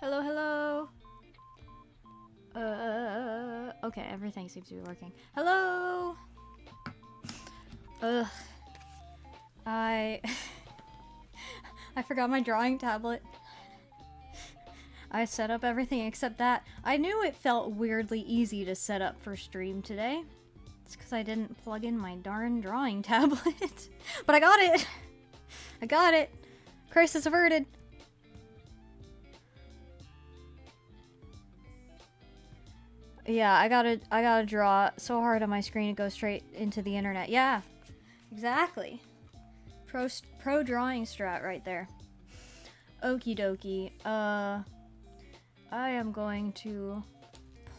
Hello, hello. Okay, everything seems to be working. Hello. Ugh. I forgot my drawing tablet. I set up everything except that. I knew it felt weirdly easy to set up for stream today. It's because I didn't plug in my darn drawing tablet. But I got it! I got it! Crisis averted! Yeah, I gotta draw so hard on my screen it goes straight into the internet. Yeah, exactly. Pro drawing strat right there. Okie dokie. I am going to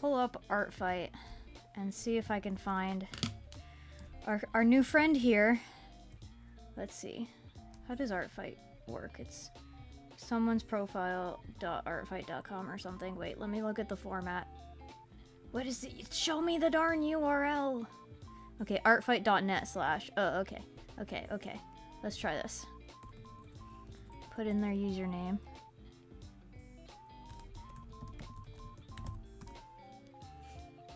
pull up Artfight and see if I can find our new friend here. Let's see. How does Artfight work? It's someone's profile.artfight.com or something. Wait, let me look at the format. What is it? Show me the darn URL. Okay, artfight.net/ oh, okay. Okay. Let's try this. Put in their username.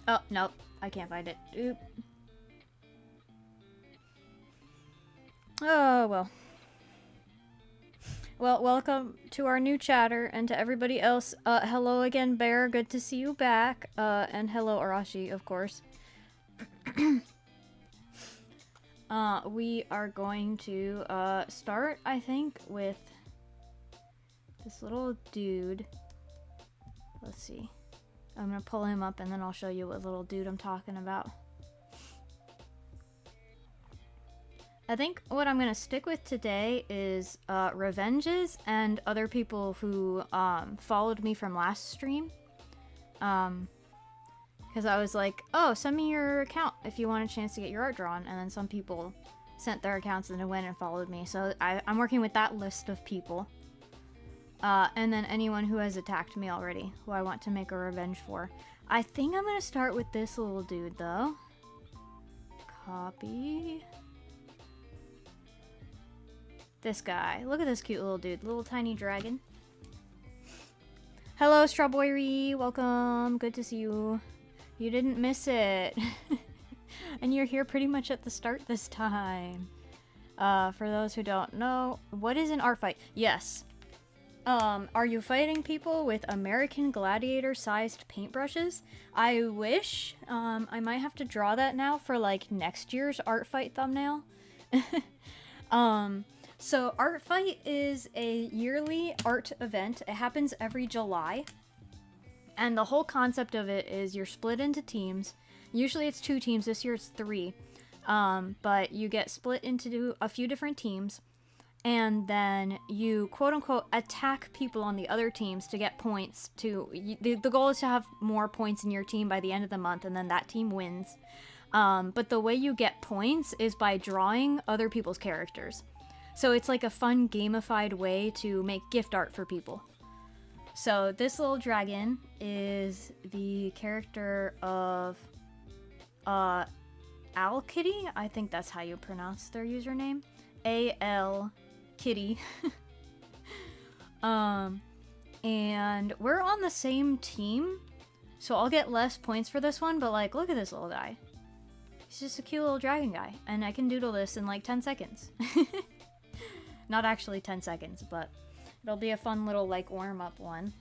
Oh, nope. I can't find it. Oop. Oh, well. Well, welcome to our new chatter, and to everybody else, hello again, Bear, good to see you back, and hello, Arashi, of course. We are going to, start, I think, with this little dude. Let's see. I'm gonna pull him up, and then I'll show you what little dude I'm talking about. I think what I'm gonna stick with today is revenges and other people who followed me from last stream. Because I was like, oh, send me your account if you want a chance to get your art drawn. And then some people sent their accounts and then went and followed me. So I'm working with that list of people. And then anyone who has attacked me already, who I want to make a revenge for. I think I'm gonna start with this little dude though. Copy. This guy. Look at this cute little dude. Little tiny dragon. Hello, Strawberry. Welcome. Good to see you. You didn't miss it. And you're here pretty much at the start this time. For those who don't know, what is an art fight? Yes. Are you fighting people with American Gladiator-sized paintbrushes? I wish. I might have to draw that now for, like, next year's art fight thumbnail. So Artfight is a yearly art event. It happens every July. And the whole concept of it is you're split into teams. Usually it's 2 teams. This year it's 3. But you get split into a few different teams. And then you, quote-unquote, attack people on the other teams to get points. The goal is to have more points in your team by the end of the month, and then that team wins. But the way you get points is by drawing other people's characters. So it's like a fun gamified way to make gift art for people. So this little dragon is the character of Al Kitty. I think that's how you pronounce their username. A-L Kitty. And we're on the same team. So I'll get less points for this one, but like, look at this little guy. He's just a cute little dragon guy. And I can doodle this in like 10 seconds. Not actually 10 seconds, but it'll be a fun little, like, warm-up one.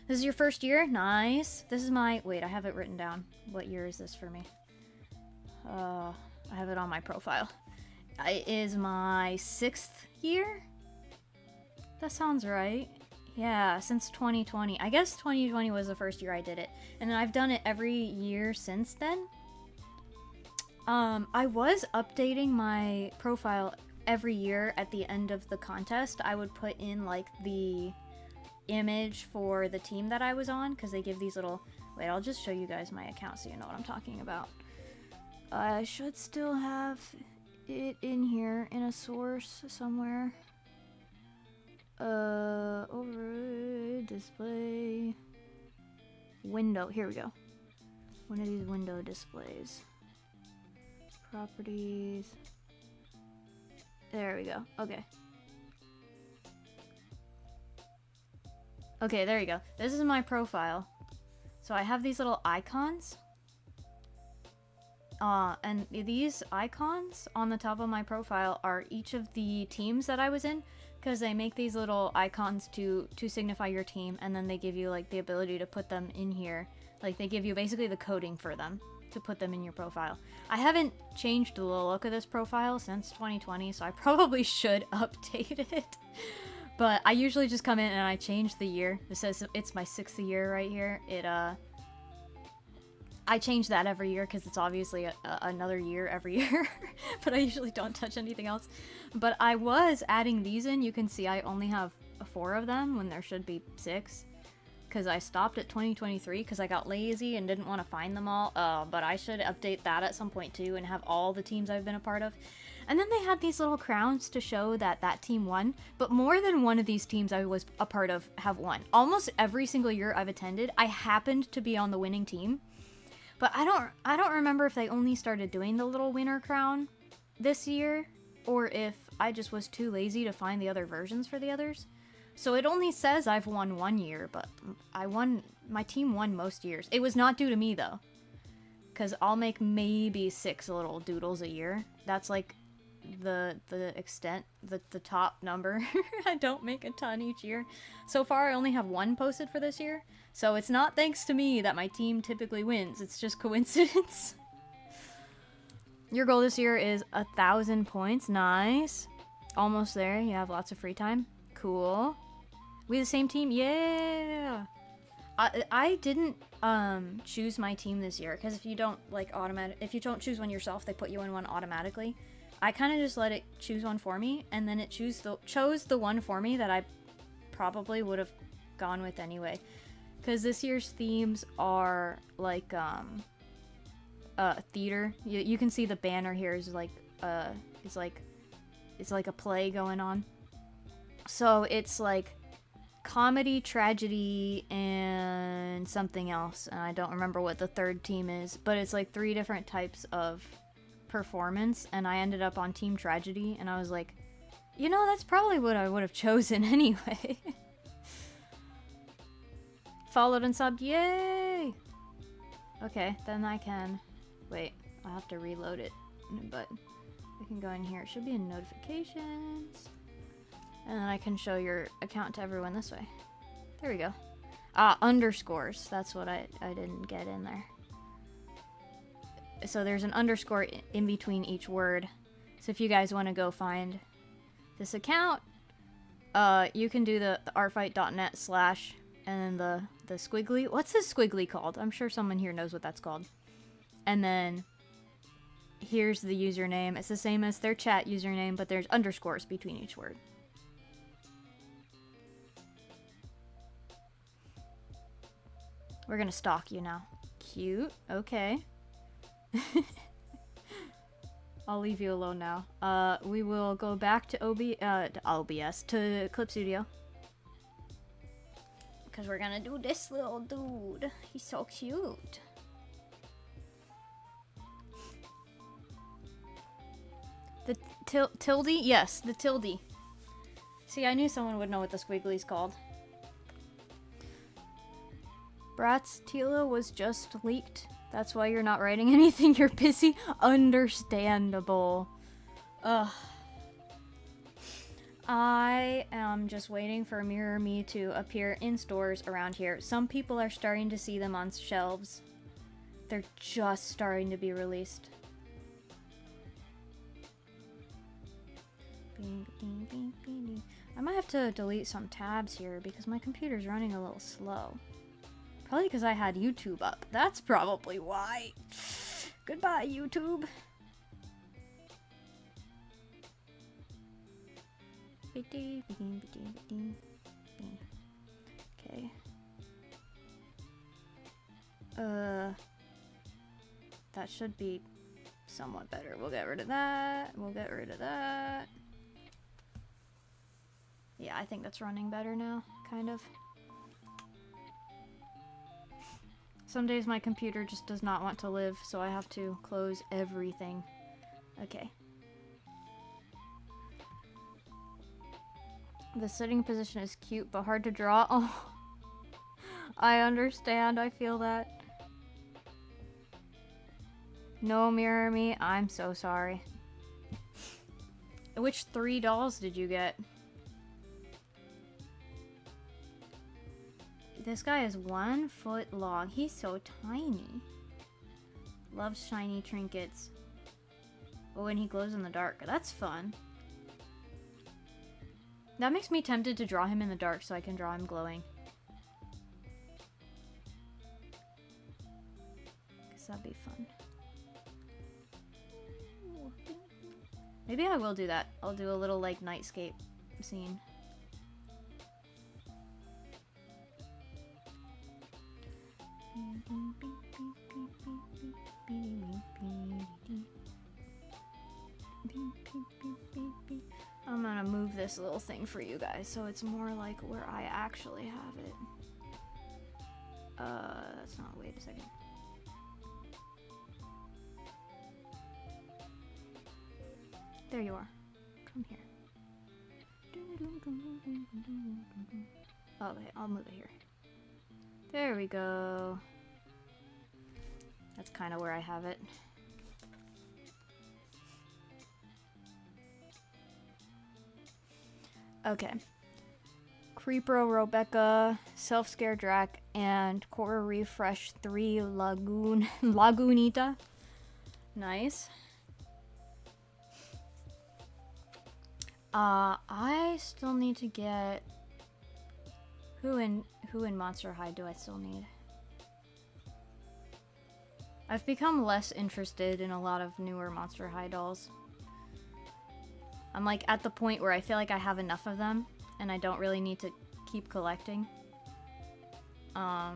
This is your first year? Nice. This is my... Wait, I have it written down. What year is this for me? I have it on my profile. It is my 6th year? That sounds right. Yeah, since 2020. I guess 2020 was the first year I did it. And then I've done it every year since then. I was updating my profile every year at the end of the contest. I would put in like the image for the team that I was on, because they give these little... Wait, I'll just show you guys my account so you know what I'm talking about. I should still have it in here in a source somewhere. Over display window. Here we go. One of these window displays. Properties. There we go. Okay. Okay, there you go. This is my profile. So I have these little icons. And these icons on the top of my profile are each of the teams that I was in, because they make these little icons to signify your team, and then they give you like the ability to put them in here. Like they give you basically the coding for them to put them in your profile. I haven't changed the look of this profile since 2020, so I probably should update it. But I usually just come in and I change the year. It says it's my 6th year right here. I change that every year because it's obviously another year every year, but I usually don't touch anything else. But I was adding these in. You can see I only have 4 of them when there should be 6, because I stopped at 2023 because I got lazy and didn't want to find them all. But I should update that at some point too and have all the teams I've been a part of. And then they had these little crowns to show that that team won, but more than one of these teams I was a part of have won. Almost every single year I've attended, I happened to be on the winning team. But I don't remember if they only started doing the little winner crown this year, or if I just was too lazy to find the other versions for the others. So it only says I've won 1 year, but my team won most years. It was not due to me though, because I'll make maybe 6 little doodles a year. That's like the extent, the top number. I don't make a ton each year. So far I only have 1 posted for this year, so it's not thanks to me that my team typically wins, it's just coincidence. Your goal this year is 1,000 points. Nice. Almost there. You have lots of free time. Cool. We the same team? Yeah. I didn't choose my team this year, because if you don't if you don't choose one yourself, they put you in one automatically. I kind of just let it choose one for me, and then it chose the one for me that I probably would have gone with anyway. Because this year's themes are like theater. You can see the banner here is like it's like a play going on. So it's like comedy, tragedy, and something else. And I don't remember what the third team is, but it's like 3 different types of performance, and I ended up on Team Tragedy, and I was like, you know, that's probably what I would have chosen anyway. Followed and subbed, yay! Okay, then I can, wait, I'll have to reload it, but we can go in here. It should be in notifications, and then I can show your account to everyone this way. There we go. Underscores, that's what I didn't get in there. So there's an underscore in between each word. So if you guys want to go find this account, you can do the artfight.net/ and then the squiggly. What's this squiggly called? I'm sure someone here knows what that's called. And then here's the username. It's the same as their chat username, but there's underscores between each word. We're gonna stalk you now. Cute. Okay. I'll leave you alone now. We will go back to OBS, to Clip Studio. Because we're gonna do this little dude. He's so cute. The tilde? Yes, the tilde. See, I knew someone would know what the squiggly's called. Bratz Tila was just leaked. That's why you're not writing anything, you're busy? Understandable. Ugh. I am just waiting for Mirror Me to appear in stores around here. Some people are starting to see them on shelves. They're just starting to be released. I might have to delete some tabs here because my computer's running a little slow. Probably because I had YouTube up. That's probably why. Goodbye, YouTube. Okay. That should be somewhat better. We'll get rid of that. We'll get rid of that. Yeah, I think that's running better now, kind of. Some days my computer just does not want to live, so I have to close everything. Okay. The sitting position is cute, but hard to draw. Oh, I understand. I feel that. No mirror me. I'm so sorry. Which 3 dolls did you get? This guy is 1 foot long. He's so tiny. Loves shiny trinkets. Oh, and he glows in the dark. That's fun. That makes me tempted to draw him in the dark so I can draw him glowing. Because that'd be fun. Maybe I will do that. I'll do a little, like, nightscape scene. I'm gonna move this little thing for you guys so it's more like where I actually have it. That's not, wait a second. There you are. Come here. Okay, I'll move it here. There we go. That's kind of where I have it. Okay. Creepro, Rebecca, Self-Scare Drac, and Core Refresh 3 Lagunita. Nice. I still need to get... Who in Monster High do I still need? I've become less interested in a lot of newer Monster High dolls. I'm like at the point where I feel like I have enough of them and I don't really need to keep collecting. I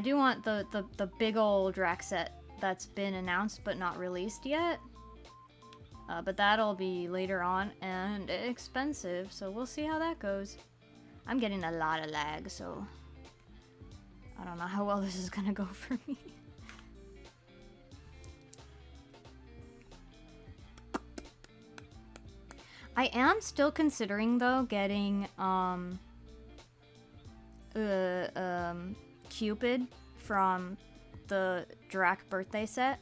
do want the big old Drac set that's been announced but not released yet. But that'll be later on and expensive, so we'll see how that goes. I'm getting a lot of lag, so I don't know how well this is gonna go for me. I am still considering, though, getting Cupid from the Drac birthday set.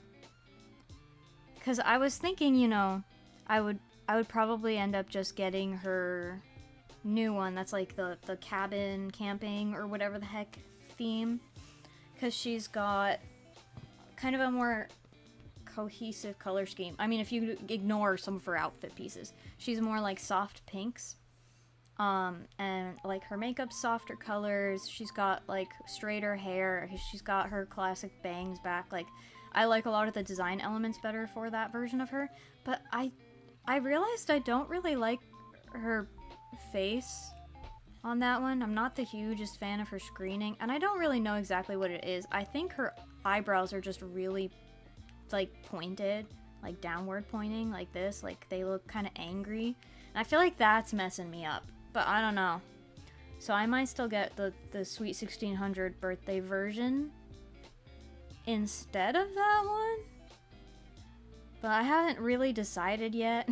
Because I was thinking, you know, I would probably end up just getting her new one that's like the cabin camping or whatever the heck theme. Because she's got kind of a more cohesive color scheme. I mean, if you ignore some of her outfit pieces, she's more like soft pinks. And like her makeup's softer colors. She's got like straighter hair. She's got her classic bangs back. Like, I like a lot of the design elements better for that version of her, but I realized I don't really like her face on that one. I'm not the hugest fan of her screening, and I don't really know exactly what it is. I think her eyebrows are just really, like, pointed, like downward pointing, like this. Like, they look kind of angry, and I feel like that's messing me up, but I don't know. So I might still get the Sweet 1600 birthday version instead of that one, but I haven't really decided yet.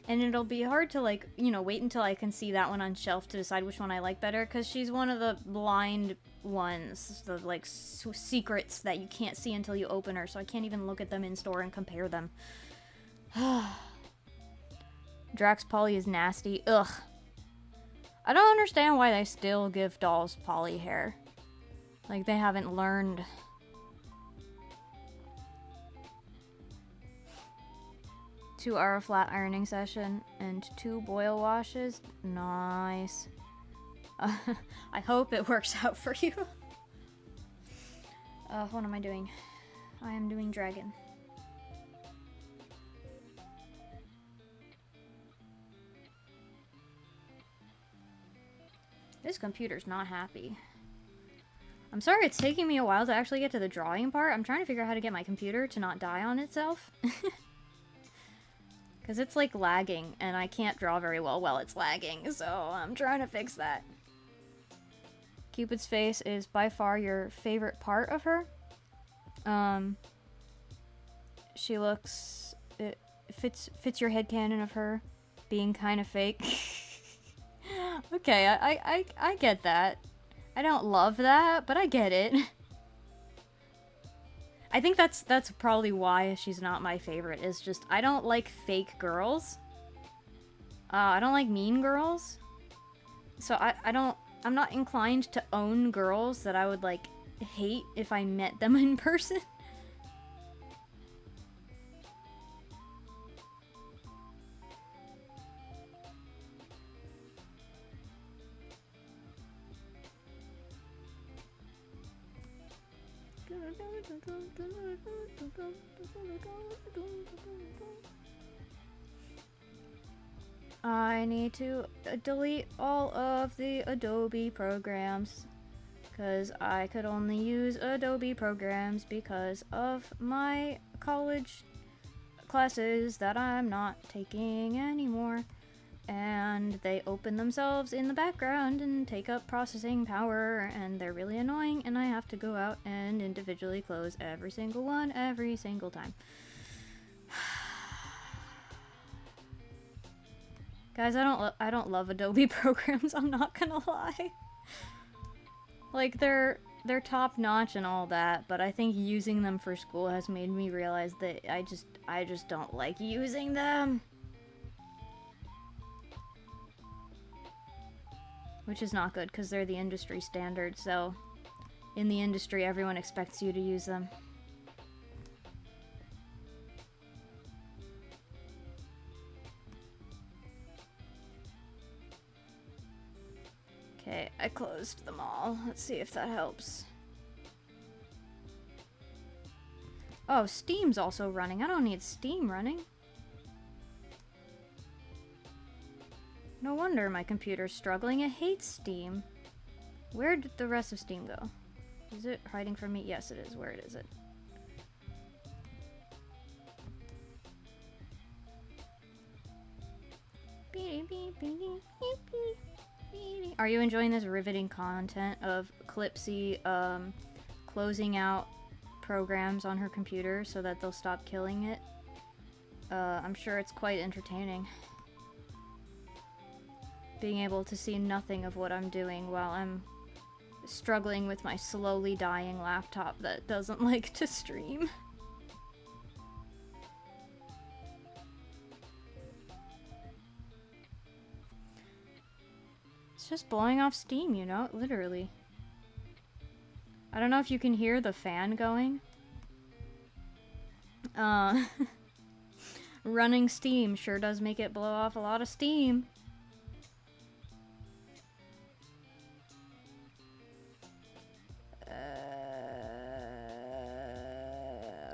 And it'll be hard to, like, you know, wait until I can see that one on shelf to decide which one I like better, because she's one of the blind ones, the, like, secrets that you can't see until you open her, so I can't even look at them in store and compare them. Drax Polly is nasty. Ugh. I don't understand why they still give dolls poly hair. Like, they haven't learned. 2-hour flat ironing session and 2 boil washes. Nice. I hope it works out for you. What am I doing? I am doing dragon. This computer's not happy. I'm sorry it's taking me a while to actually get to the drawing part. I'm trying to figure out how to get my computer to not die on itself. Because it's like lagging, and I can't draw very well while it's lagging, so I'm trying to fix that. Cupid's face is by far your favorite part of her. She looks... It fits your headcanon of her being kind of fake. Okay. Okay, I get that. I don't love that, but I get it. I think that's probably why she's not my favorite, is just I don't like fake girls. I don't like mean girls. So I'm not inclined to own girls that I would, like, hate if I met them in person. I need to delete all of the Adobe programs, because I could only use Adobe programs because of my college classes that I'm not taking anymore. And they open themselves in the background and take up processing power, and they're really annoying, and I have to go out and individually close every single one every single time. Guys, I don't love Adobe programs, I'm not gonna lie. Like, they're top notch and all that, but I think using them for school has made me realize that I just don't like using them. Which is not good, because they're the industry standard, so in the industry everyone expects you to use them. Okay, I closed them all. Let's see if that helps. Oh, Steam's also running. I don't need Steam running. No wonder my computer's struggling. It hates Steam. Where did the rest of Steam go? Is it hiding from me? Yes, it is. Where is it? Are you enjoying this riveting content of Clipsy closing out programs on her computer so that they'll stop killing it? I'm sure it's quite entertaining. Being able to see nothing of what I'm doing while I'm struggling with my slowly dying laptop that doesn't like to stream. It's just blowing off steam, you know, literally. I don't know if you can hear the fan going. Running steam sure does make it blow off a lot of steam.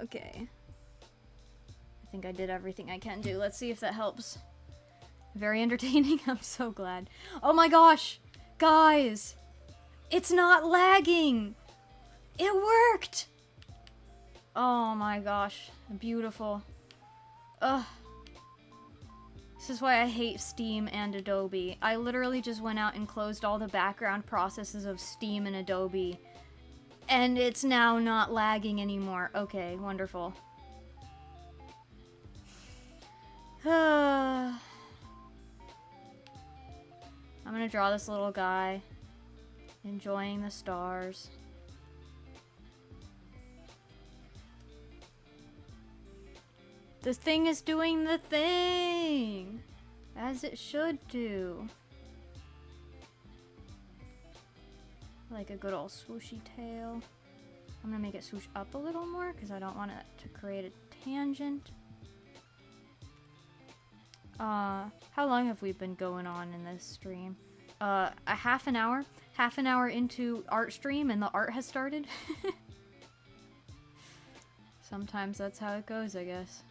Okay. I think I did everything I can do. Let's see if that helps. Very entertaining. I'm so glad. Oh my gosh! Guys! It's not lagging! It worked! Oh my gosh. Beautiful. Ugh. This is why I hate Steam and Adobe. I literally just went out and closed all the background processes of Steam and Adobe. And it's now not lagging anymore. Okay, wonderful. I'm gonna draw this little guy, enjoying the stars. This thing is doing the thing, as it should do. Like a good old swooshy tail. I'm gonna make it swoosh up a little more because I don't want it to create a tangent. How long have we been going on in this stream? A half an hour? Half an hour into art stream and the art has started? Sometimes that's how it goes, I guess.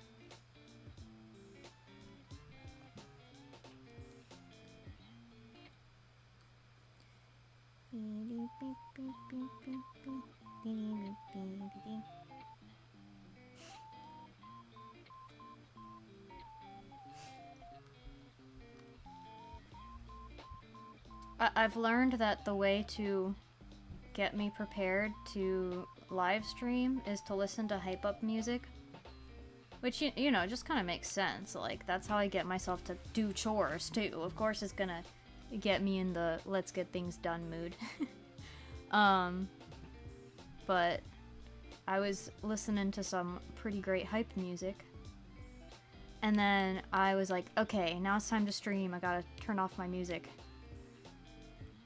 I've learned that the way to get me prepared to live stream is to listen to hype up music. Which, you know, just kind of makes sense. Like, that's how I get myself to do chores, too. Of course, it's gonna get me in the let's get things done mood. But I was listening to some pretty great hype music, and then I was like, okay, now it's time to stream. I gotta turn off my music.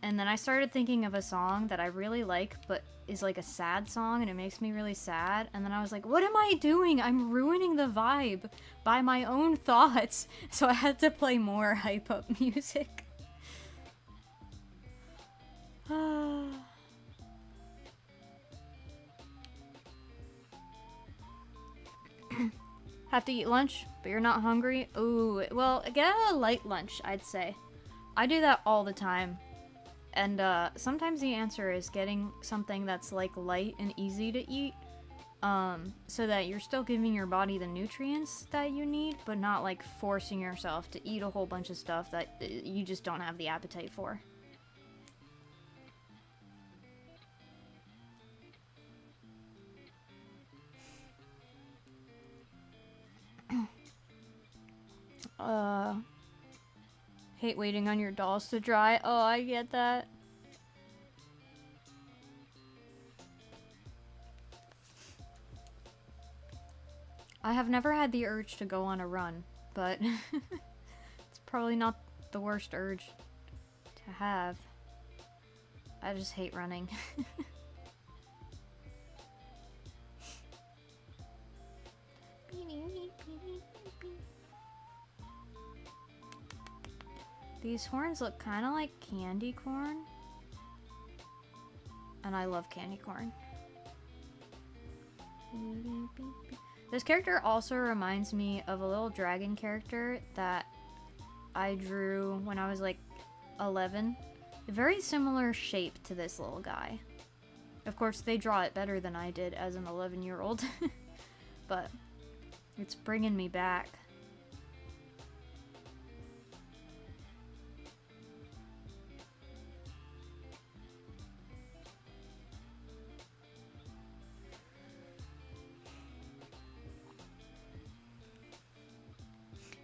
And then I started thinking of a song that I really like, but is like a sad song, and it makes me really sad. And then I was like, what am I doing? I'm ruining the vibe by my own thoughts. So I had to play more hype up music. Have to eat lunch, but you're not hungry? Ooh, well, get a light lunch, I'd say. I do that all the time. And sometimes the answer is getting something that's like light and easy to eat, so that you're still giving your body the nutrients that you need, but not like forcing yourself to eat a whole bunch of stuff that you just don't have the appetite for. Hate waiting on your dolls to dry. Oh, I get that. I have never had the urge to go on a run, but it's probably not the worst urge to have. I just hate running. These horns look kind of like candy corn. And I love candy corn. This character also reminds me of a little dragon character that I drew when I was like 11. A very similar shape to this little guy. Of course, they draw it better than I did as an 11-year-old. But it's bringing me back.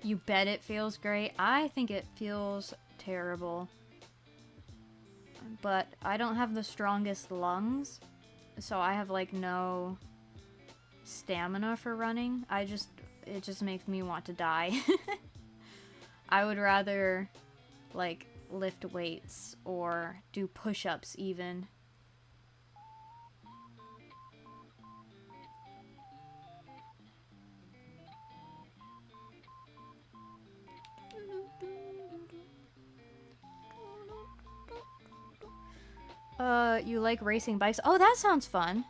You bet it feels great. I think it feels terrible. But I don't have the strongest lungs, so I have like no stamina for running. It just makes me want to die. I would rather like lift weights or do push-ups even. You like racing bikes? Oh, that sounds fun.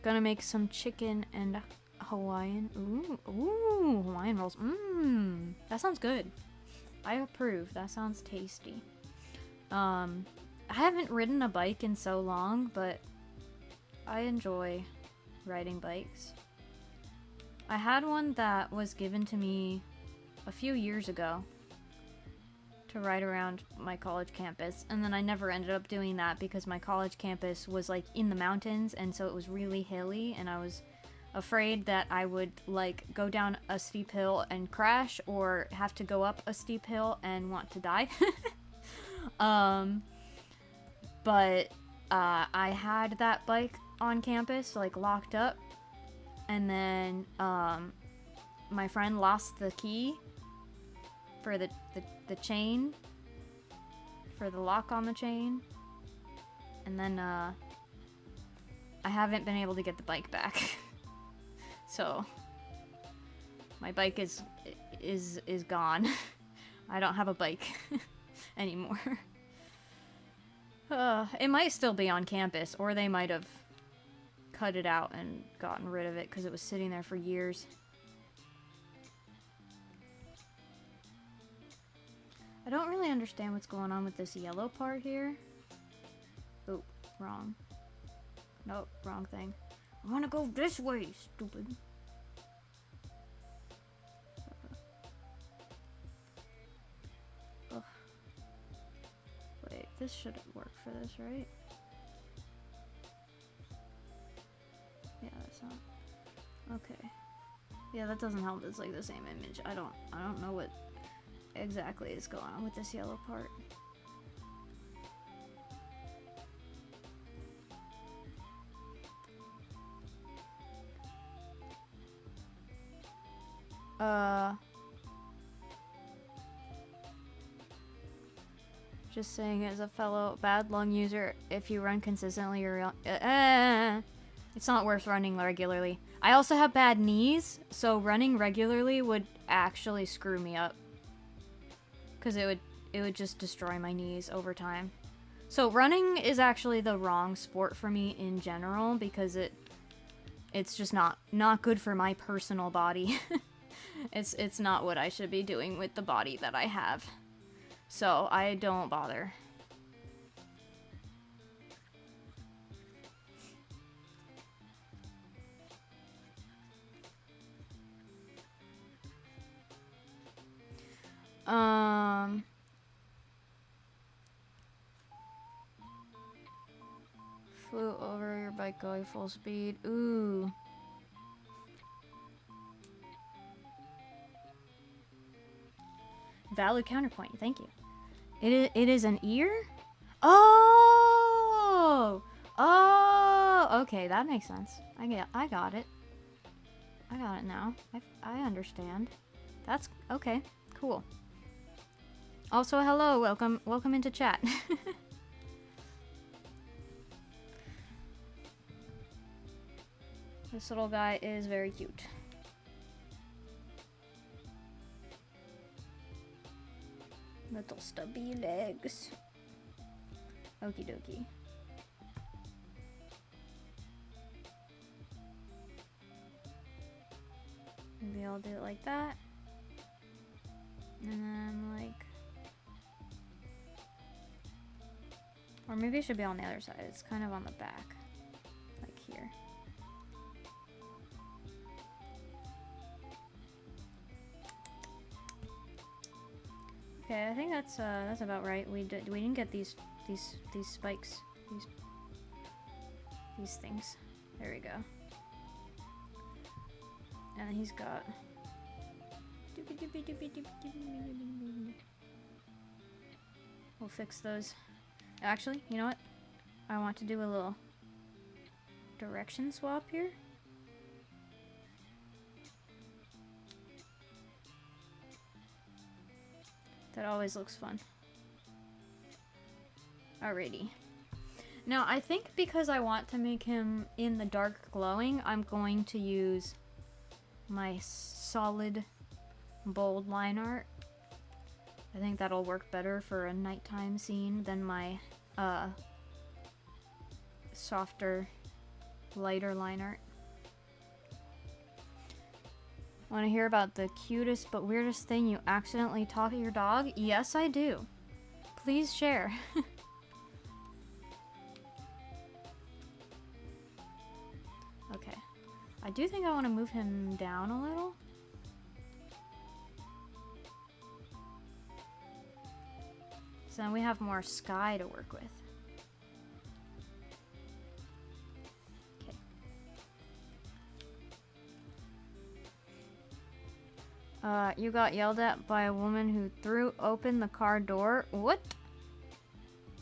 Gonna make some chicken and Hawaiian. Ooh, Hawaiian rolls. That sounds good. I approve. That sounds tasty. I haven't ridden a bike in so long, but I enjoy riding bikes. I had one that was given to me a few years ago to ride around my college campus, and then I never ended up doing that because my college campus was like in the mountains, and so it was really hilly, and I was afraid that I would like go down a steep hill and crash, or have to go up a steep hill and want to die. But I had that bike on campus like locked up, and then my friend lost the key for the chain, for the lock on the chain, and then I haven't been able to get the bike back. So my bike is gone. I don't have a bike anymore. It might still be on campus, or they might have cut it out and gotten rid of it because it was sitting there for years. I don't really understand what's going on with this yellow part here. Oh, wrong. Nope, wrong thing. I want to go this way, stupid. Ugh. Wait, this should work for this, right? Yeah, that's not... Okay. Yeah, that doesn't help. It's like the same image. I don't know what exactly is going on with this yellow part. Just saying, as a fellow bad lung user, if you run consistently, you're it's not worth running regularly. I also have bad knees, so running regularly would actually screw me up, because it would just destroy my knees over time. So running is actually the wrong sport for me in general, because it's just not good for my personal body. It's not what I should be doing with the body that I have. So I don't bother. Flew over your bike going full speed. Ooh. Valid counterpoint. Thank you. It is an ear? Oh! Oh! Okay, that makes sense. I got it. I got it now. I understand. That's okay. Cool. Also, hello. Welcome into chat. This little guy is very cute. Little stubby legs. Okie dokie. Maybe I'll do it like that. And then like... Or maybe it should be on the other side. It's kind of on the back. Like here. Okay, I think that's about right. We didn't get these spikes, these things. There we go. And he's got. We'll fix those. Actually, you know what? I want to do a little direction swap here. That always looks fun. Alrighty. Now, I think because I want to make him in the dark glowing, I'm going to use my solid bold line art. I think that'll work better for a nighttime scene than my softer, lighter line art. Want to hear about the cutest but weirdest thing you accidentally taught your dog? Yes, I do. Please share. Okay. I do think I want to move him down a little. So then we have more sky to work with. You got yelled at by a woman who threw open the car door. What?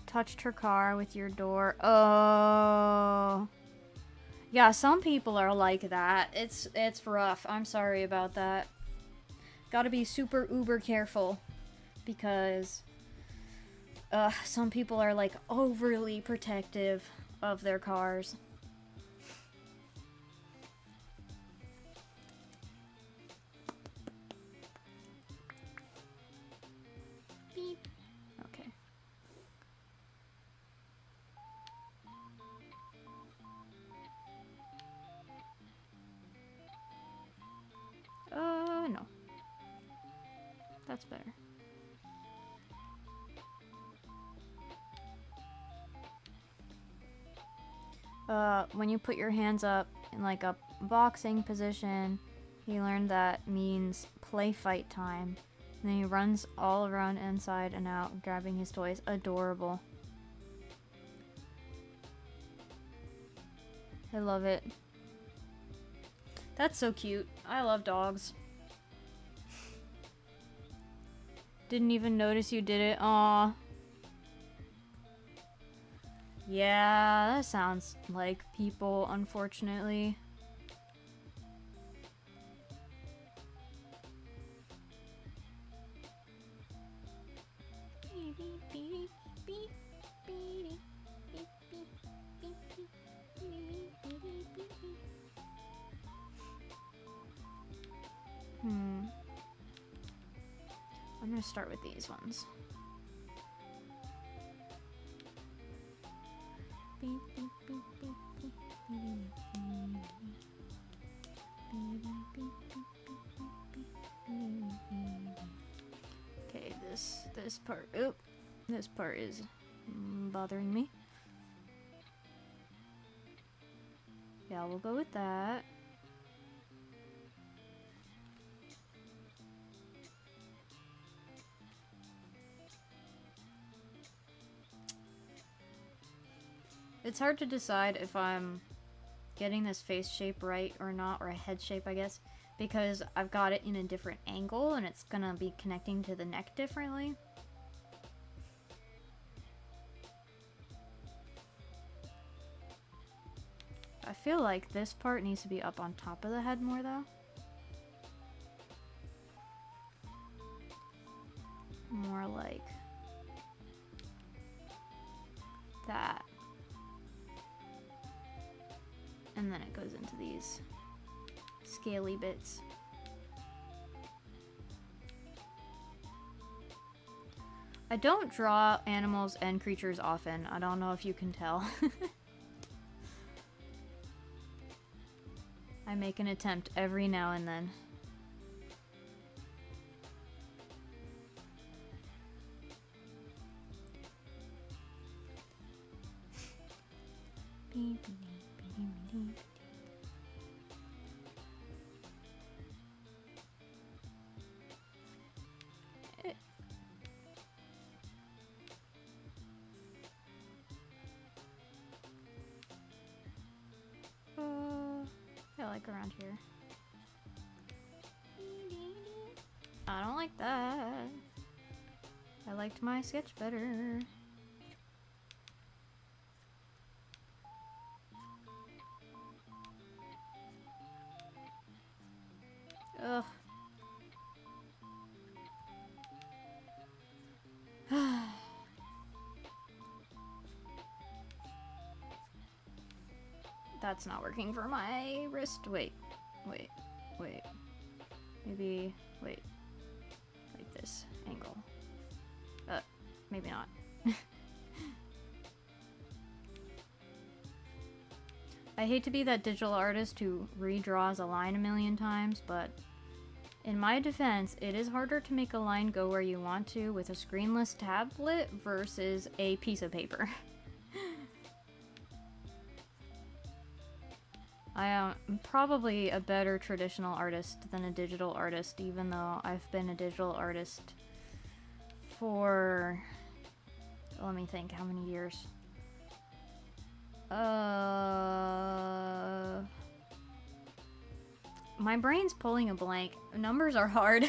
Touched her car with your door. Oh. Yeah, some people are like that. It's rough. I'm sorry about that. Gotta be super uber careful. Because some people are like overly protective of their cars. Okay. No. That's better. When you put your hands up in like a boxing position, he learned that means play fight time. And then he runs all around inside and out, grabbing his toys. Adorable. I love it. That's so cute. I love dogs. Didn't even notice you did it. Aw. Yeah, that sounds like people, unfortunately. I'm gonna start with these ones. Okay, this part. Oop, this part is bothering me. Yeah, we'll go with that. It's hard to decide if I'm getting this face shape right or not, or a head shape, I guess, because I've got it in a different angle and it's gonna be connecting to the neck differently. I feel like this part needs to be up on top of the head more, though. More like that. And then it goes into these scaly bits. I don't draw animals and creatures often. I don't know if you can tell. I make an attempt every now and then. Like around here. I don't like that. I liked my sketch better. Ugh. That's not working for my wrist. Wait. Maybe, wait. Like this angle. Maybe not. I hate to be that digital artist who redraws a line a million times, but in my defense, it is harder to make a line go where you want to with a screenless tablet versus a piece of paper. I am probably a better traditional artist than a digital artist, even though I've been a digital artist for, let me think, how many years? My brain's pulling a blank. Numbers are hard.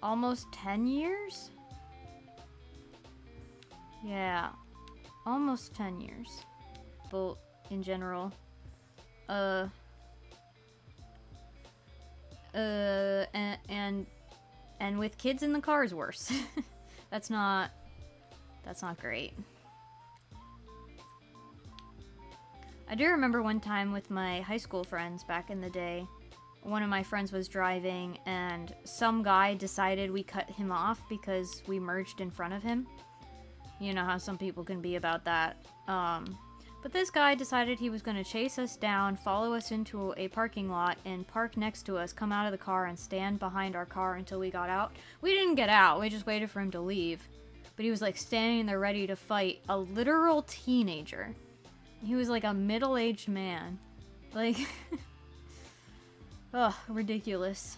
Almost 10 years? Yeah. Almost 10 years. But in general. And with kids in the car is worse. That's not great. I do remember one time with my high school friends back in the day, one of my friends was driving and some guy decided we cut him off because we merged in front of him. You know how some people can be about that. But this guy decided he was going to chase us down, follow us into a parking lot, and park next to us, come out of the car, and stand behind our car until we got out. We didn't get out, we just waited for him to leave. But he was like standing there ready to fight a literal teenager. He was like a middle-aged man. Like, ugh, ridiculous.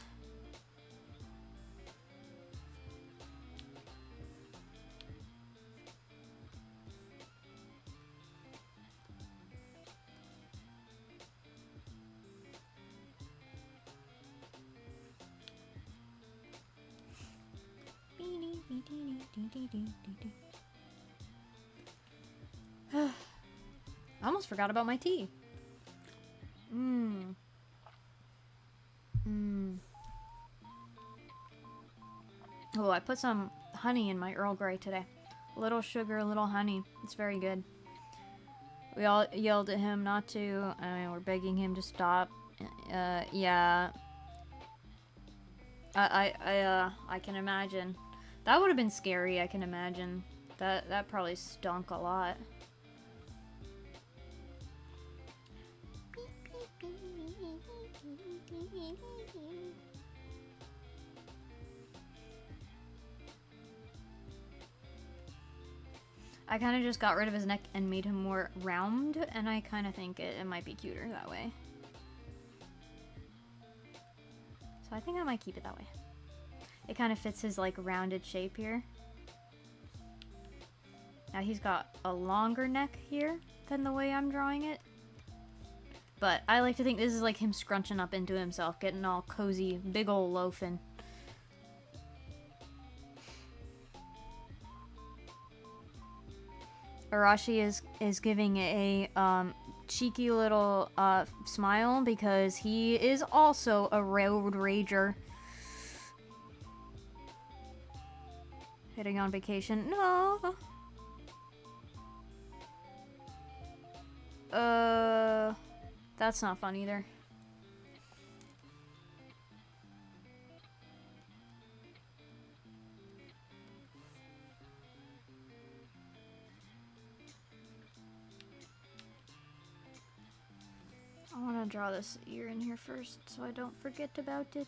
I almost forgot about my tea. Oh, I put some honey in my Earl Grey today. A little sugar, a little honey. It's very good. We all yelled at him not to. We're begging him to stop. Yeah. I can imagine. That would have been scary, I can imagine. That probably stunk a lot. I kind of just got rid of his neck and made him more round, and I kind of think it might be cuter that way. So I think I might keep it that way. It kind of fits his like rounded shape here. Now he's got a longer neck here than the way I'm drawing it. But I like to think this is like him scrunching up into himself, getting all cozy, big ol' loafing. Arashi is giving a cheeky little smile because he is also a road rager. Heading on vacation. No. That's not fun either. I want to draw this ear in here first so I don't forget about it.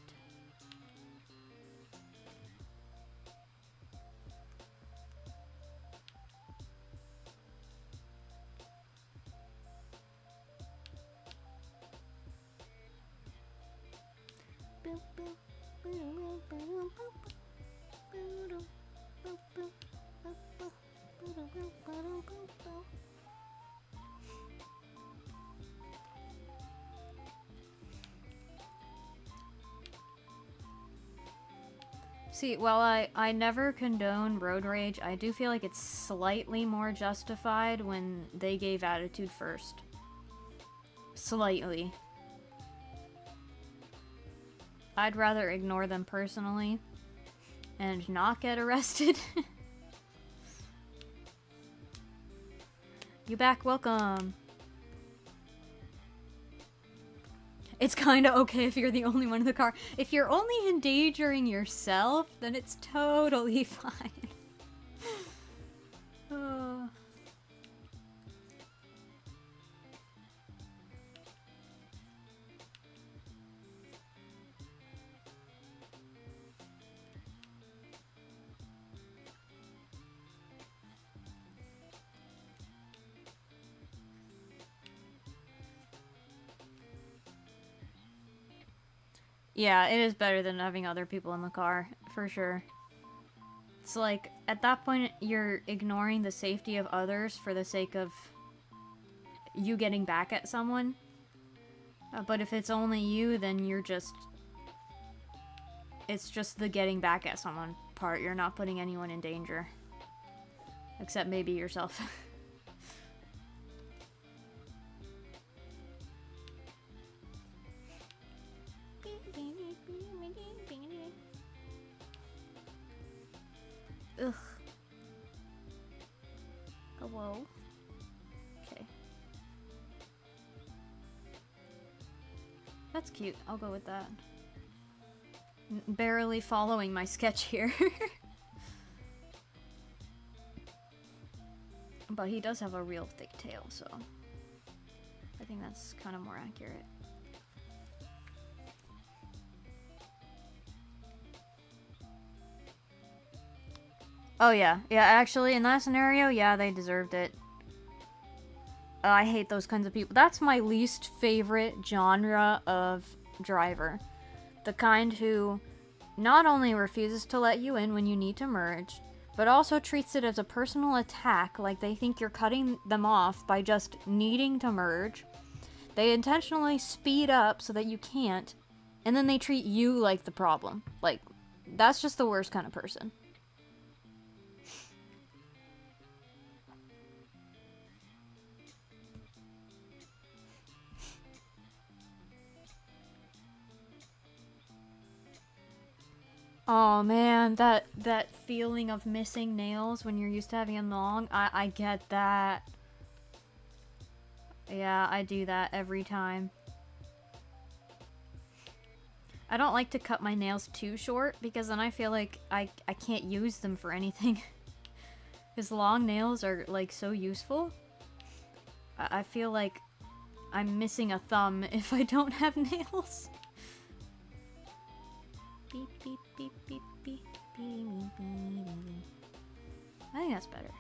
See, while I never condone road rage, I do feel like it's slightly more justified when they gave attitude first. Slightly. I'd rather ignore them personally and not get arrested. You back, welcome. It's kind of okay if you're the only one in the car. If you're only endangering yourself, then it's totally fine. Oh. Yeah, it is better than having other people in the car, for sure. It's like, at that point, you're ignoring the safety of others for the sake of you getting back at someone. But if it's only you, then you're just... It's just the getting back at someone part. You're not putting anyone in danger. Except maybe yourself. Ugh. Hello. Okay. That's cute. I'll go with that. Barely following my sketch here. But he does have a real thick tail, so I think that's kind of more accurate. Oh yeah, actually in that scenario, yeah, they deserved it. I hate those kinds of people. That's my least favorite genre of driver. The kind who not only refuses to let you in when you need to merge, but also treats it as a personal attack, like they think you're cutting them off by just needing to merge. They intentionally speed up so that you can't, and then they treat you like the problem. Like, that's just the worst kind of person. Oh man, that feeling of missing nails when you're used to having them long, I get that. Yeah, I do that every time. I don't like to cut my nails too short because then I feel like I can't use them for anything. Because long nails are like so useful. I feel like I'm missing a thumb if I don't have nails. Beep, beep, beep, beep, beep, beep, beep, beep. I think that's better.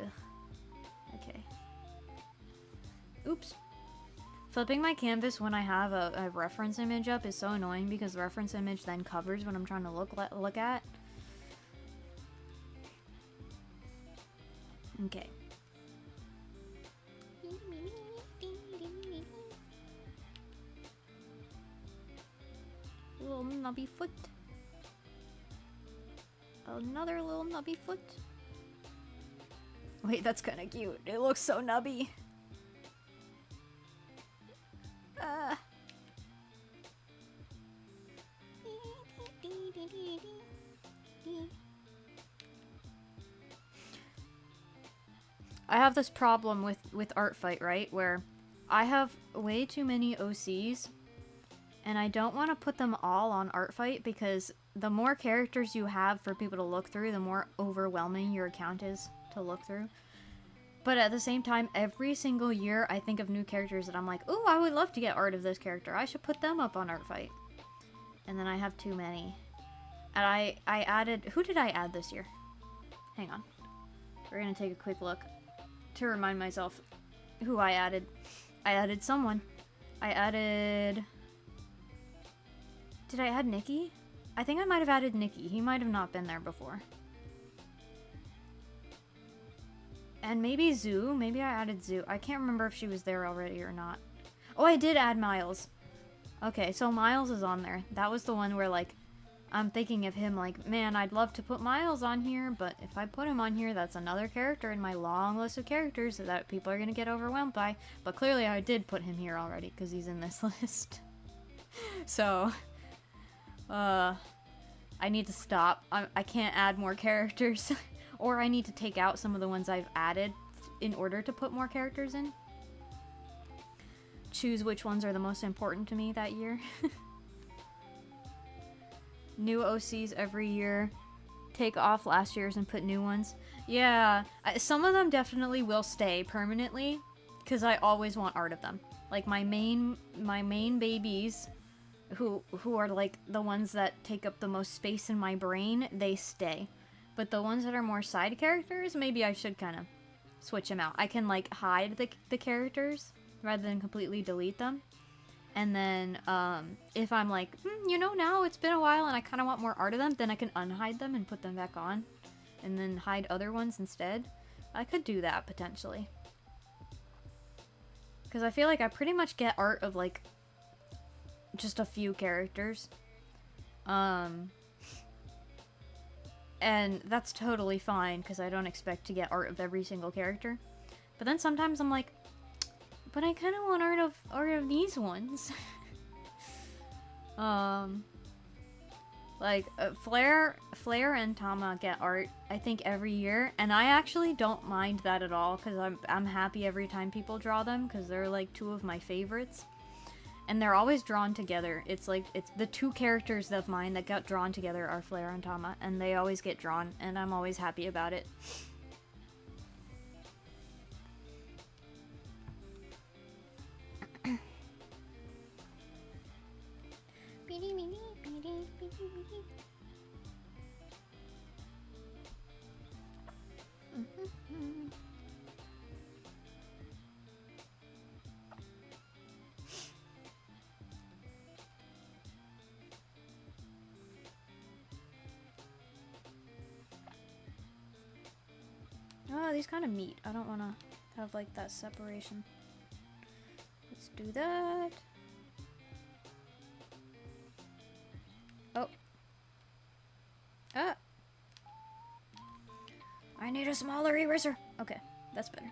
Ugh. Okay. Oops. Flipping my canvas when I have a reference image up is so annoying because the reference image then covers what I'm trying to look at. Okay. Little nubby foot. Another little nubby foot. Wait, that's kind of cute. It looks so nubby. I have this problem with Artfight, right? Where I have way too many OCs and I don't want to put them all on Artfight because the more characters you have for people to look through, the more overwhelming your account is to look through. But at the same time, every single year I think of new characters that I'm like, oh, I would love to get art of this character. I should put them up on Artfight. And then I have too many. And I added... Who did I add this year? Hang on. We're gonna take a quick look to remind myself who I added. I added someone. I added... Did I add Nikki? I think I might have added Nikki. He might have not been there before. And maybe Zoo. Maybe I added Zoo. I can't remember if she was there already or not. Oh, I did add Miles. Okay, so Miles is on there. That was the one where, like, I'm thinking of him like, man, I'd love to put Miles on here, but if I put him on here, that's another character in my long list of characters that people are going to get overwhelmed by. But clearly I did put him here already because he's in this list. So, I need to stop. I can't add more characters. Or I need to take out some of the ones I've added in order to put more characters in. Choose which ones are the most important to me that year. New OCs every year. Take off last year's and put new ones. Yeah, some of them definitely will stay permanently because I always want art of them. Like my main babies, who are like the ones that take up the most space in my brain, they stay. But the ones that are more side characters, maybe I should kind of switch them out. I can like hide the characters rather than completely delete them. And then if I'm like, you know, now it's been a while and I kind of want more art of them, then I can unhide them and put them back on. And then hide other ones instead. I could do that potentially. Because I feel like I pretty much get art of like just a few characters. And that's totally fine, because I don't expect to get art of every single character. But then sometimes I'm like, but I kind of want art of these ones. Like, Flare and Tama get art, I think, every year. And I actually don't mind that at all, because I'm happy every time people draw them, because they're, like, two of my favorites. And they're always drawn together. It's like, it's the two characters of mine that got drawn together are Flare and Tama, and they always get drawn, and I'm always happy about it. Oh, these kind of meet. I don't want to have, like, that separation. Let's do that. Oh. Ah! I need a smaller eraser. Okay, that's better.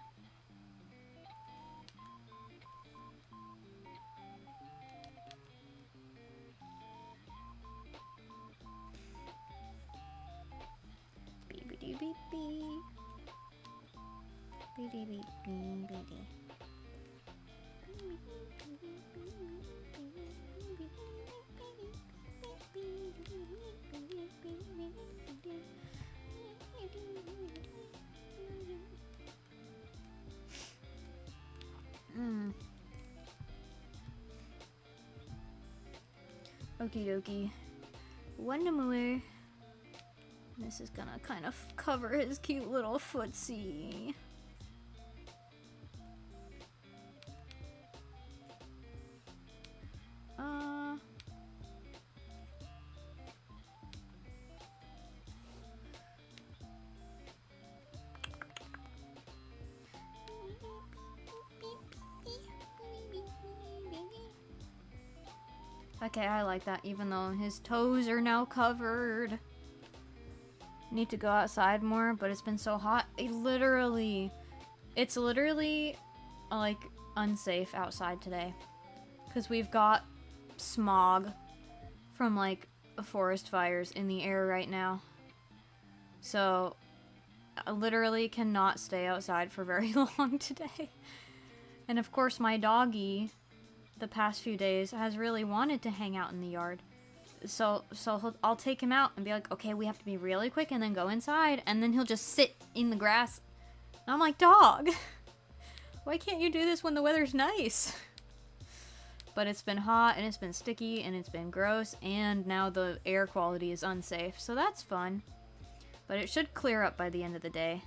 Okie dokie. One more. This is gonna kind of cover his cute little footsie. Okay, I like that, even though his toes are now covered. Need to go outside more, but it's been so hot. It's literally, like, unsafe outside today. Because we've got smog from, like, forest fires in the air right now. So, I literally cannot stay outside for very long today. And of course, my doggy, the past few days, has really wanted to hang out in the yard. So I'll take him out and be like, okay, we have to be really quick and then go inside. And then he'll just sit in the grass. And I'm like, dog, why can't you do this when the weather's nice? But it's been hot and it's been sticky and it's been gross. And now the air quality is unsafe. So that's fun. But it should clear up by the end of the day.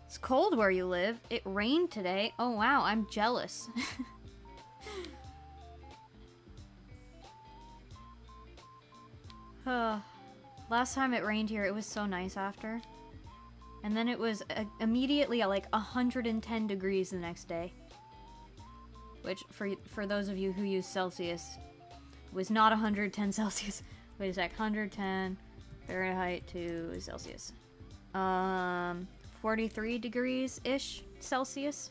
It's cold where you live. It rained today. Oh wow, I'm jealous. Last time it rained here, it was so nice after. And then it was immediately like 110 degrees the next day. Which, for those of you who use Celsius, was not 110 Celsius. Wait a sec, 110 Fahrenheit to Celsius. 43 degrees-ish Celsius.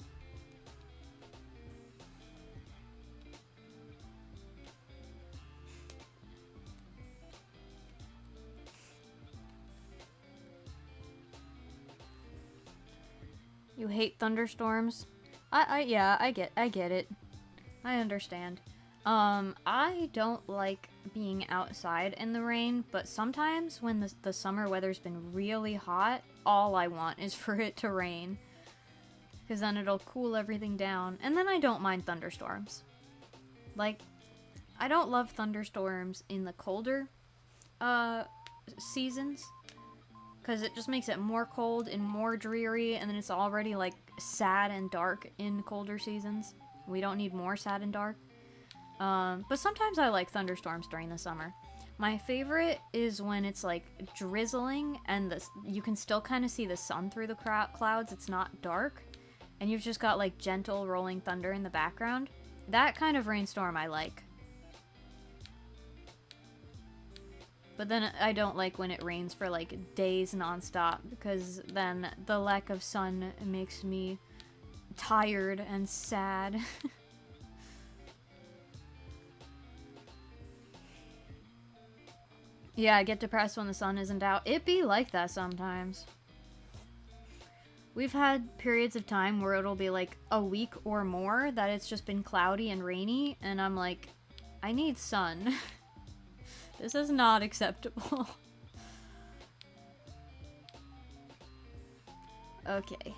You hate thunderstorms? Yeah, I get it. I understand. I don't like being outside in the rain, but sometimes when the summer weather's been really hot, all I want is for it to rain. Because then it'll cool everything down, and then I don't mind thunderstorms. Like, I don't love thunderstorms in the colder, seasons. Because it just makes it more cold and more dreary, and then it's already, like, sad and dark in colder seasons. We don't need more sad and dark. But sometimes I like thunderstorms during the summer. My favorite is when it's, like, drizzling, and you can still kind of see the sun through the clouds. It's not dark, and you've just got, like, gentle rolling thunder in the background. That kind of rainstorm I like. But then I don't like when it rains for, like, days nonstop, because then the lack of sun makes me tired and sad. Yeah, I get depressed when the sun isn't out. It be like that sometimes. We've had periods of time where it'll be, like, a week or more that it's just been cloudy and rainy, and I'm like, I need sun. This is not acceptable. Okay.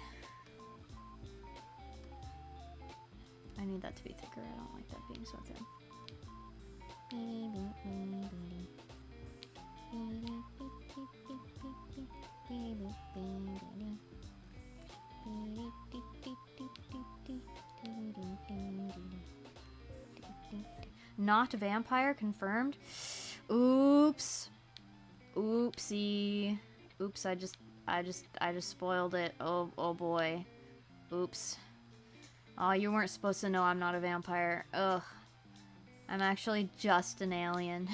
I need that to be thicker. I don't like that being so thin. Not vampire confirmed. Oops. Oopsie. Oops, I just spoiled it. Oh boy. Oops. Oh, you weren't supposed to know I'm not a vampire. Ugh. I'm actually just an alien.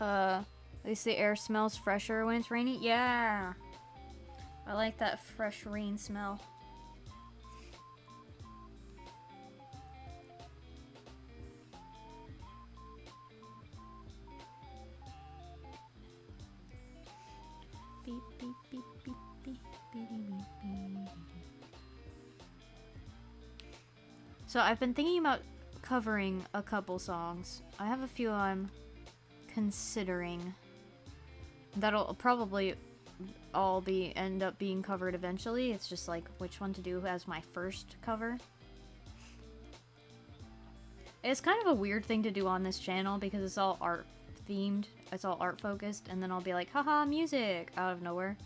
At least the air smells fresher when it's rainy. Yeah! I like that fresh rain smell. Beep, beep, beep, beep, beep, beep, beep, beep. So I've been thinking about covering a couple songs. I have a few I'm considering. That'll probably all end up being covered eventually. It's just like which one to do as my first cover. It's kind of a weird thing to do on this channel because it's all art themed. It's all art focused, and then I'll be like, haha, music out of nowhere.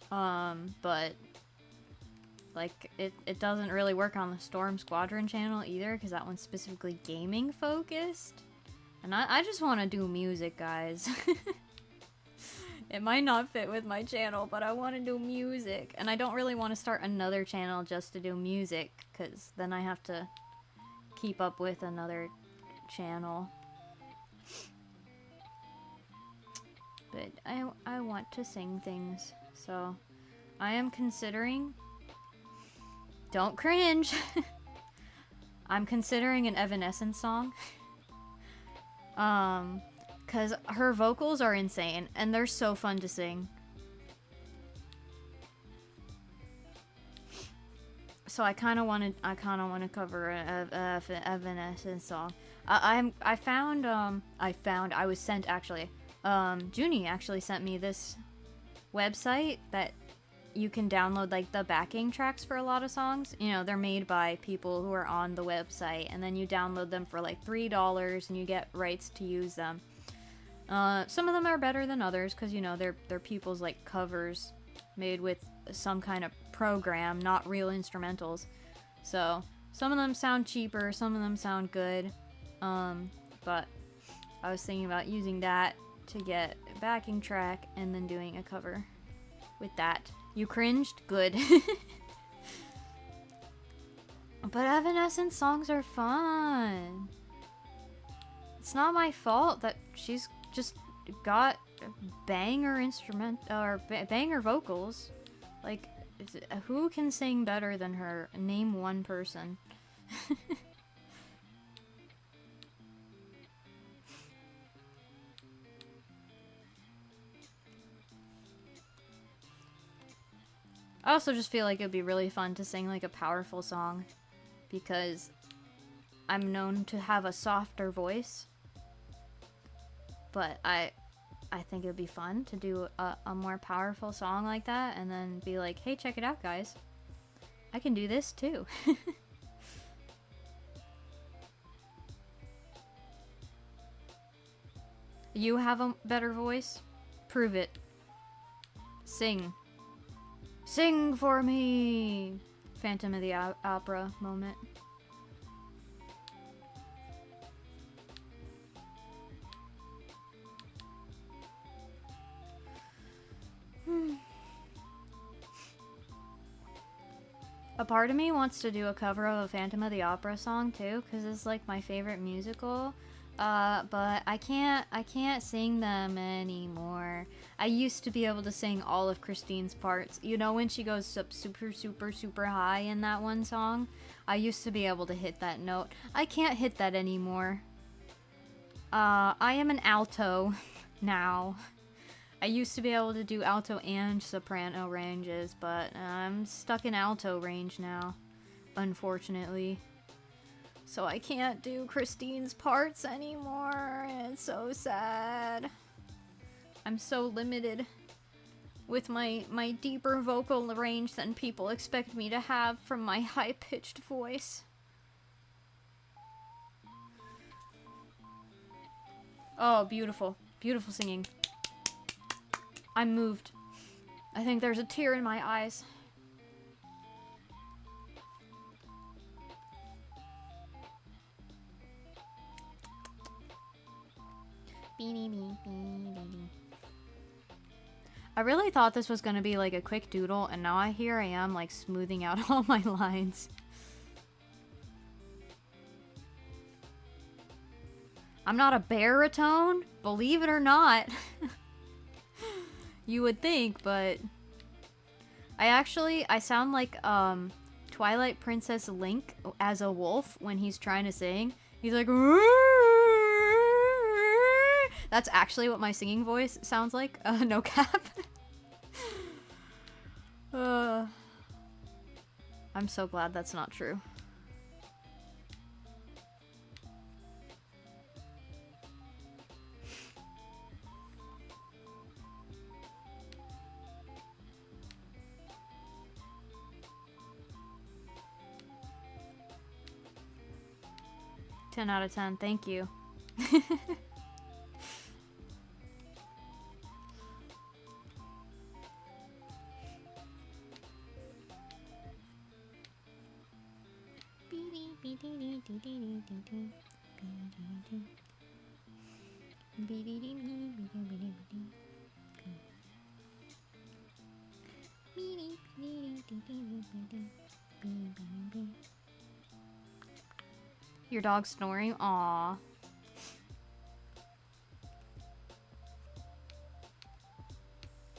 But like it doesn't really work on the Storm Squadron channel either, because that one's specifically gaming focused. And I just want to do music, guys. It might not fit with my channel, but I want to do music. And I don't really want to start another channel just to do music, because then I have to keep up with another channel. But I want to sing things, so I am considering... Don't cringe! I'm considering an Evanescence song. Cause her vocals are insane, and they're so fun to sing. So I kind of want to cover a Evanescence song. I was sent actually. Junie actually sent me this website that you can download like the backing tracks for a lot of songs. You know, they're made by people who are on the website, and then you download them for like $3 and you get rights to use them. Some of them are better than others because, you know, they're people's like covers made with some kind of program, not real instrumentals. So some of them sound cheaper, some of them sound good. But I was thinking about using that to get a backing track and then doing a cover with that. You cringed? Good. But Evanescence songs are fun. It's not my fault that she's just got banger banger vocals. Like, who can sing better than her? Name one person. I also just feel like it'd be really fun to sing like a powerful song, because I'm known to have a softer voice, but I think it'd be fun to do a more powerful song like that, and then be like, hey, check it out, guys. I can do this too. You have a better voice? Prove it. Sing. Sing for me! Phantom of the Opera moment. A part of me wants to do a cover of a Phantom of the Opera song too, because it's like my favorite musical. But I can't sing them anymore. I used to be able to sing all of Christine's parts. You know, when she goes up super, super, super high in that one song? I used to be able to hit that note. I can't hit that anymore. I am an alto now. I used to be able to do alto and soprano ranges, but I'm stuck in alto range now, unfortunately. So I can't do Christine's parts anymore. It's so sad. I'm so limited with my deeper vocal range than people expect me to have from my high-pitched voice. Oh, beautiful. Beautiful singing. I'm moved. I think there's a tear in my eyes. I really thought this was gonna be like a quick doodle, and now here I am like smoothing out all my lines. I'm not a baritone, believe it or not. You would think, but I sound like Twilight Princess Link as a wolf when he's trying to sing. He's like, that's actually what my singing voice sounds like. No cap. I'm so glad that's not true. Ten out of 10, thank you. Your dog's snoring? Aww.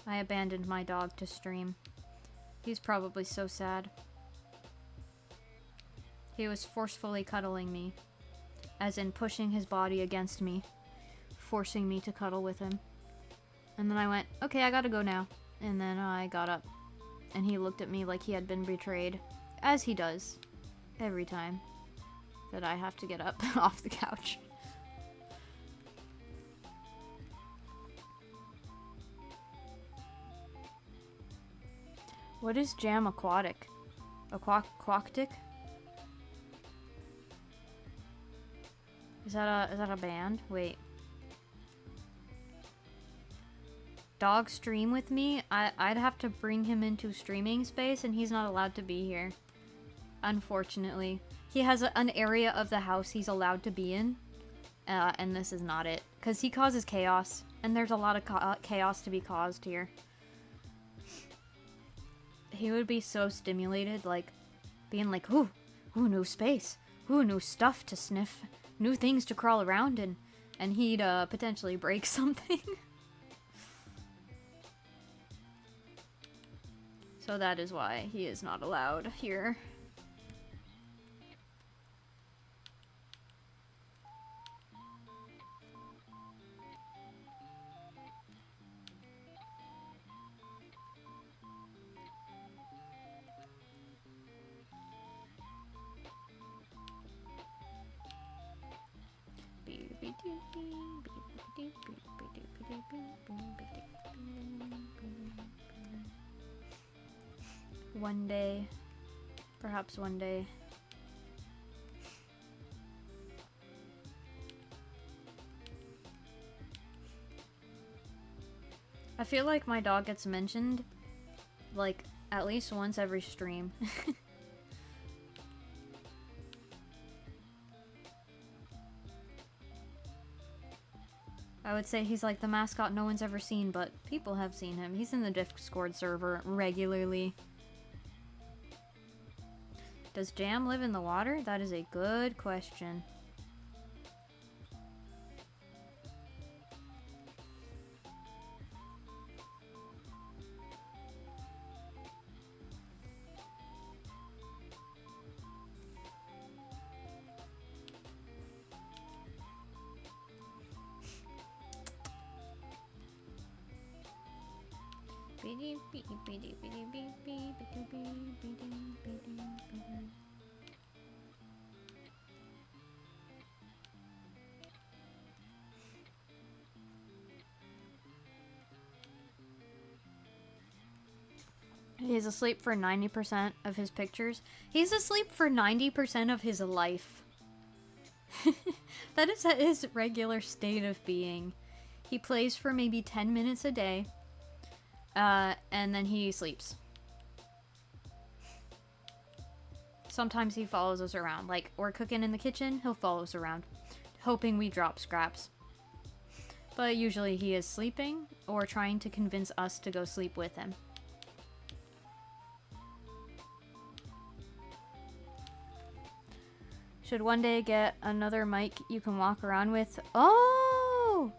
I abandoned my dog to stream. He's probably so sad. He was forcefully cuddling me. As in pushing his body against me. Forcing me to cuddle with him. And then I went, okay, I gotta go now. And then I got up. And he looked at me like he had been betrayed. As he does. Every time that I have to get up off the couch. What is jam aquatic? Aquatic? Is that a band? Wait. Dog stream with me? I'd have to bring him into streaming space and he's not allowed to be here. Unfortunately. He has an area of the house he's allowed to be in. And this is not it. Because he causes chaos. And there's a lot of chaos to be caused here. He would be so stimulated, like, being like, ooh, new space. Ooh, new stuff to sniff. New things to crawl around in. And he'd potentially break something. So that is why he is not allowed here. One day. Perhaps one day. I feel like my dog gets mentioned, like, at least once every stream. I would say he's like the mascot no one's ever seen, but people have seen him. He's in the Discord server regularly. Does Jam live in the water? That is a good question. He's asleep for 90% of his pictures. He's asleep for 90% of his life. That is his regular state of being. He plays for maybe 10 minutes a day. And then he sleeps. Sometimes he follows us around. Like, we're cooking in the kitchen, he'll follow us around. Hoping we drop scraps. But usually he is sleeping, or trying to convince us to go sleep with him. Should one day get another mic you can walk around with. Oh!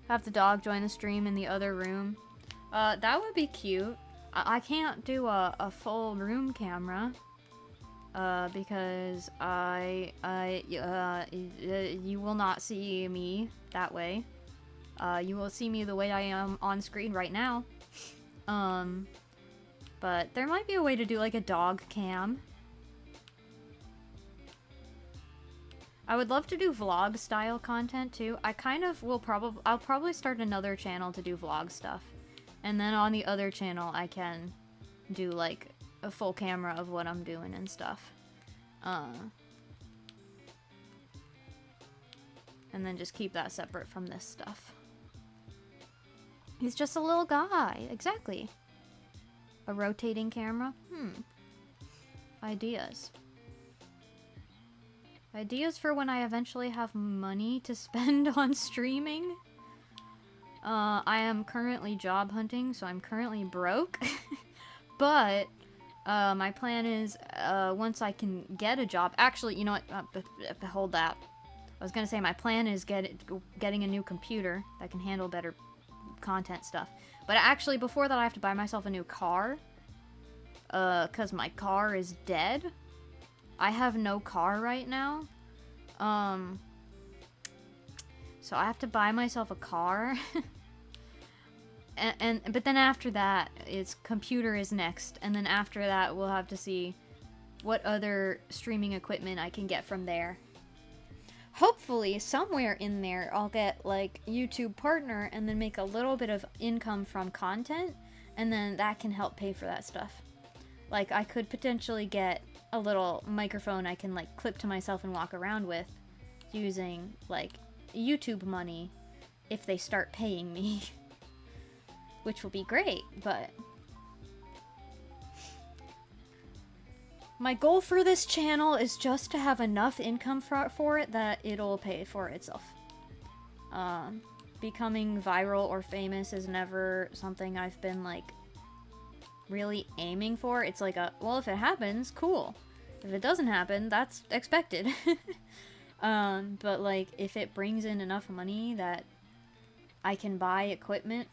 Have the dog join the stream in the other room. That would be cute. I can't do a full room camera. Because you will not see me that way. You will see me the way I am on screen right now. But there might be a way to do like a dog cam. I would love to do vlog style content too. I kind of will I'll probably start another channel to do vlog stuff. And then on the other channel I can do like a full camera of what I'm doing and stuff. And then just keep that separate from this stuff. He's just a little guy. Exactly. A rotating camera? Ideas. Ideas for when I eventually have money to spend on streaming. I am currently job hunting, so I'm currently broke. But my plan is once I can get a job. Actually, you know what? Hold that. I was gonna say my plan is getting a new computer that can handle better content stuff. But actually, before that, I have to buy myself a new car. Cause my car is dead. I have no car right now. So I have to buy myself a car. But then after that, computer is next, and then after that, we'll have to see what other streaming equipment I can get from there. Hopefully, somewhere in there, I'll get like YouTube partner, and then make a little bit of income from content, and then that can help pay for that stuff. Like I could potentially get a little microphone I can like clip to myself and walk around with, using like YouTube money, if they start paying me. Which will be great, but my goal for this channel is just to have enough income for it that it'll pay for itself. Becoming viral or famous is never something I've been like really aiming for. It's like well, if it happens, cool. If it doesn't happen, that's expected. But like if it brings in enough money that I can buy equipment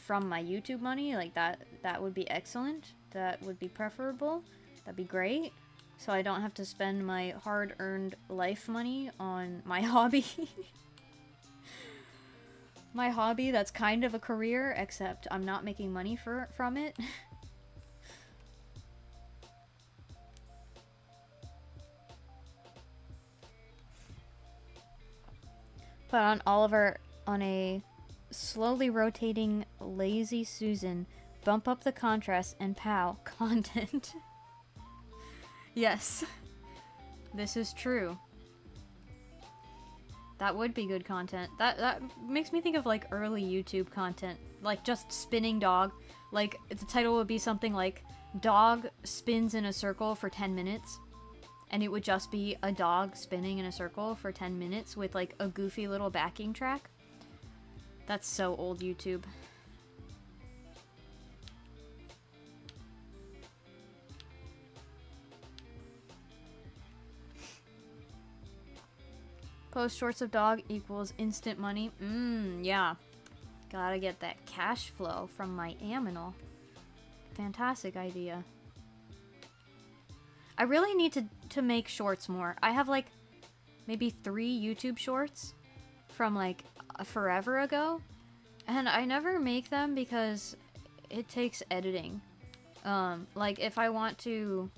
from my YouTube money, like that would be excellent. That would be preferable. That'd be great. So I don't have to spend my hard-earned life money on my hobby. My hobby that's kind of a career, except I'm not making money from it. Put on Oliver on a slowly rotating lazy Susan, bump up the contrast, and pow, content. Yes, this is true. That would be good content. That makes me think of like early YouTube content, like just spinning dog. Like the title would be something like "Dog spins in a circle for 10 minutes," and it would just be a dog spinning in a circle for 10 minutes with like a goofy little backing track. That's so old YouTube. Post shorts of dog equals instant money. Yeah. Gotta get that cash flow from my aminal. Fantastic idea. I really need to make shorts more. I have like maybe 3 YouTube shorts from like forever ago, and I never make them because it takes editing. Like if I want to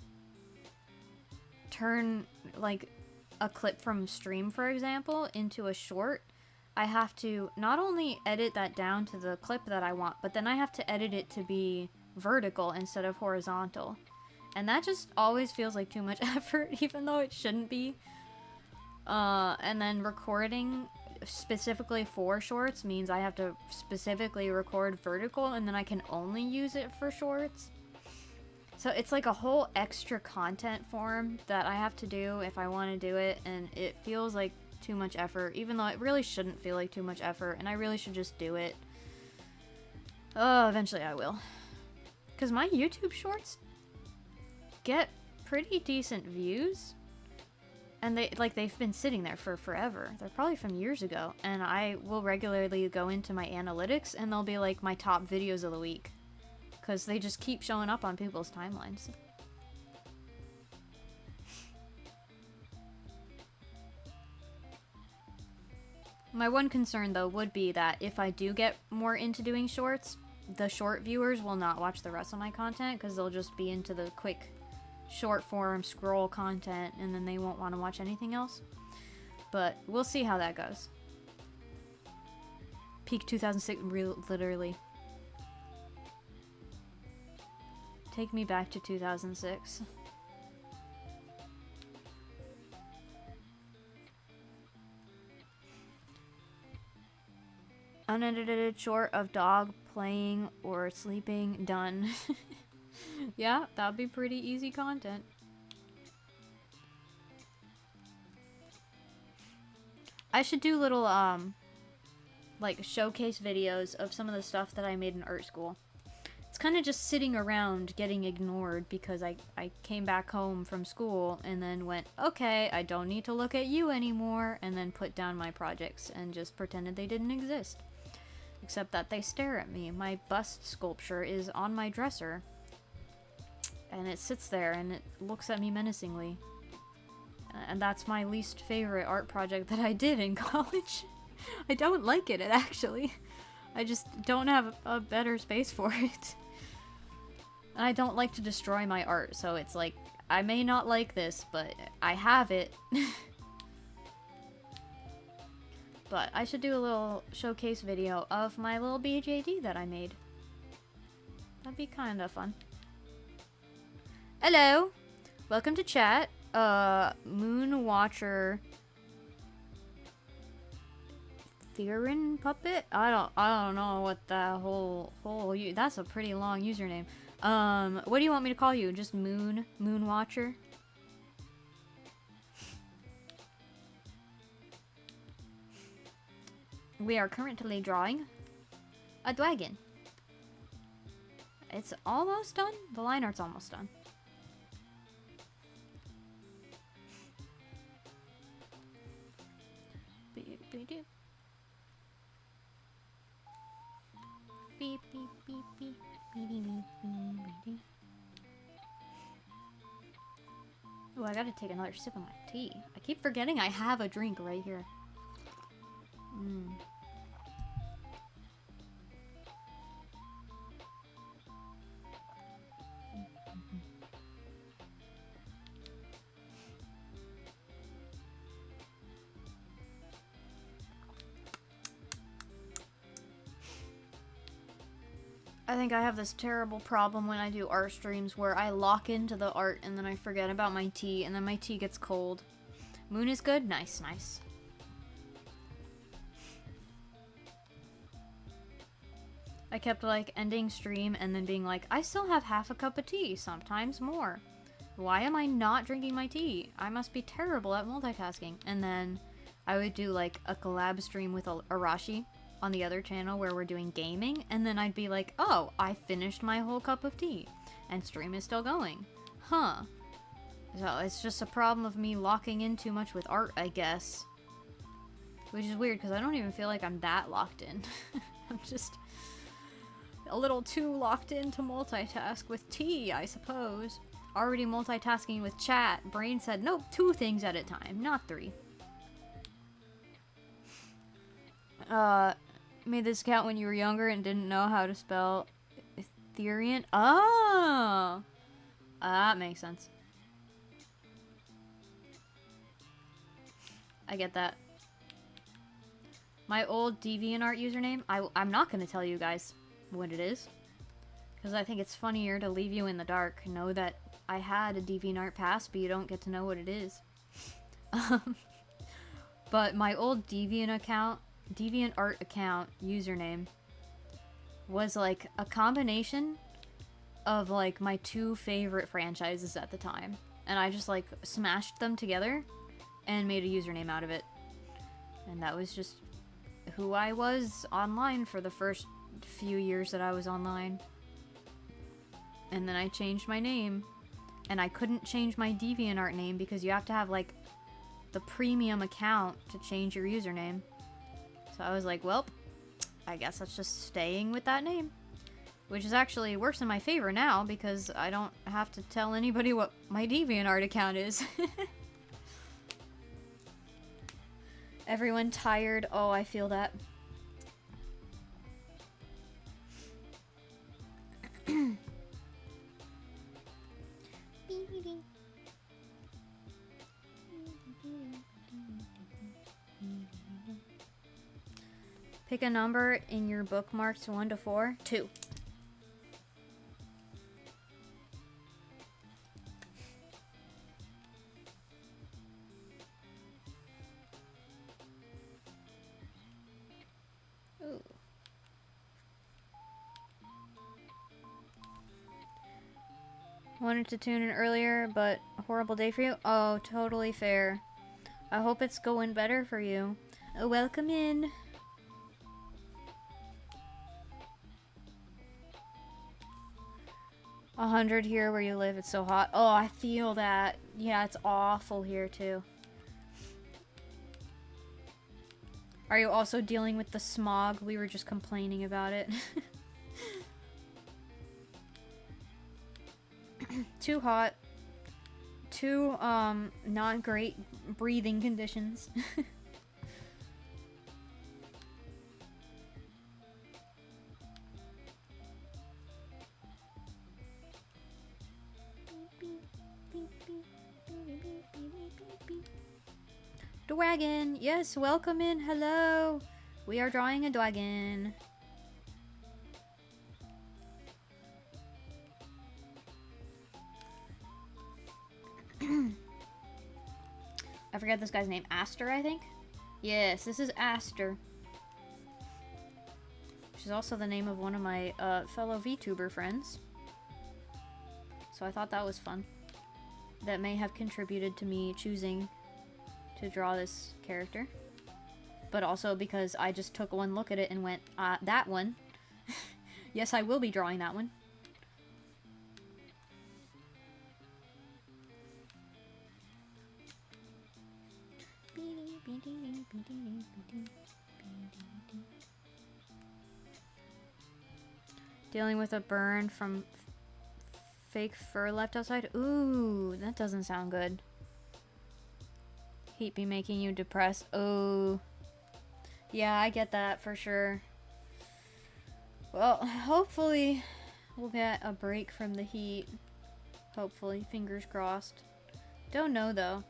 turn like a clip from stream, for example, into a short, I have to not only edit that down to the clip that I want, but then I have to edit it to be vertical instead of horizontal. And that just always feels like too much effort, even though it shouldn't be. And then recording specifically for shorts means I have to specifically record vertical, and then I can only use it for shorts. So it's like a whole extra content form that I have to do if I want to do it, and it feels like too much effort, even though it really shouldn't feel like too much effort, and I really should just do it. Oh, eventually I will. Because my YouTube shorts get pretty decent views, And they've been sitting there for forever. They're probably from years ago. And I will regularly go into my analytics and they'll be like my top videos of the week. Because they just keep showing up on people's timelines. My one concern though would be that if I do get more into doing shorts, the short viewers will not watch the rest of my content because they'll just be into the quick short form scroll content and then they won't want to watch anything else. But we'll see how that goes. Peak 2006, literally. Take me back to 2006. Unedited short of dog playing or sleeping, done. Yeah, that'd be pretty easy content. I should do little, like, showcase videos of some of the stuff that I made in art school. It's kind of just sitting around getting ignored because I came back home from school and then went, okay, I don't need to look at you anymore, and then put down my projects and just pretended they didn't exist. Except that they stare at me. My bust sculpture is on my dresser. And it sits there and it looks at me menacingly. And that's my least favorite art project that I did in college. I don't like it, actually. I just don't have a better space for it. And I don't like to destroy my art, so it's like, I may not like this, but I have it. But I should do a little showcase video of my little BJD that I made. That'd be kind of fun. Hello! Welcome to chat. Moon Watcher Theron Puppet? I don't know what that whole that's a pretty long username. What do you want me to call you? Just Moon Watcher? We are currently drawing a dragon. It's almost done. The line art's almost done. Beep, beep, beep. Beep, beep, beep, beep. Beep, beep, beep, beep, beep. Oh, I gotta take another sip of my tea. I keep forgetting I have a drink right here. I think I have this terrible problem when I do art streams where I lock into the art and then I forget about my tea and then my tea gets cold. Moon is good? Nice, nice. I kept like ending stream and then being like, I still have half a cup of tea, sometimes more. Why am I not drinking my tea? I must be terrible at multitasking. And then I would do like a collab stream with Arashi on the other channel where we're doing gaming, and then I'd be like, oh, I finished my whole cup of tea, and stream is still going. Huh. So it's just a problem of me locking in too much with art, I guess. Which is weird, because I don't even feel like I'm that locked in. I'm just a little too locked in to multitask with tea, I suppose. Already multitasking with chat. Brain said, nope, 2 things at a time, not 3. Made this account when you were younger and didn't know how to spell Ethereum. Oh! That makes sense. I get that. My old DeviantArt username, I'm not going to tell you guys what it is. Because I think it's funnier to leave you in the dark. Know that I had a DeviantArt past, but you don't get to know what it is. But my old DeviantArt account username was like a combination of like my 2 favorite franchises at the time, and I just like smashed them together and made a username out of it, and that was just who I was online for the first few years that I was online. And then I changed my name, and I couldn't change my DeviantArt name because you have to have like the premium account to change your username. So I was like, well, I guess that's just staying with that name. Which is actually works in my favor now because I don't have to tell anybody what my DeviantArt account is. Everyone tired? Oh, I feel that. Pick a number in your bookmarks 1 to 4. 2. Ooh. Wanted to tune in earlier, but a horrible day for you? Oh, totally fair. I hope it's going better for you. Welcome in. A 100 here where you live, it's so hot. Oh, I feel that. Yeah, it's awful here too. Are you also dealing with the smog? We were just complaining about it. Too hot. Too, not great breathing conditions. Dragon! Yes, welcome in. Hello! We are drawing a dragon. I forget this guy's name. Aster, I think? Yes, this is Aster. Which is also the name of one of my fellow VTuber friends. So I thought that was fun. That may have contributed to me choosing to draw this character. But also because I just took one look at it and went, that one. Yes, I will be drawing that one. Dealing with a burn from fake fur left outside? Ooh, that doesn't sound good. Heat be making you depressed. Oh. Yeah, I get that for sure. Well, hopefully we'll get a break from the heat. Hopefully, fingers crossed. Don't know though.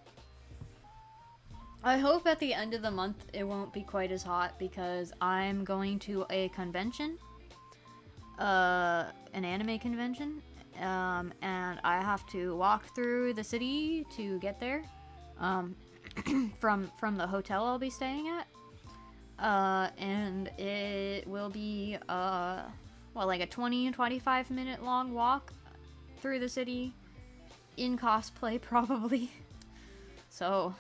I hope at the end of the month it won't be quite as hot because I'm going to a convention. An anime convention. And I have to walk through the city to get there. From the hotel I'll be staying at. And it will be, well, like a 20-25 minute long walk through the city in cosplay, probably. So,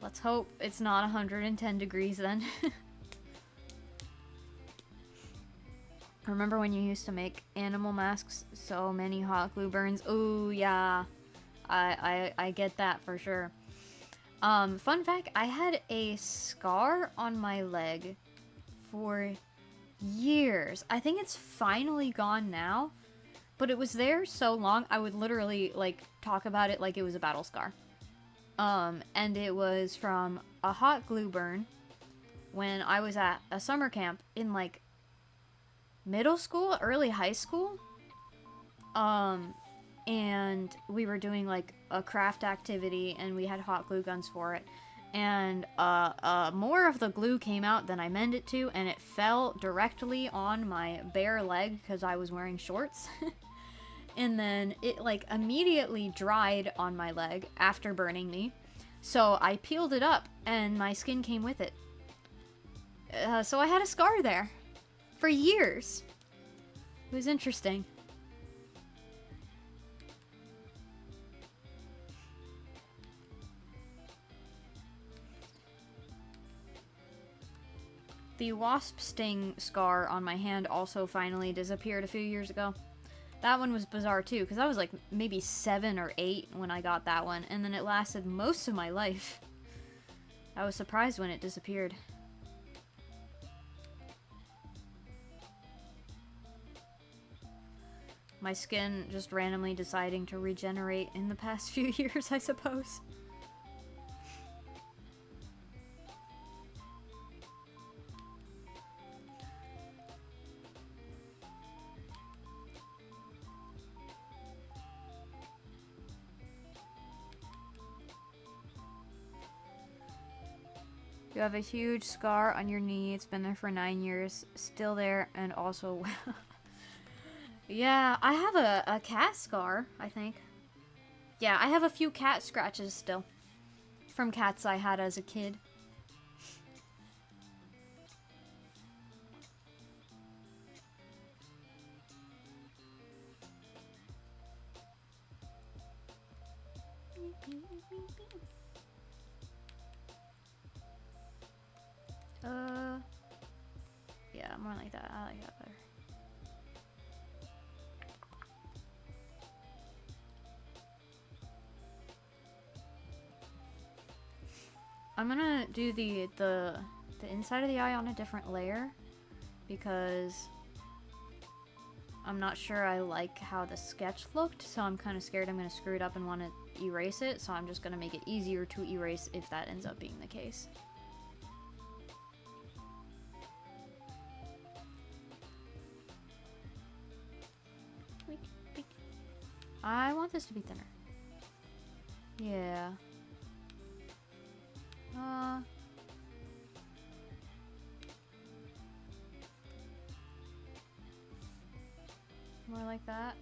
let's hope it's not 110 degrees then. Remember when you used to make animal masks? So many hot glue burns. Oh, yeah. I get that for sure. Fun fact, I had a scar on my leg for years. I think it's finally gone now, but it was there so long I would literally, like, talk about it like it was a battle scar. And it was from a hot glue burn when I was at a summer camp in, like, middle school, early high school. And we were doing like a craft activity and we had hot glue guns for it. And more of the glue came out than I meant it to, and it fell directly on my bare leg because I was wearing shorts. And then it like immediately dried on my leg after burning me. So I peeled it up and my skin came with it. So I had a scar there for years. It was interesting. The wasp sting scar on my hand also finally disappeared a few years ago. That one was bizarre too, because I was like maybe 7 or 8 when I got that one, and then it lasted most of my life. I was surprised when it disappeared. My skin just randomly deciding to regenerate in the past few years, I suppose. You have a huge scar on your knee. It's been there for 9 years. Still there, and also... Yeah, I have a cat scar, I think. Yeah, I have a few cat scratches still. From cats I had as a kid. Yeah, more like that. I like that better. I'm gonna do the inside of the eye on a different layer because I'm not sure I like how the sketch looked, so I'm kind of scared I'm gonna screw it up and want to erase it, so I'm just gonna make it easier to erase if that ends up being the case. I want this to be thinner. Yeah. More like that.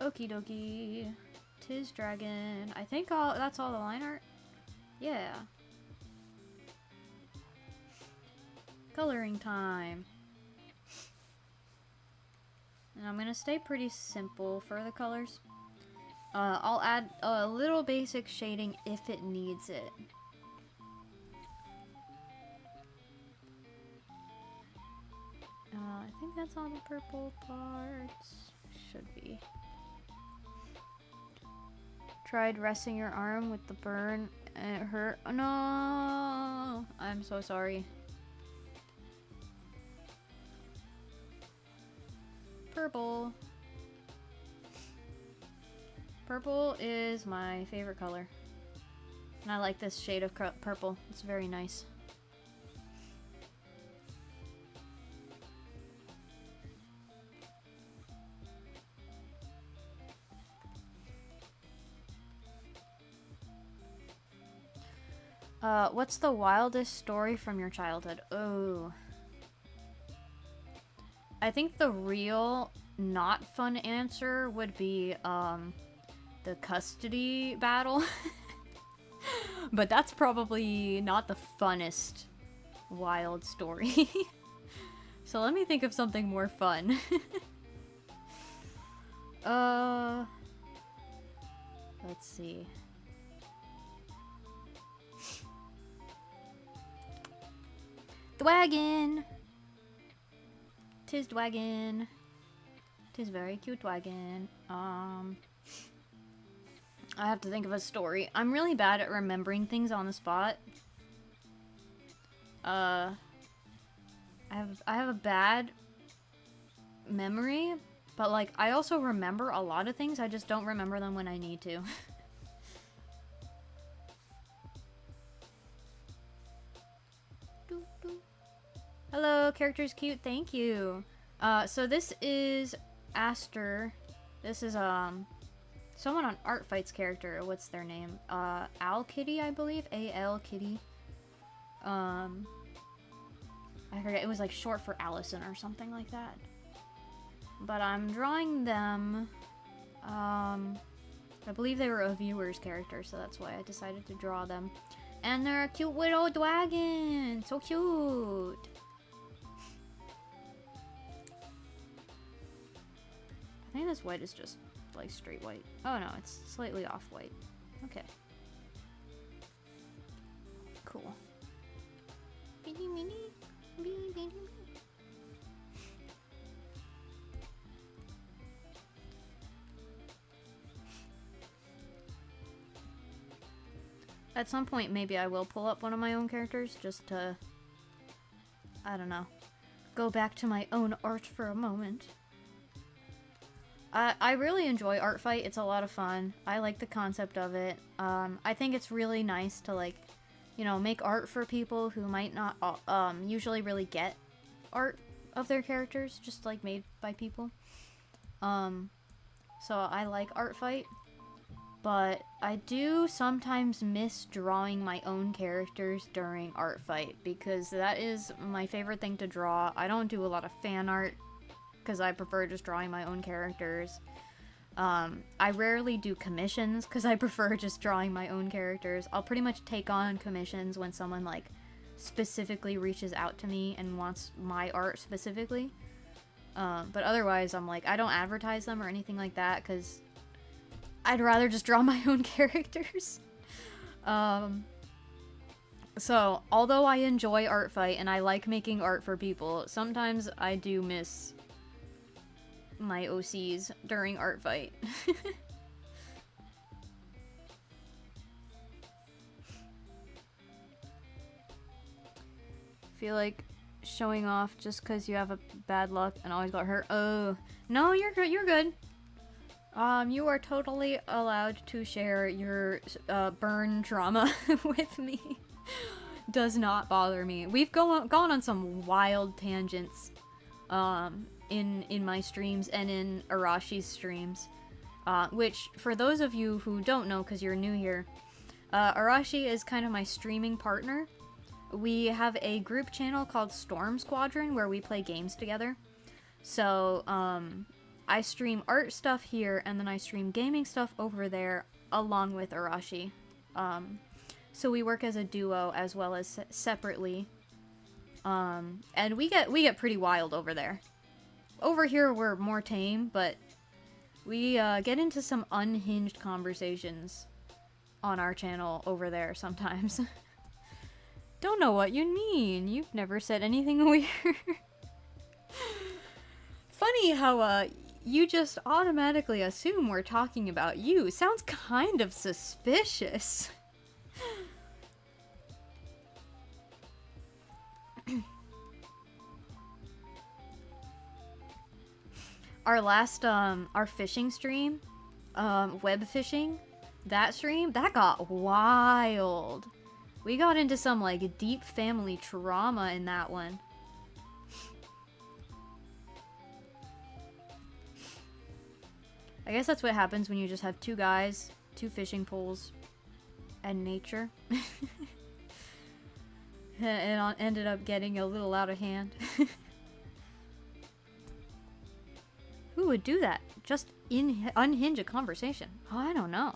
Okie dokie. Tis Dragon. I think that's all the line art. Yeah. Coloring time. And I'm gonna stay pretty simple for the colors. I'll add a little basic shading if it needs it. I think that's all the purple parts. Should be. Tried resting your arm with the burn and it hurt. Oh, no! I'm so sorry. Purple. Purple is my favorite color. And I like this shade of purple. It's very nice. What's the wildest story from your childhood? Oh. I think the real not fun answer would be, the custody battle. But that's probably not the funnest wild story. So let me think of something more fun. Let's see. Dwagon! Tis Dwagon. Tis very cute Dwagon. I have to think of a story. I'm really bad at remembering things on the spot. I have a bad memory, but like I also remember a lot of things. I just don't remember them when I need to. Hello, character's cute, thank you. So this is Aster. This is, someone on Artfight's character. What's their name? Al Kitty, I believe? A-L Kitty. I forget, it was like short for Allison or something like that. But I'm drawing them, I believe they were a viewer's character, so that's why I decided to draw them. And they're a cute little dragon! So cute! I think this white is just like straight white. Oh no, it's slightly off white. Okay. Cool. At some point, maybe I will pull up one of my own characters just to, I don't know, go back to my own art for a moment. I really enjoy Artfight. It's a lot of fun. I like the concept of it. I think it's really nice to, like, you know, make art for people who might not usually really get art of their characters, just like made by people. So I like Artfight, but I do sometimes miss drawing my own characters during Artfight because that is my favorite thing to draw. I don't do a lot of fan art because I prefer just drawing my own characters. I rarely do commissions because I prefer just drawing my own characters. I'll pretty much take on commissions when someone, like, specifically reaches out to me and wants my art specifically. But otherwise, I'm like, I don't advertise them or anything like that because I'd rather just draw my own characters. So, although I enjoy Artfight and I like making art for people, sometimes I do miss my OCs during Artfight. Feel like showing off just because you have a bad luck and always got hurt. Oh, no, you're good. You're good. You are totally allowed to share your burn trauma with me. Does not bother me. We've gone on some wild tangents in my streams and in Arashi's streams, which for those of you who don't know because you're new here, Arashi is kind of my streaming partner. We have a group channel called Storm Squadron where we play games together. So I stream art stuff here and then I stream gaming stuff over there along with Arashi. So we work as a duo as well as separately. And we get pretty wild over there. Over here we're more tame, but we get into some unhinged conversations on our channel over there sometimes. Don't know what you mean. You've never said anything weird. Funny how you just automatically assume we're talking about you. Sounds kind of suspicious. Our last, our fishing stream, web fishing, that stream, that got wild. We got into some, like, deep family trauma in that one. I guess that's what happens when you just have two guys, two fishing poles, and nature. It ended up getting a little out of hand. Who would do that? Just unhinge a conversation? Oh, I don't know.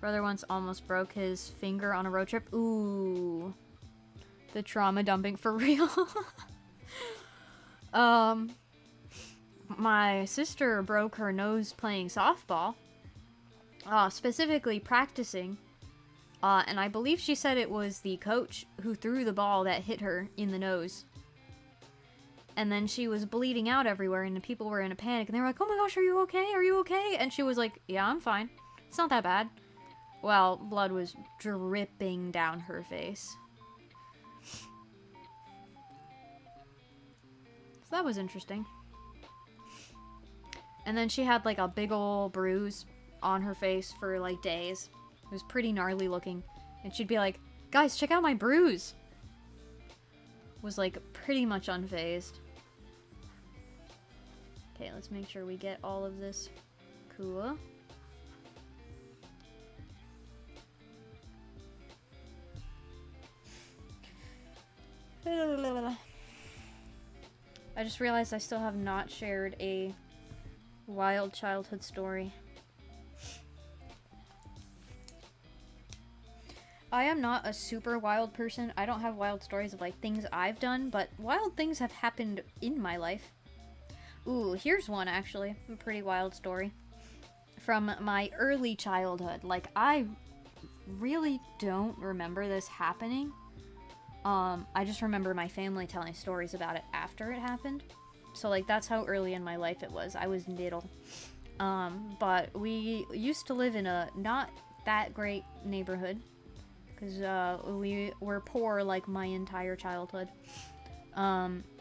Brother once almost broke his finger on a road trip. Ooh. The trauma dumping for real. My sister broke her nose playing softball. Specifically practicing. And I believe she said it was the coach who threw the ball that hit her in the nose. And then she was bleeding out everywhere and the people were in a panic and they were like, oh my gosh, are you okay? Are you okay? And she was like, yeah, I'm fine. It's not that bad. Well, blood was dripping down her face. So that was interesting. And then she had like a big ol' bruise on her face for like days. It was pretty gnarly looking. And she'd be like, guys, check out my bruise. Was like pretty much unfazed. Okay, let's make sure we get all of this. Cool. I just realized I still have not shared a wild childhood story. I am not a super wild person. I don't have wild stories of like things I've done, but wild things have happened in my life. Ooh, here's one actually. A pretty wild story. From my early childhood. Like, I really don't remember this happening. I just remember my family telling stories about it after it happened. So, like, that's how early in my life it was. I was little. But we used to live in a not that great neighborhood. Because, we were poor, like, my entire childhood.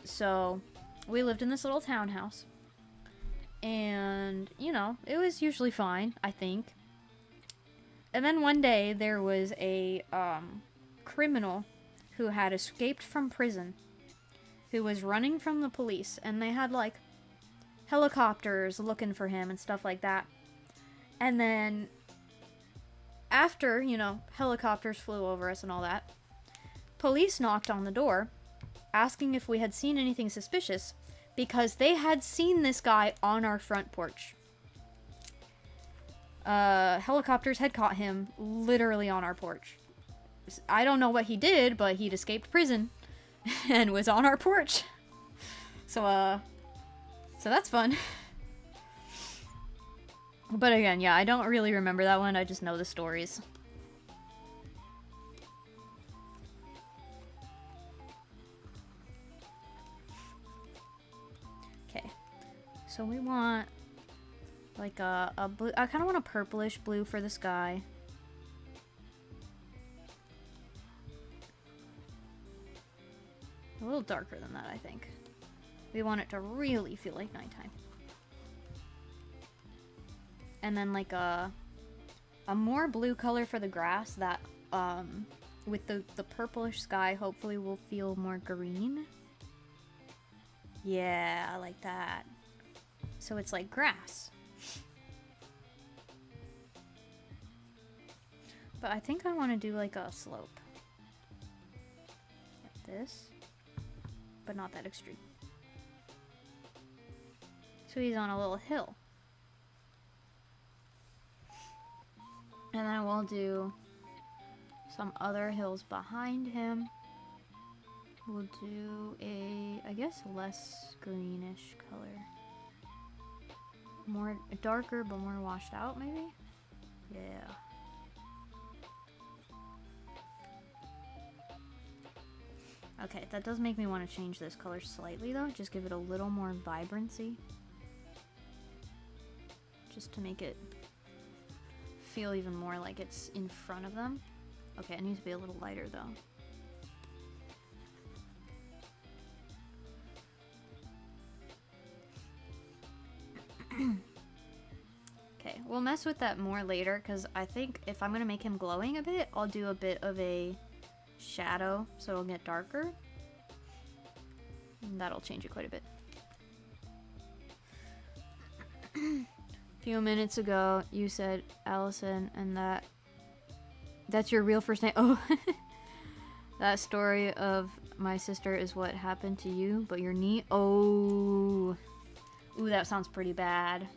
So, we lived in this little townhouse. And, you know, it was usually fine, I think. And then one day, there was a, criminal who had escaped from prison, who was running from the police, and they had, like, helicopters looking for him and stuff like that. And then, after, you know, helicopters flew over us and all that, police knocked on the door, asking if we had seen anything suspicious, because they had seen this guy on our front porch. Helicopters had caught him literally on our porch. I don't know what he did, but he'd escaped prison and was on our porch. So that's fun. But again, yeah, I don't really remember that one. I just know the stories. Okay. So we want like a blue. I kind of want a purplish blue for the sky. A little darker than that, I think. We want it to really feel like nighttime. And then like a more blue color for the grass that, with the purplish sky hopefully will feel more green. Yeah, I like that. So it's like grass. But I think I want to do like a slope. Like this. But not that extreme. So he's on a little hill. And then we'll do some other hills behind him. We'll do a, I guess, less greenish color. More darker, but more washed out, maybe? Yeah. Okay, that does make me want to change this color slightly, though. Just give it a little more vibrancy. Just to make it feel even more like it's in front of them. Okay, it needs to be a little lighter, though. Okay, we'll mess with that more later, because I think if I'm going to make him glowing a bit, I'll do a bit of a shadow, so it'll get darker. And that'll change it quite a bit. A few minutes ago, you said Allison, and that's your real first name. Oh, that story of my sister is what happened to you, but your knee. Oh, ooh, that sounds pretty bad.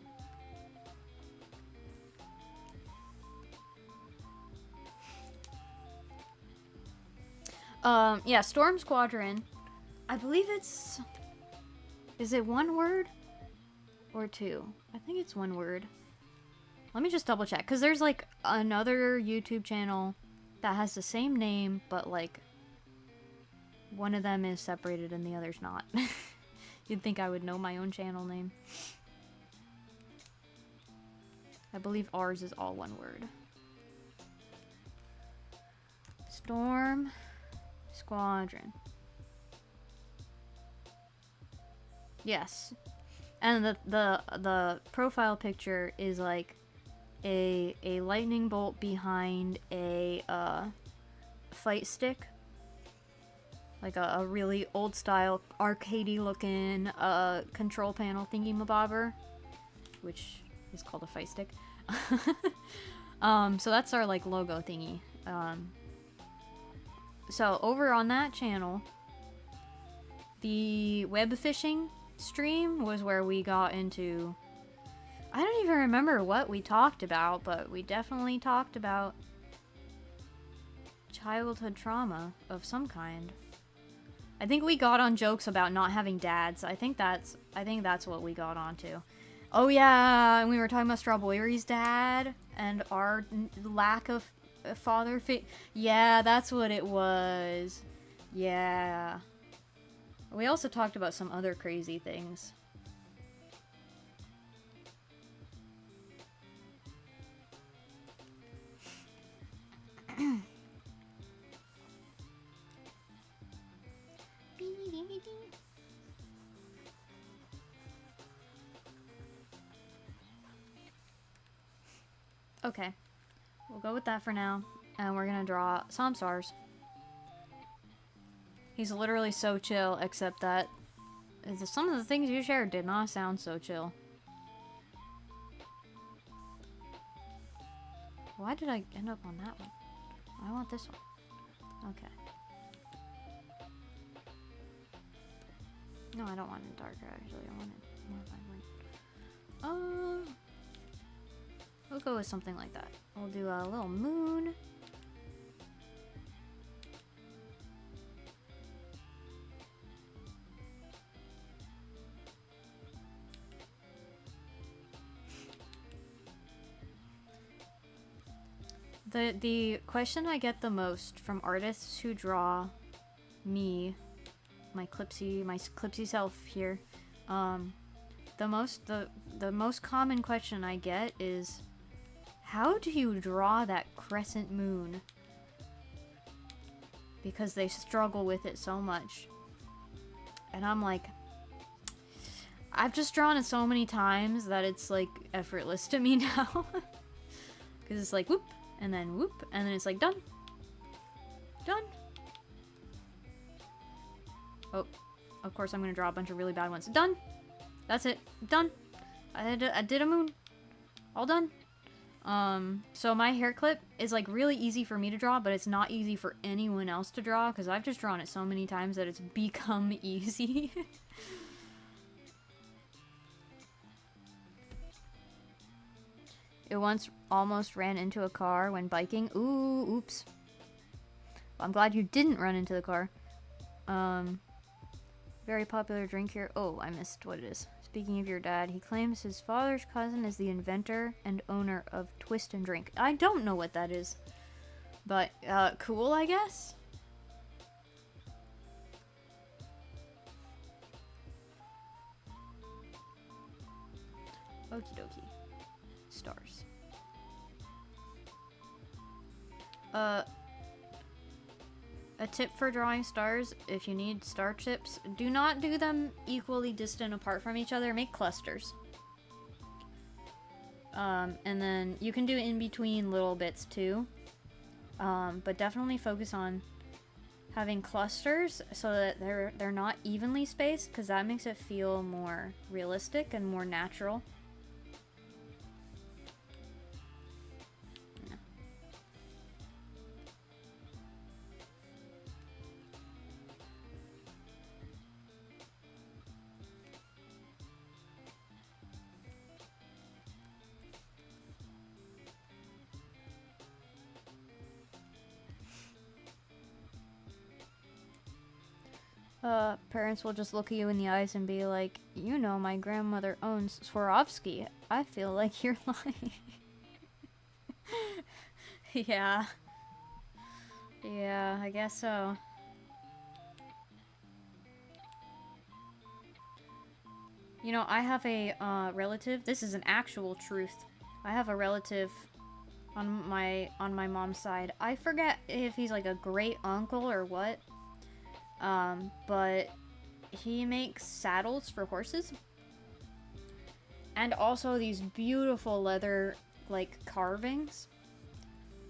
Yeah, Storm Squadron. I believe it's... Is it one word? Or two? I think it's one word. Let me just double check. Because there's, like, another YouTube channel that has the same name, but, like, one of them is separated and the other's not. You'd think I would know my own channel name. I believe ours is all one word. Storm Squadron. Yes. And the profile picture is like a lightning bolt behind a fight stick. Like a really old style arcadey looking control panel thingy-mabobber, which is called a fight stick. So that's our like logo thingy. So over on that channel, the web fishing stream was where we got into, I don't even remember what we talked about, but we definitely talked about childhood trauma of some kind. I think we got on jokes about not having dads. I think that's what we got onto. Oh yeah, and we were talking about Strawberry's dad and our lack of father yeah, that's what it was. Yeah. We also talked about some other crazy things. Okay, we'll go with that for now, and we're gonna draw some stars. He's literally so chill, except that some of the things you shared did not sound so chill. Why did I end up on that one? I want this one. Okay. No, I don't want it darker, actually. I want it more vibrant. We'll go with something like that. We'll do a little moon. The question I get the most from artists who draw me, my clipsy self here, the most common question I get is, how do you draw that crescent moon? Because they struggle with it so much. And I'm like, I've just drawn it so many times that it's like effortless to me now. Because it's like whoop, and then whoop, and then it's like done. Done. Oh, of course I'm gonna draw a bunch of really bad ones. Done. That's it. Done. I did a moon. All done. So my hair clip is like really easy for me to draw, but it's not easy for anyone else to draw because I've just drawn it so many times that it's become easy. It once almost ran into a car when biking. Ooh, oops. Well, I'm glad you didn't run into the car. Very popular drink here. Oh, I missed what it is. Speaking of your dad, he claims his father's cousin is the inventor and owner of Twist and Drink. I don't know what that is. But, cool, I guess? Okie dokie. Stars. A tip for drawing stars, if you need star chips, do not do them equally distant apart from each other. Make clusters. And then you can do in between little bits too. But definitely focus on having clusters so that they're not evenly spaced, because that makes it feel more realistic and more natural. Parents will just look at you in the eyes and be like, you know, my grandmother owns Swarovski. I feel like you're lying. Yeah. Yeah, I guess so. You know, I have a relative. This is an actual truth. I have a relative on my mom's side. I forget if he's like a great uncle or what. But he makes saddles for horses. And also these beautiful leather, like, carvings.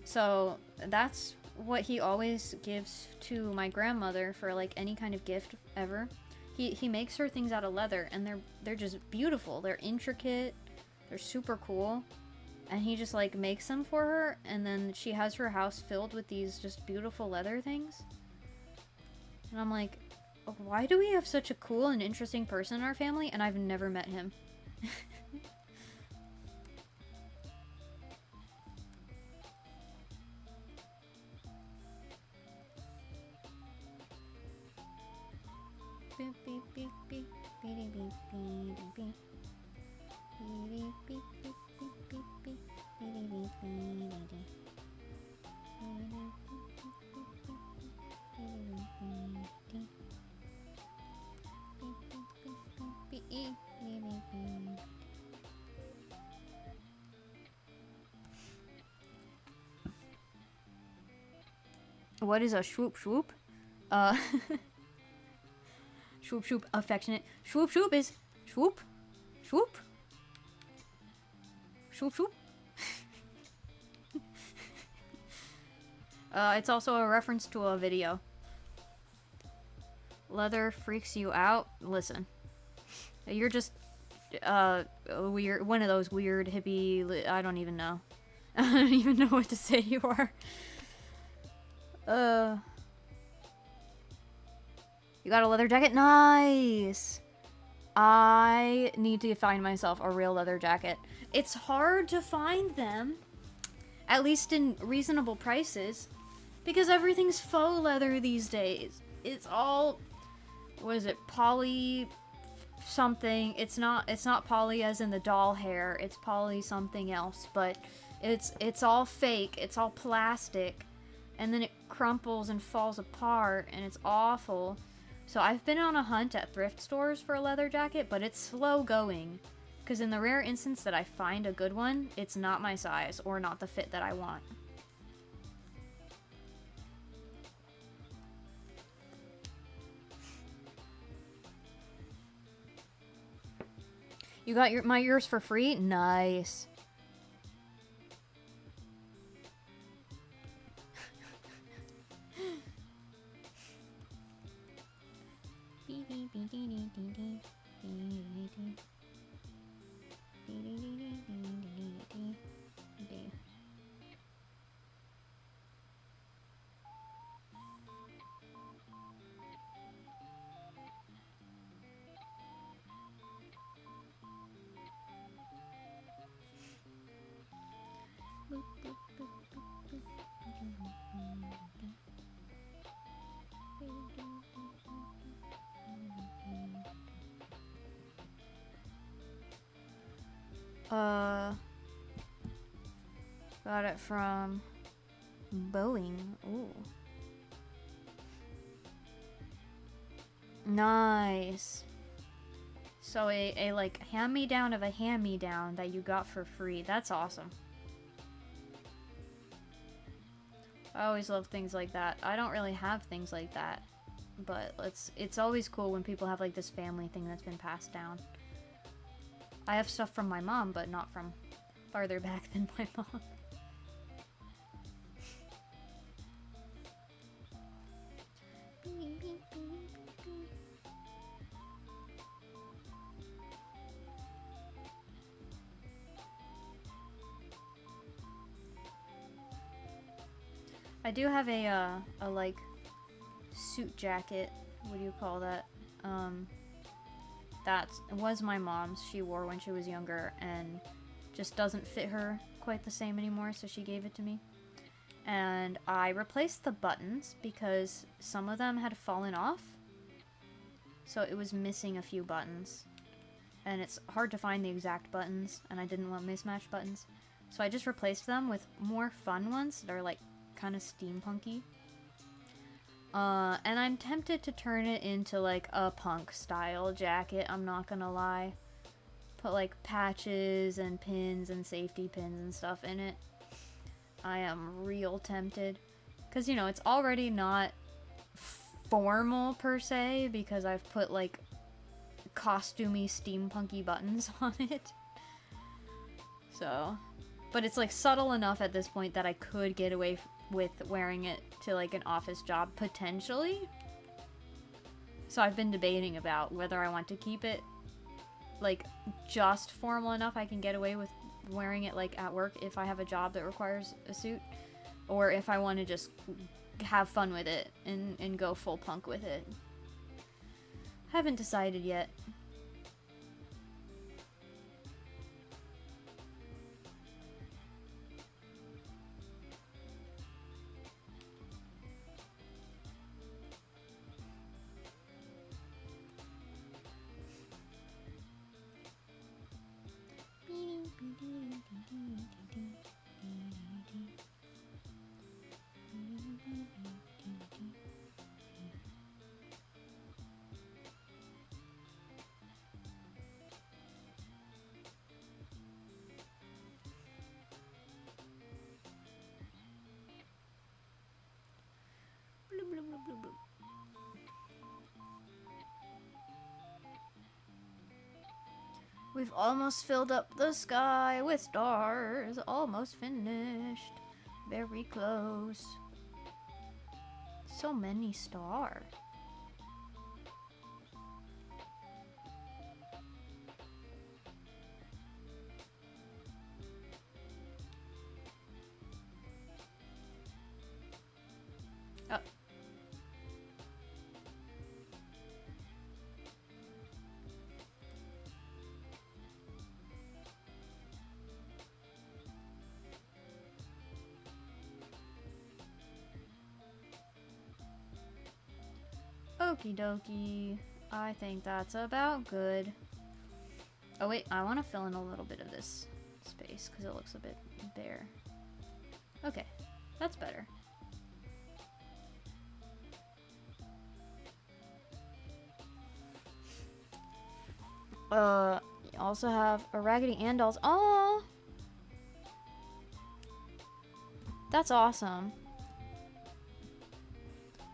So that's what he always gives to my grandmother for, like, any kind of gift ever. He makes her things out of leather, and they're just beautiful. They're intricate. They're super cool. And he just, like, makes them for her, and then she has her house filled with these just beautiful leather things. And I'm like, why do we have such a cool and interesting person in our family, and I've never met him? What is a swoop swoop? Swoop swoop affectionate. Swoop swoop is swoop swoop swoop swoop. It's also a reference to a video. Leather freaks you out? Listen. You're just weird, one of those weird hippie, I don't even know. I don't even know what to say you are. You got a leather jacket? Nice! I need to find myself a real leather jacket. It's hard to find them, at least in reasonable prices, because everything's faux leather these days. It's all, what is it, poly something. It's not poly as in the doll hair. It's poly something else, but it's all fake. It's all plastic, and then it crumples and falls apart, and it's awful. So I've been on a hunt at thrift stores for a leather jacket, but it's slow going, because in the rare instance that I find a good one, it's not my size or not the fit that I want. You got my ears for free? Nice. Got it from Boeing. Ooh. Nice. So a like hand-me-down of a hand-me-down that you got for free. That's awesome. I always love things like that. I don't really have things like that, but it's always cool when people have like this family thing that's been passed down. I have stuff from my mom, but not from farther back than my mom. I do have a like suit jacket. What do you call that? That was my mom's. She wore when she was younger and just doesn't fit her quite the same anymore, so she gave it to me. And I replaced the buttons because some of them had fallen off. So it was missing a few buttons. And it's hard to find the exact buttons, and I didn't want mismatched buttons. So I just replaced them with more fun ones that are like kind of steampunky. And I'm tempted to turn it into like a punk style jacket, I'm not gonna lie. Put like patches and pins and safety pins and stuff in it. I am real tempted. Because, you know, it's already not formal per se because I've put like costumey steampunky buttons on it. So, but it's like subtle enough at this point that I could get away with wearing it to like an office job potentially. So I've been debating about whether I want to keep it like just formal enough I can get away with wearing it like at work if I have a job that requires a suit, or if I want to just have fun with it and go full punk with it. Haven't decided yet. We've almost filled up the sky with stars. Almost finished. Very close. So many stars. Oh. Okie dokie. I think that's about good. Oh wait, I want to fill in a little bit of this space because it looks a bit bare. Okay, that's better. You also have a Raggedy Ann dolls. Oh, that's awesome.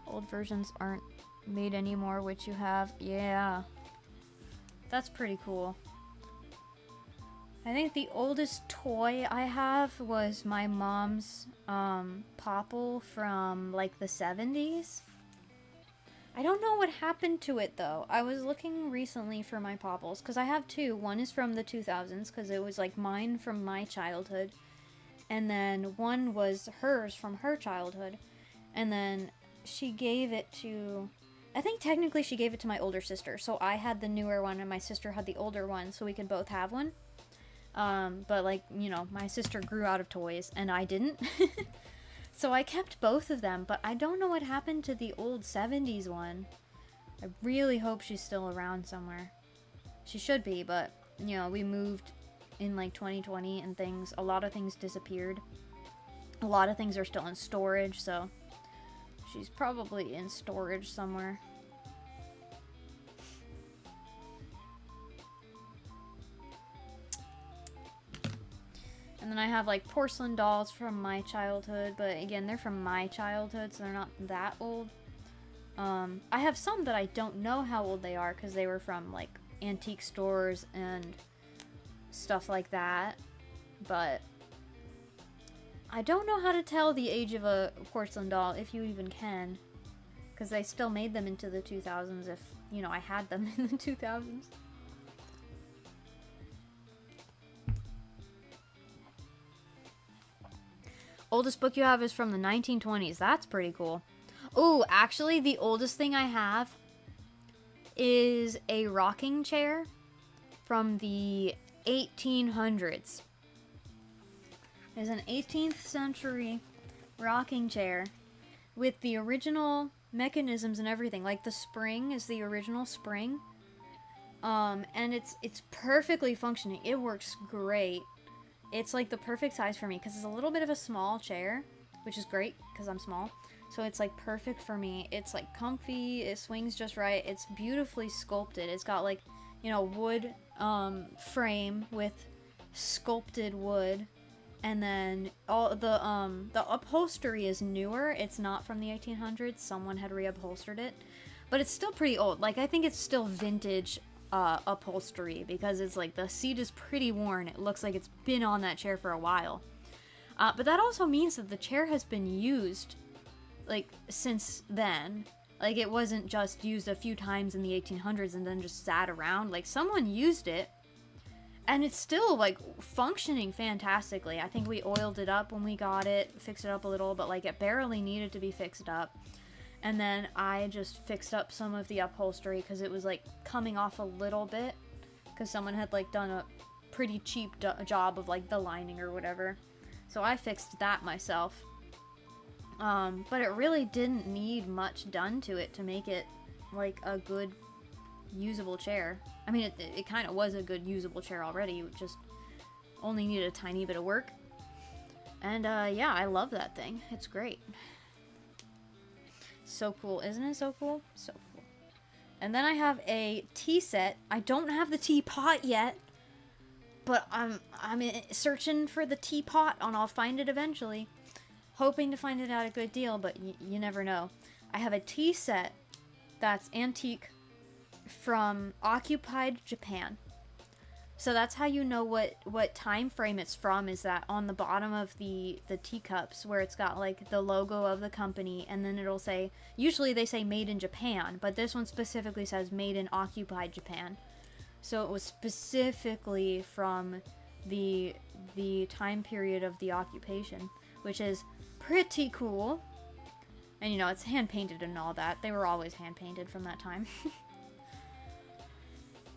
Old versions aren't made anymore, which you have. Yeah, that's pretty cool. I think the oldest toy I have was my mom's Popple from like the 70s. I don't know what happened to it though. I was looking recently for my Popples because I have two. One is from the 2000s because it was like mine from my childhood, and then one was hers from her childhood, and then she gave it to, I think technically she gave it to my older sister, so I had the newer one and my sister had the older one, so we could both have one. But like, you know, my sister grew out of toys and I didn't. So I kept both of them, but I don't know what happened to the old 70s one. I really hope she's still around somewhere. She should be, but, you know, we moved in like 2020 and things, a lot of things disappeared. A lot of things are still in storage, so she's probably in storage somewhere. And then I have like porcelain dolls from my childhood, but again, they're from my childhood, so they're not that old. I have some that I don't know how old they are because they were from like antique stores and stuff like that, but I don't know how to tell the age of a porcelain doll, if you even can, because they still made them into the 2000s if, you know, I had them in the 2000s. Oldest book you have is from the 1920s. That's pretty cool. Oh, actually, the oldest thing I have is a rocking chair from the 1800s. It's an 18th century rocking chair with the original mechanisms and everything. Like the spring is the original spring. And it's perfectly functioning. It works great. It's like the perfect size for me because it's a little bit of a small chair, which is great because I'm small. So it's like perfect for me. It's like comfy, it swings just right. It's beautifully sculpted. It's got like, you know, wood frame with sculpted wood. And then all the upholstery is newer. It's not from the 1800s. Someone had reupholstered it. But it's still pretty old. Like, I think it's still vintage upholstery because it's like the seat is pretty worn. It looks like it's been on that chair for a while. But that also means that the chair has been used like since then. Like, it wasn't just used a few times in the 1800s and then just sat around. Like, someone used it and it's still like functioning fantastically. I think we oiled it up when we got it, fixed it up a little, but like it barely needed to be fixed up. And then I just fixed up some of the upholstery because it was like coming off a little bit because someone had like done a pretty cheap job of like the lining or whatever. So I fixed that myself. But it really didn't need much done to it to make it like a good usable chair. I mean, it kind of was a good usable chair already. It just only needed a tiny bit of work. And yeah, I love that thing. It's great. So cool. Isn't it so cool? So cool. And then I have a tea set. I don't have the teapot yet, but I'm searching for the teapot and I'll find it eventually. Hoping to find it at a good deal, but you never know. I have a tea set that's antique from occupied Japan. So that's how you know what time frame it's from, is that on the bottom of the teacups where it's got like the logo of the company, and then it'll say, usually they say made in Japan, but this one specifically says made in occupied Japan. So it was specifically from the time period of the occupation, which is pretty cool. And you know, it's hand painted and all that. They were always hand painted from that time.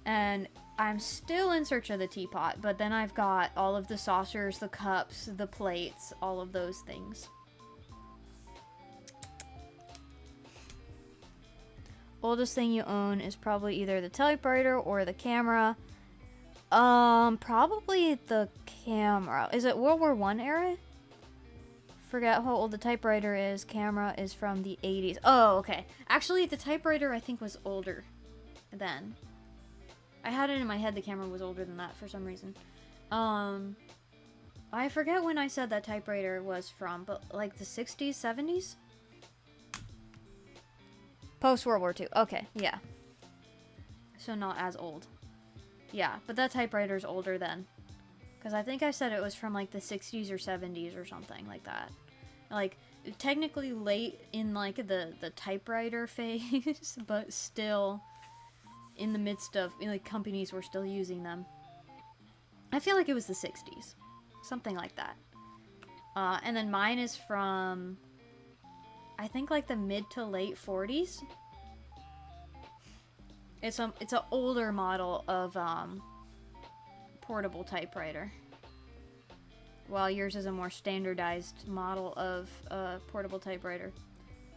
And I'm still in search of the teapot, but then I've got all of the saucers, the cups, the plates, all of those things. Oldest thing you own is probably either the typewriter or the camera. Probably the camera. Is it World War I era? Forget how old the typewriter is. Camera is from the 80s. Oh, okay. Actually, the typewriter I think was older then. I had it in my head the camera was older than that for some reason. I forget when I said that typewriter was from, but like the 60s, 70s? Post-World War II. Okay, yeah. So not as old. Yeah, but that typewriter's older then. Because I think I said it was from like the 60s or 70s or something like that. Like, technically late in like the typewriter phase, but still in the midst of, you know, like, companies were still using them. I feel like it was the 60s. Something like that. And then mine is from, I think, like the mid to late 40s. It's an older model of portable typewriter. While yours is a more standardized model of portable typewriter.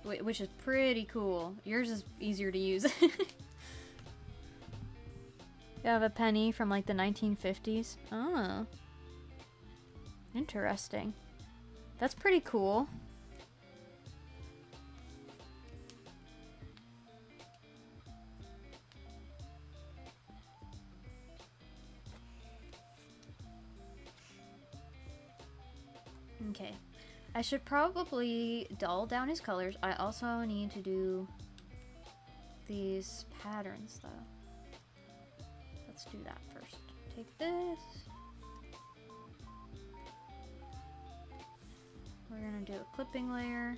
Which is pretty cool. Yours is easier to use. You have a penny from like the 1950s. Oh. Interesting. That's pretty cool. Okay. I should probably dull down his colors. I also need to do these patterns though. Let's do that first. Take this. We're gonna do a clipping layer.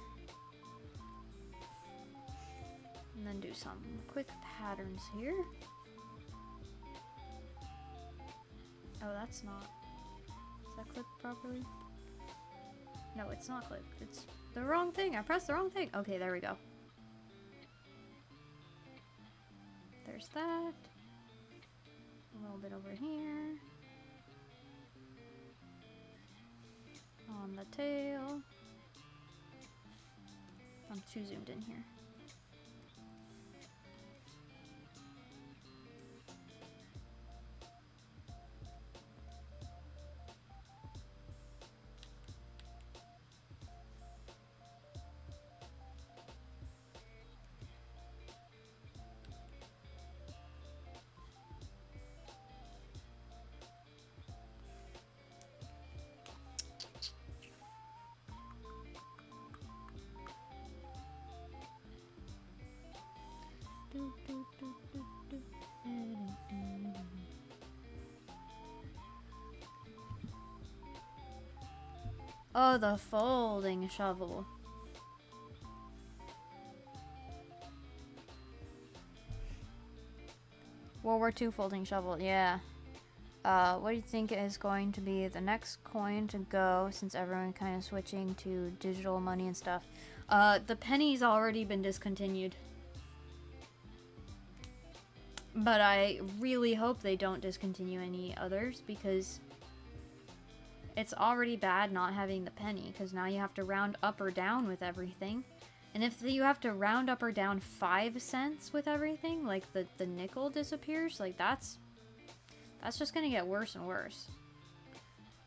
And then do some quick patterns here. Oh, that's not. Is that clipped properly? No, it's not clipped. It's the wrong thing. I pressed the wrong thing. Okay, there we go. There's that. A little bit over here. On the tail. I'm too zoomed in here. Oh, the folding shovel. World War II folding shovel, yeah. What do you think is going to be the next coin to go, since everyone kind of switching to digital money and stuff? The penny's already been discontinued. But I really hope they don't discontinue any others, because it's already bad not having the penny, because now you have to round up or down with everything. And if you have to round up or down 5 cents with everything, like the nickel disappears, like that's just gonna get worse and worse.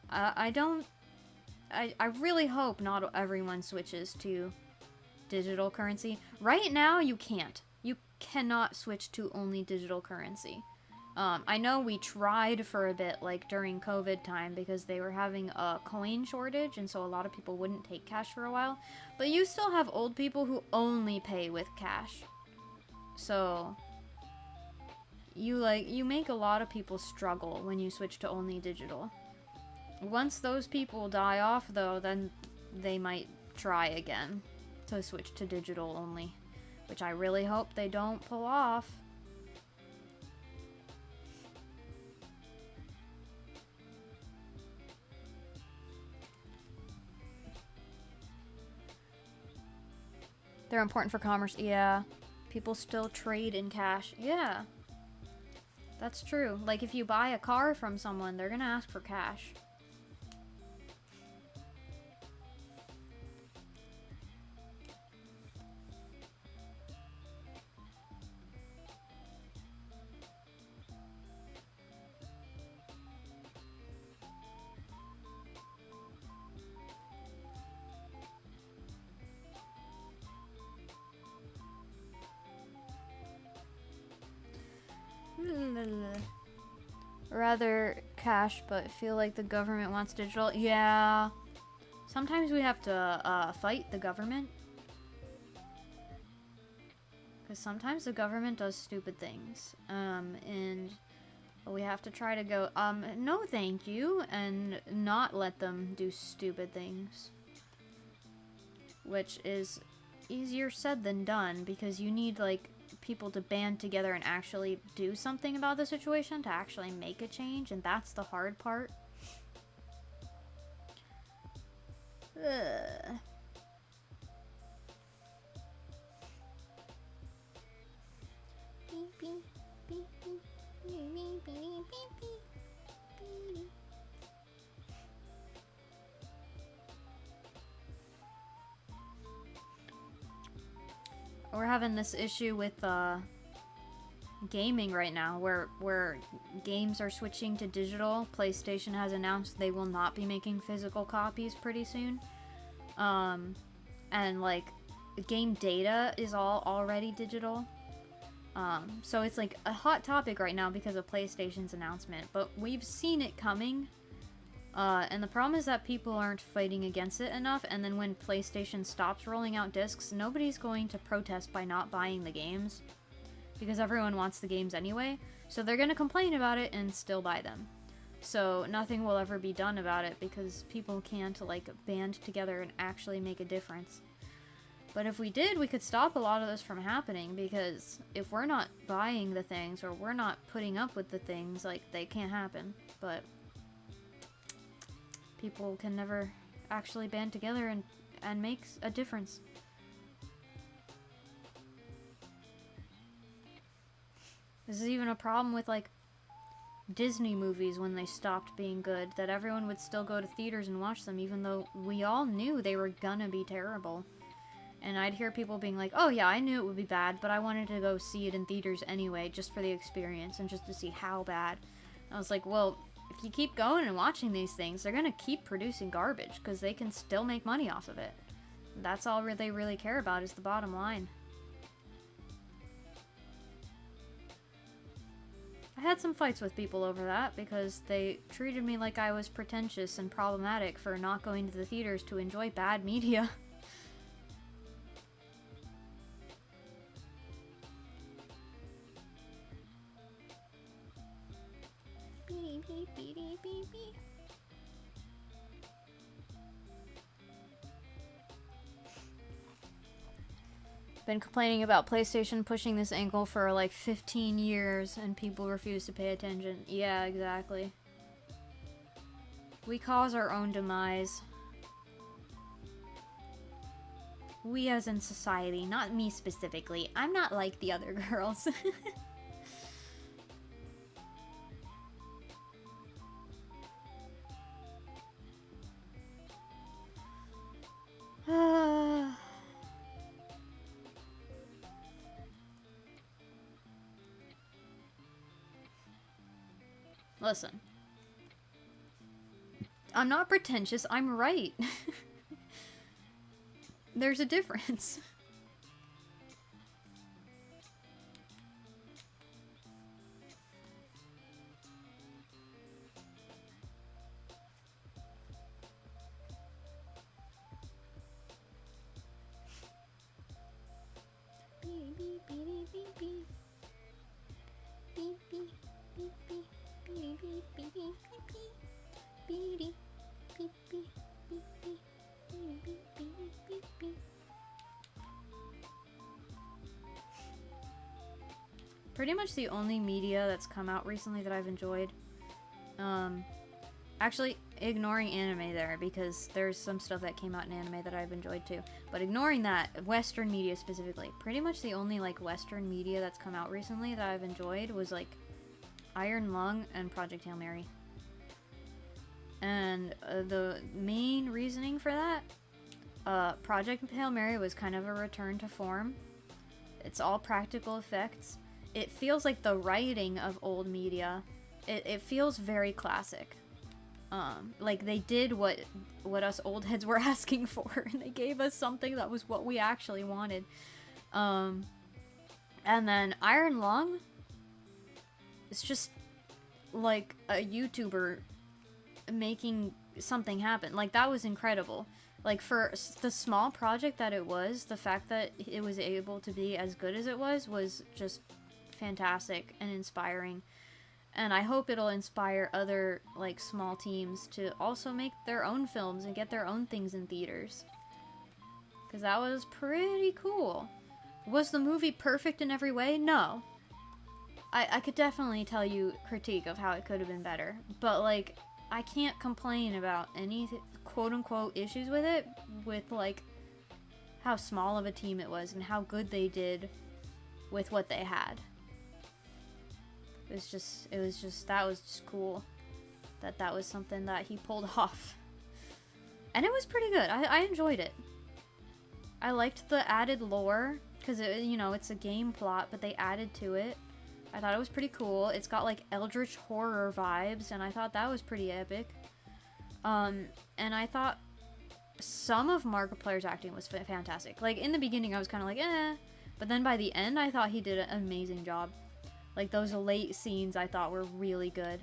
I really hope not everyone switches to digital currency. Right now, you can't. You cannot switch to only digital currency. I know we tried for a bit, like during COVID time, because they were having a coin shortage, and so a lot of people wouldn't take cash for a while. But you still have old people who only pay with cash. So you make a lot of people struggle when you switch to only digital. Once those people die off, though, then they might try again to switch to digital only, which I really hope they don't pull off. They're important for commerce. Yeah. People still trade in cash. Yeah. That's true. Like, if you buy a car from someone, they're gonna ask for cash. Rather cash, but feel like the government wants digital. Yeah. Sometimes we have to fight the government. Because sometimes the government does stupid things. And we have to try to go, no thank you, and not let them do stupid things. Which is easier said than done, because you need, like, people to band together and actually do something about the situation, to actually make a change, and that's the hard part. Ugh. We're having this issue with gaming right now, where games are switching to digital. PlayStation has announced they will not be making physical copies pretty soon. And like, game data is all already digital. So it's like a hot topic right now because of PlayStation's announcement, but we've seen it coming. And the problem is that people aren't fighting against it enough, and then when PlayStation stops rolling out discs, nobody's going to protest by not buying the games, because everyone wants the games anyway, so they're gonna complain about it and still buy them. So nothing will ever be done about it, because people can't, like, band together and actually make a difference. But if we did, we could stop a lot of this from happening, because if we're not buying the things, or we're not putting up with the things, like, they can't happen. But people can never actually band together and make a difference. This is even a problem with, like, Disney movies when they stopped being good, that everyone would still go to theaters and watch them, even though we all knew they were gonna be terrible. And I'd hear people being like, oh yeah, I knew it would be bad, but I wanted to go see it in theaters anyway, just for the experience, and just to see how bad. I was like, well, if you keep going and watching these things, they're gonna keep producing garbage, because they can still make money off of it. That's all they really care about, is the bottom line. I had some fights with people over that, because they treated me like I was pretentious and problematic for not going to the theaters to enjoy bad media. Been complaining about PlayStation pushing this angle for like 15 years and people refuse to pay attention. Yeah, exactly. We cause our own demise. We as in society, not me specifically. I'm not like the other girls. Listen. I'm not pretentious, I'm right. There's a difference. Beep, beep, beep, beep, beep. Beep, pretty much the only media that's come out recently that I've enjoyed. Actually, ignoring anime there, because there's some stuff that came out in anime that I've enjoyed too. But ignoring that, Western media specifically, pretty much the only, like, Western media that's come out recently that I've enjoyed was, like, Iron Lung and Project Hail Mary. And the main reasoning for that, Project Hail Mary was kind of a return to form. It's all practical effects. It feels like the writing of old media. It feels very classic. Like they did what us old heads were asking for, and they gave us something that was what we actually wanted. And then Iron Lung, it's just like a YouTuber making something happen. Like, that was incredible. Like, for the small project that it was, the fact that it was able to be as good as it was just fantastic and inspiring. And I hope it'll inspire other, like, small teams to also make their own films and get their own things in theaters. Because that was pretty cool. Was the movie perfect in every way? No. I could definitely tell you critique of how it could have been better. But, like, I can't complain about any quote-unquote issues with it, with, like, how small of a team it was and how good they did with what they had. That was just cool. That was something that he pulled off. And it was pretty good. I enjoyed it. I liked the added lore, because, you know, it's a game plot, but they added to it. I thought it was pretty cool. It's got, like, eldritch horror vibes, and I thought that was pretty epic. And I thought some of Markiplier's acting was fantastic. Like, in the beginning, I was kind of like, eh. But then by the end, I thought he did an amazing job. Like, those late scenes I thought were really good.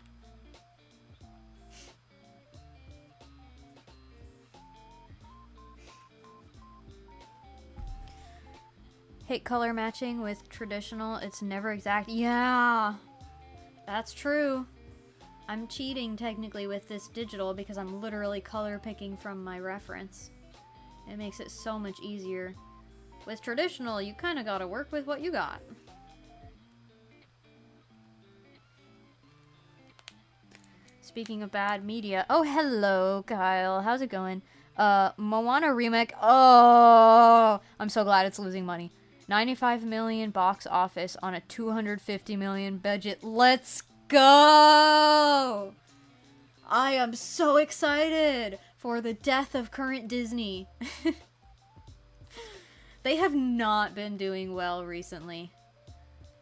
Hate color matching with traditional, it's never exact. Yeah, that's true. I'm cheating technically with this digital because I'm literally color picking from my reference. It makes it so much easier. With traditional, you kind of gotta work with what you got. Speaking of bad media, oh hello Kyle, how's it going? Moana remake, oh, I'm so glad it's losing money. 95 million box office on a 250 million budget. Let's go! I am so excited for the death of current Disney. They have not been doing well recently.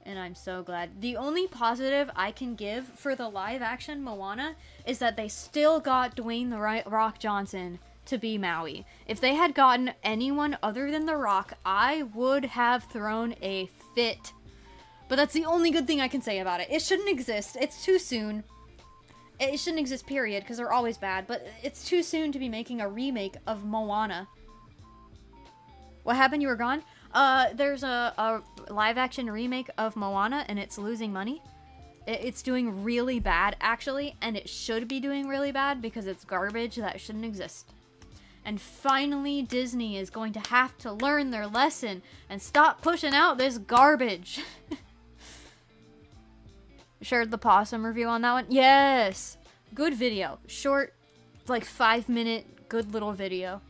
And I'm so glad. The only positive I can give for the live action Moana is that they still got Dwayne The Rock Johnson to be Maui. If they had gotten anyone other than The Rock, I would have thrown a fit. But that's the only good thing I can say about it. It shouldn't exist. It's too soon. It shouldn't exist, period, because they're always bad. But it's too soon to be making a remake of Moana. What happened? You were gone? There's a live-action remake of Moana, and it's losing money. It's doing really bad, actually, and it should be doing really bad because it's garbage that shouldn't exist. And finally, Disney is going to have to learn their lesson and stop pushing out this garbage. Shared the Possum review on that one? Yes! Good video. Short, like 5-minute, good little video.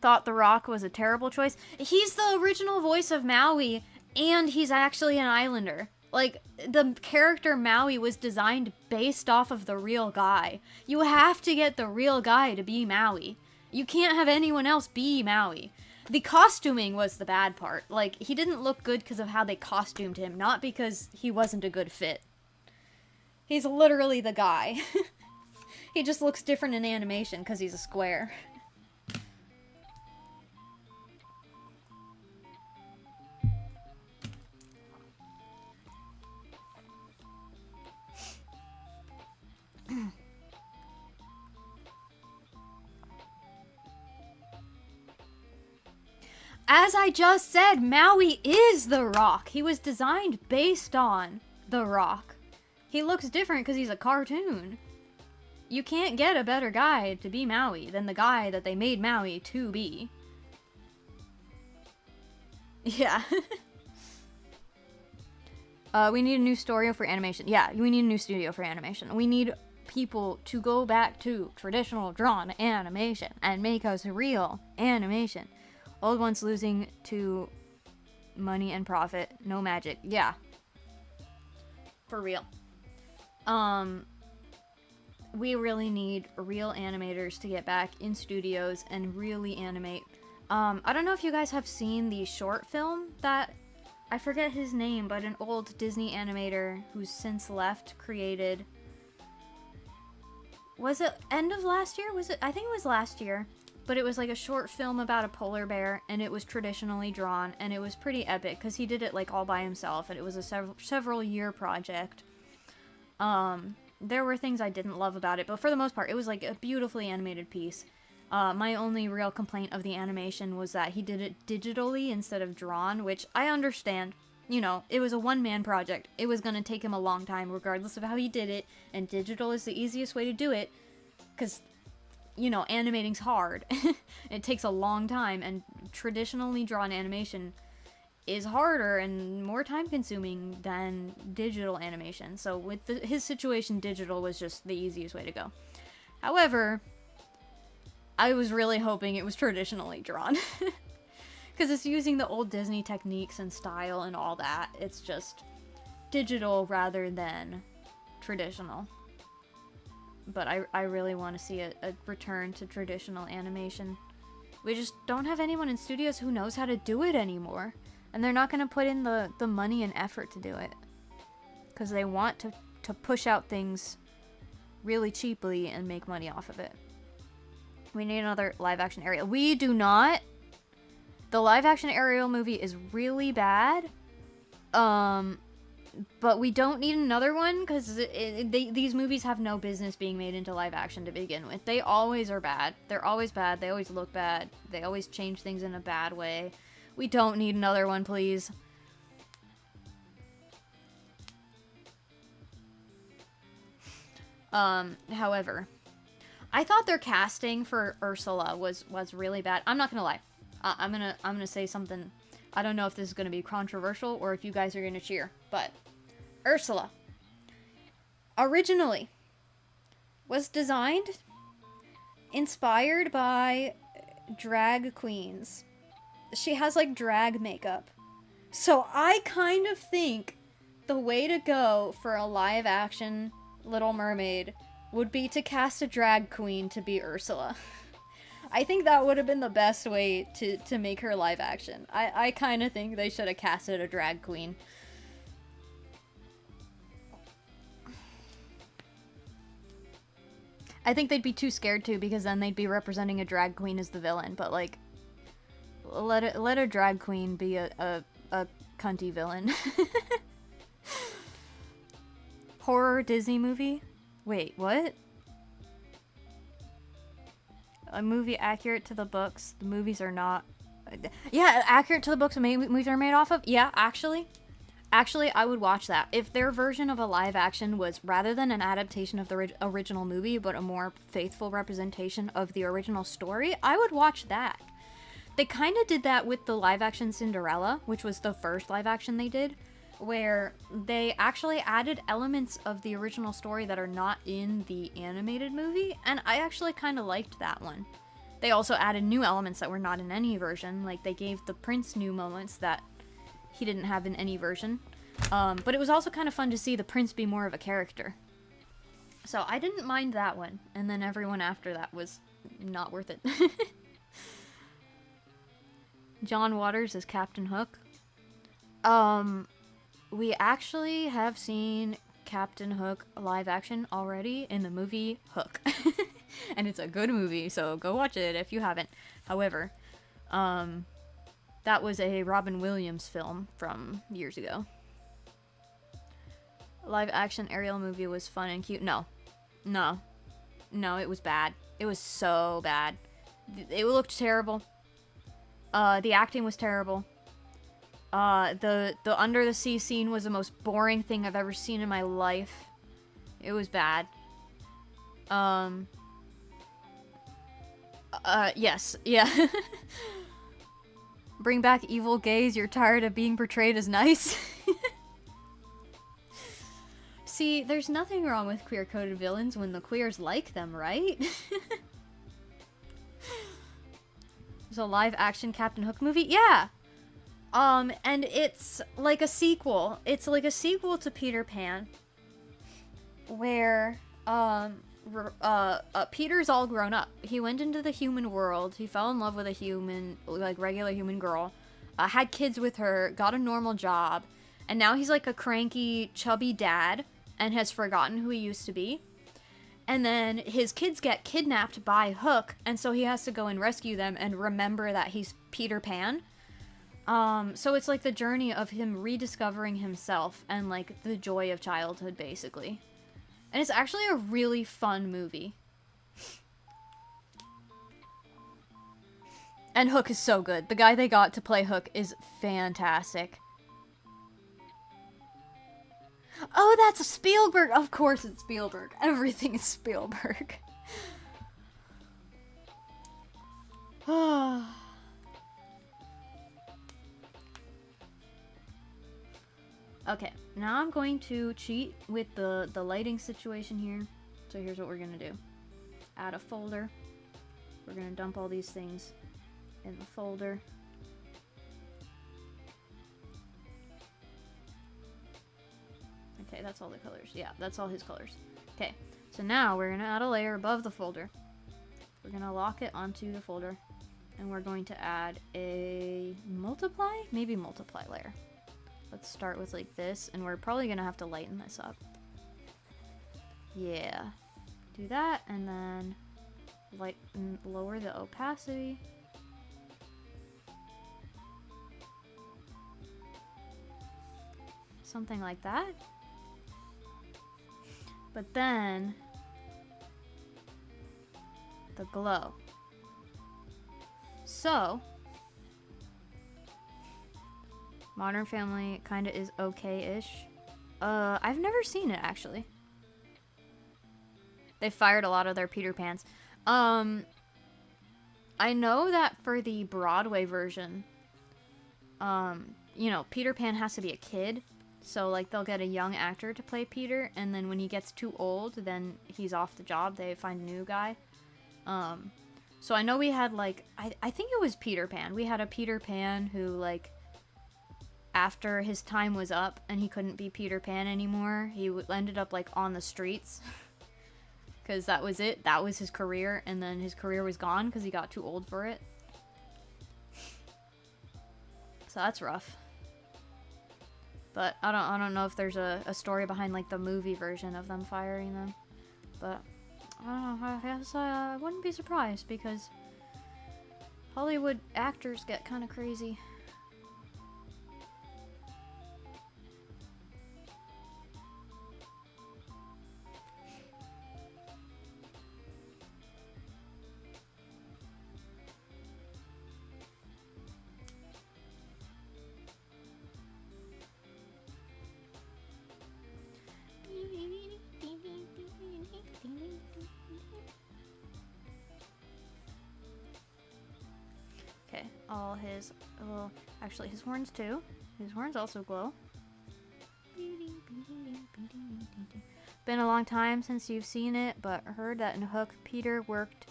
Thought The Rock was a terrible choice. He's the original voice of Maui, and he's actually an islander. Like, the character Maui was designed based off of the real guy. You have to get the real guy to be Maui. You can't have anyone else be Maui. The costuming was the bad part. Like, he didn't look good because of how they costumed him, not because he wasn't a good fit. He's literally the guy. He just looks different in animation because he's a square. As I just said, Maui is The Rock. He was designed based on The Rock. He looks different because he's a cartoon. You can't get a better guy to be Maui than the guy that they made Maui to be. Yeah. We need a new studio for animation. Yeah, we need a new studio for animation. We need people to go back to traditional drawn animation and make us real animation. Old ones losing to money and profit, no magic. Yeah. For real. We really need real animators to get back in studios and really animate. I don't know if you guys have seen the short film that, I forget his name, but an old Disney animator who's since left created. Was it end of last year? Was it? I think it was last year. But it was like a short film about a polar bear, and it was traditionally drawn, and it was pretty epic because he did it like all by himself, and it was a several year project. There were things I didn't love about it, but for the most part, it was like a beautifully animated piece. My only real complaint of the animation was that he did it digitally instead of drawn, which I understand. You know, it was a one-man project. It was going to take him a long time regardless of how he did it, and digital is the easiest way to do it, because, you know, animating's hard. It takes a long time, and traditionally drawn animation is harder and more time-consuming than digital animation. So with his situation, digital was just the easiest way to go. However, I was really hoping it was traditionally drawn. Because it's using the old Disney techniques and style and all that. It's just digital rather than traditional. But I really want to see a return to traditional animation. We just don't have anyone in studios who knows how to do it anymore. And they're not going to put in the money and effort to do it. Because they want to push out things really cheaply and make money off of it. We need another live-action Ariel. We do not. The live-action Ariel movie is really bad. But we don't need another one because these movies have no business being made into live-action to begin with. They always are bad. They're always bad. They always look bad. They always change things in a bad way. We don't need another one, please. However, I thought their casting for Ursula was really bad. I'm not gonna lie. I'm gonna say something. I don't know if this is gonna be controversial or if you guys are gonna cheer, but Ursula originally was designed, inspired by drag queens. She has like drag makeup. So I kind of think the way to go for a live action Little Mermaid would be to cast a drag queen to be Ursula. I think that would have been the best way to make her live action. I kind of think they should have casted a drag queen. I think they'd be too scared to, because then they'd be representing a drag queen as the villain, but like, let a drag queen be a cunty villain. Horror Disney movie? Wait, what? A movie accurate to the books. The movies are not. Yeah, accurate to the books. Movies are made off of. Yeah, actually, I would watch that if their version of a live action was, rather than an adaptation of the original movie, but a more faithful representation of the original story. I would watch that. They kind of did that with the live action Cinderella, which was the first live action they did, where they actually added elements of the original story that are not in the animated movie, and I actually kind of liked that one. They also added new elements that were not in any version, like they gave the prince new moments that he didn't have in any version. But it was also kind of fun to see the prince be more of a character. So I didn't mind that one, and then everyone after that was not worth it. John Waters as Captain Hook. We actually have seen Captain Hook live action already in the movie Hook. And it's a good movie, so go watch it if you haven't. However, that was a Robin Williams film from years ago. Live action Ariel movie was fun and cute. No, it was bad. It was so bad. It looked terrible. The acting was terrible. The under the sea scene was the most boring thing I've ever seen in my life. It was bad. Yes, yeah. Bring back evil gays, you're tired of being portrayed as nice. See, there's nothing wrong with queer-coded villains when the queers like them, right? There's a live-action Captain Hook movie? Yeah! And it's like a sequel. It's like a sequel to Peter Pan, where, Peter's all grown up. He went into the human world. He fell in love with a human, like, regular human girl. Had kids with her, got a normal job. And now he's like a cranky, chubby dad and has forgotten who he used to be. And then his kids get kidnapped by Hook, and so he has to go and rescue them and remember that he's Peter Pan. So it's like the journey of him rediscovering himself and like the joy of childhood, basically. And it's actually a really fun movie. And Hook is so good. The guy they got to play Hook is fantastic. Oh, that's a Spielberg! Of course it's Spielberg. Everything is Spielberg. Okay, now I'm going to cheat with the lighting situation here. So here's what we're gonna do. Add a folder. We're gonna dump all these things in the folder. Okay, that's all the colors. Yeah, that's all his colors. Okay, so now we're gonna add a layer above the folder. We're gonna lock it onto the folder. And we're going to add a multiply? Maybe multiply layer. Let's start with like this, and we're probably gonna have to lighten this up. Yeah. Do that, and then lower the opacity. Something like that. But then the glow. So Modern Family kinda is okay-ish. I've never seen it actually. They fired a lot of their Peter Pans. I know that for the Broadway version, you know, Peter Pan has to be a kid. So, like, they'll get a young actor to play Peter, and then when he gets too old, then he's off the job. They find a new guy. So I know we had, like, I think it was Peter Pan. We had a Peter Pan who, like, after his time was up and he couldn't be Peter Pan anymore, he ended up, like, on the streets. Because that was it. That was his career, and then his career was gone because he got too old for it. So that's rough. But I don't know if there's a story behind like the movie version of them firing them. But I don't know, I guess I wouldn't be surprised because Hollywood actors get kind of crazy. Okay, all his, well, actually his horns too. His horns also glow. Been a long time since you've seen it, but heard that in Hook, Peter worked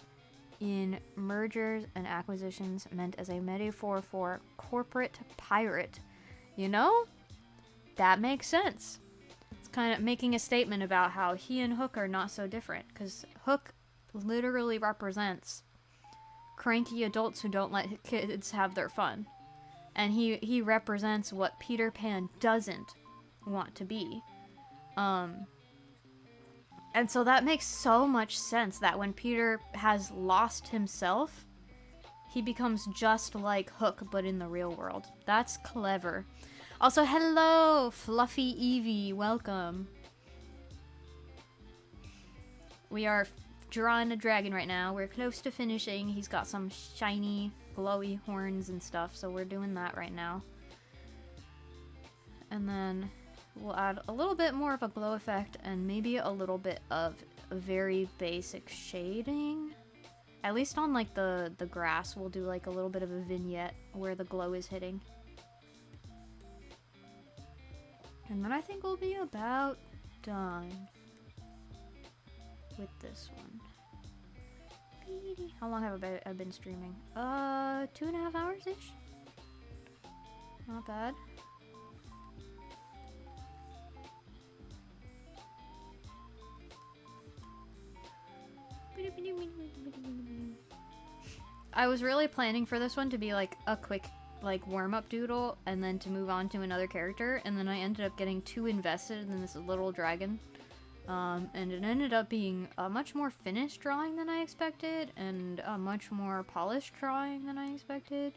in mergers and acquisitions meant as a metaphor for corporate pirate. You know? That makes sense. It's kind of making a statement about how he and Hook are not so different, because Hook literally represents cranky adults who don't let kids have their fun. And he represents what Peter Pan doesn't want to be. And so that makes so much sense that when Peter has lost himself, he becomes just like Hook, but in the real world. That's clever. Also, hello, Fluffy Evie. Welcome. We are drawing a dragon right now. We're close to finishing. He's got some shiny, glowy horns and stuff, so we're doing that right now. And then we'll add a little bit more of a glow effect and maybe a little bit of a very basic shading. At least on like the grass, we'll do like a little bit of a vignette where the glow is hitting. And then I think we'll be about done with this one. How long have I been streaming? 2.5 hours-ish? Not bad. I was really planning for this one to be like a quick like warm-up doodle and then to move on to another character, and then I ended up getting too invested in this little dragon. And it ended up being a much more finished drawing than I expected, and a much more polished drawing than I expected.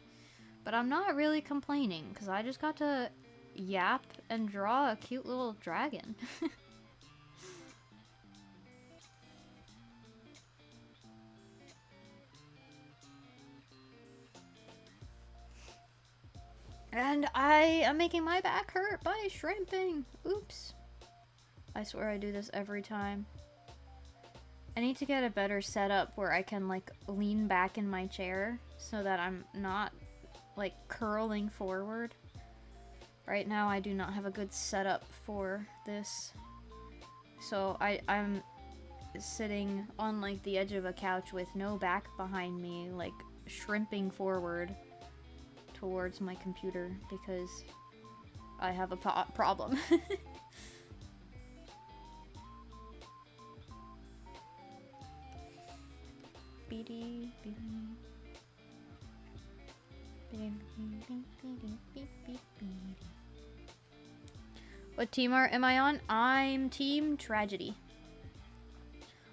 But I'm not really complaining, because I just got to yap and draw a cute little dragon. And I am making my back hurt by shrimping. Oops. I swear I do this every time. I need to get a better setup where I can like lean back in my chair so that I'm not like curling forward. Right now I do not have a good setup for this. So I'm sitting on like the edge of a couch with no back behind me, like shrimping forward towards my computer because I have a problem. What team am I on? I'm Team Tragedy.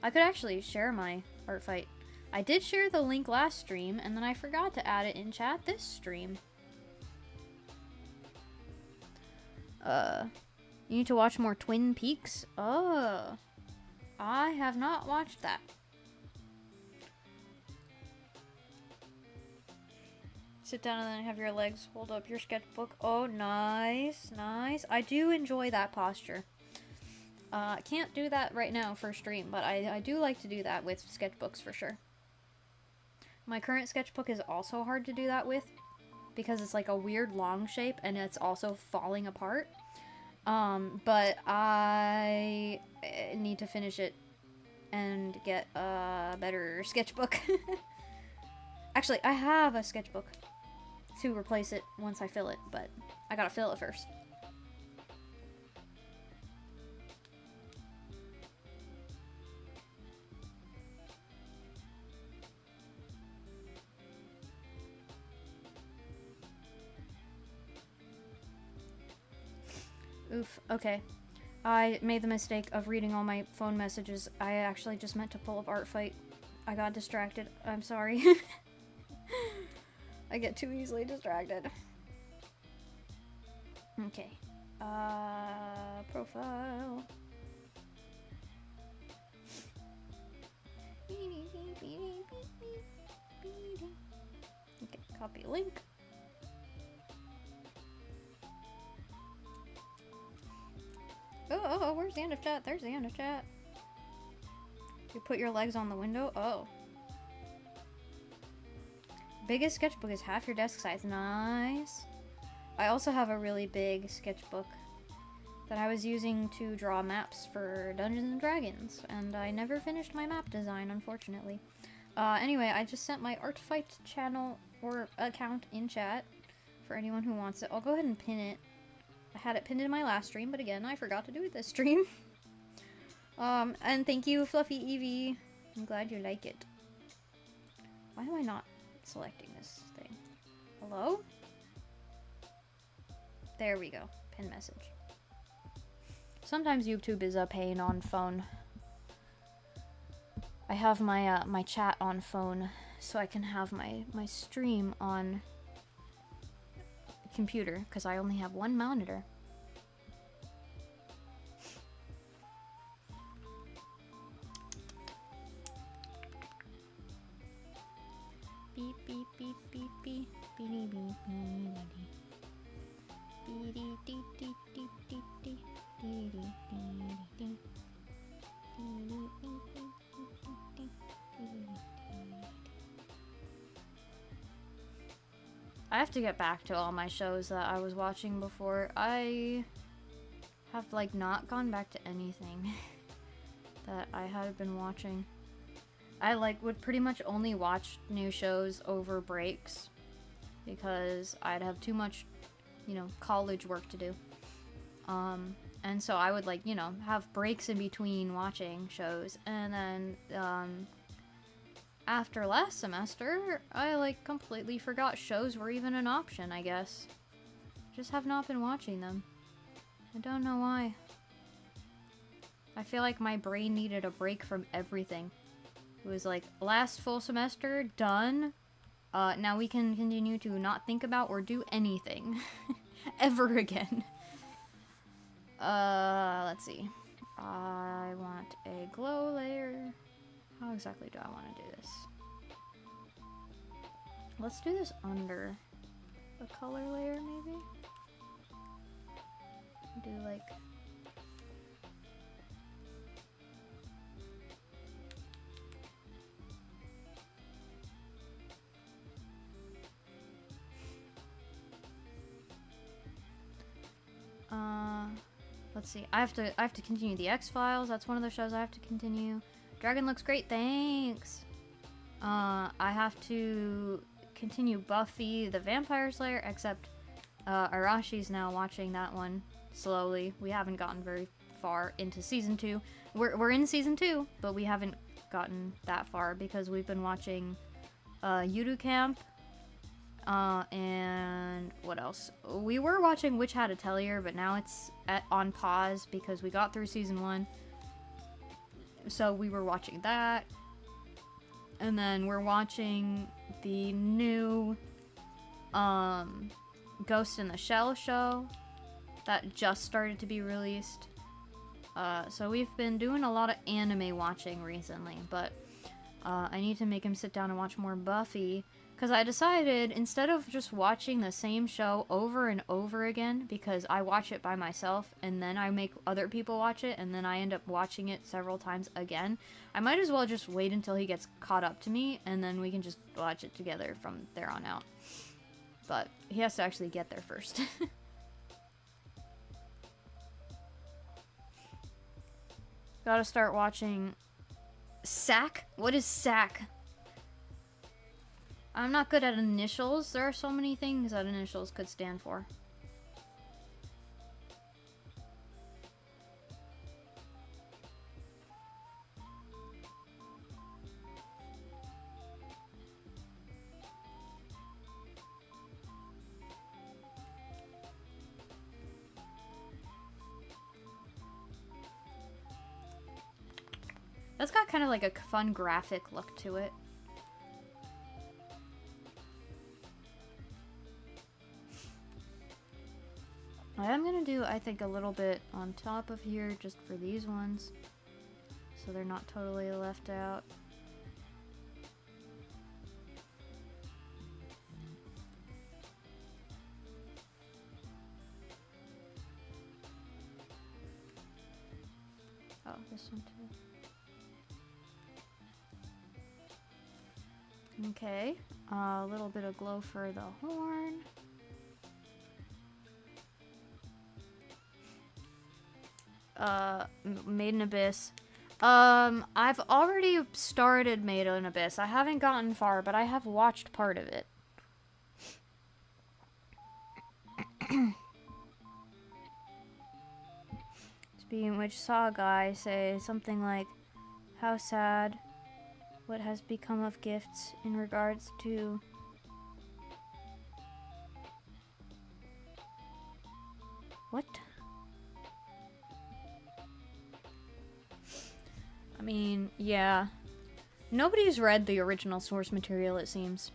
I could actually share my Artfight. I did share the link last stream, and then I forgot to add it in chat this stream. You need to watch more Twin Peaks? Oh. I have not watched that. Sit down and then have your legs hold up your sketchbook. Oh, nice, nice. I do enjoy that posture. I can't do that right now for stream, but I do like to do that with sketchbooks for sure. My current sketchbook is also hard to do that with because it's like a weird long shape and it's also falling apart. But I need to finish it and get a better sketchbook. Actually, I have a sketchbook to replace it once I fill it, but I gotta fill it first. Oof, okay. I made the mistake of reading all my phone messages. I actually just meant to pull up Artfight. I got distracted. I'm sorry. I get too easily distracted. Okay. Profile. Okay, copy link. Oh, where's the end of chat? There's the end of chat. You put your legs on the window? Oh. Biggest sketchbook is half your desk size. Nice. I also have a really big sketchbook that I was using to draw maps for Dungeons & Dragons, and I never finished my map design, unfortunately. Anyway, I just sent my Artfight channel or account in chat for anyone who wants it. I'll go ahead and pin it. I had it pinned in my last stream, but again, I forgot to do it this stream. And thank you, Fluffy Evie. I'm glad you like it. Why am I not selecting this thing? Hello? There we go. Pin message. Sometimes YouTube is a pain on phone. I have my my chat on phone, so I can have my stream on computer, because I only have one monitor. Beep beep beep beep beep beep beep beep I have to get back to all my shows that I was watching before. I have like not gone back to anything that I had been watching. I like would pretty much only watch new shows over breaks because I'd have too much, you know, college work to do. And so I would like, you know, have breaks in between watching shows, and then after last semester, I like completely forgot shows were even an option, I guess. Just have not been watching them. I don't know why. I feel like my brain needed a break from everything. It was like, last full semester, done. Now we can continue to not think about or do anything. Ever again. Let's see. I want a glow layer. How exactly do I want to do this? Let's do this under the color layer, maybe? Do like... let's see. I have to continue the X-Files. That's one of the shows I have to continue. Dragon looks great, thanks. I have to continue Buffy the Vampire Slayer, except Arashi's now watching that one slowly. We haven't gotten very far into season 2. We're in season 2, but we haven't gotten that far because we've been watching Yudu Camp. And what else? We were watching Witch Hat Atelier, but now it's on pause because we got through season 1. So we were watching that. And then we're watching the new Ghost in the Shell show that just started to be released. So we've been doing a lot of anime watching recently, but I need to make him sit down and watch more Buffy. Because I decided, instead of just watching the same show over and over again, because I watch it by myself, and then I make other people watch it, and then I end up watching it several times again, I might as well just wait until he gets caught up to me, and then we can just watch it together from there on out. But he has to actually get there first. Gotta start watching... SAC? What is SAC? I'm not good at initials. There are so many things that initials could stand for. That's got kind of like a fun graphic look to it. I am gonna do, I think, a little bit on top of here just for these ones, so they're not totally left out. Oh, this one too. Okay, a little bit of glow for the horn. Made in Abyss. I've already started Made in Abyss. I haven't gotten far, but I have watched part of it. Speaking of which, saw a guy say something like, how sad, what has become of gifts in regards to... What? I mean, yeah. Nobody's read the original source material, it seems.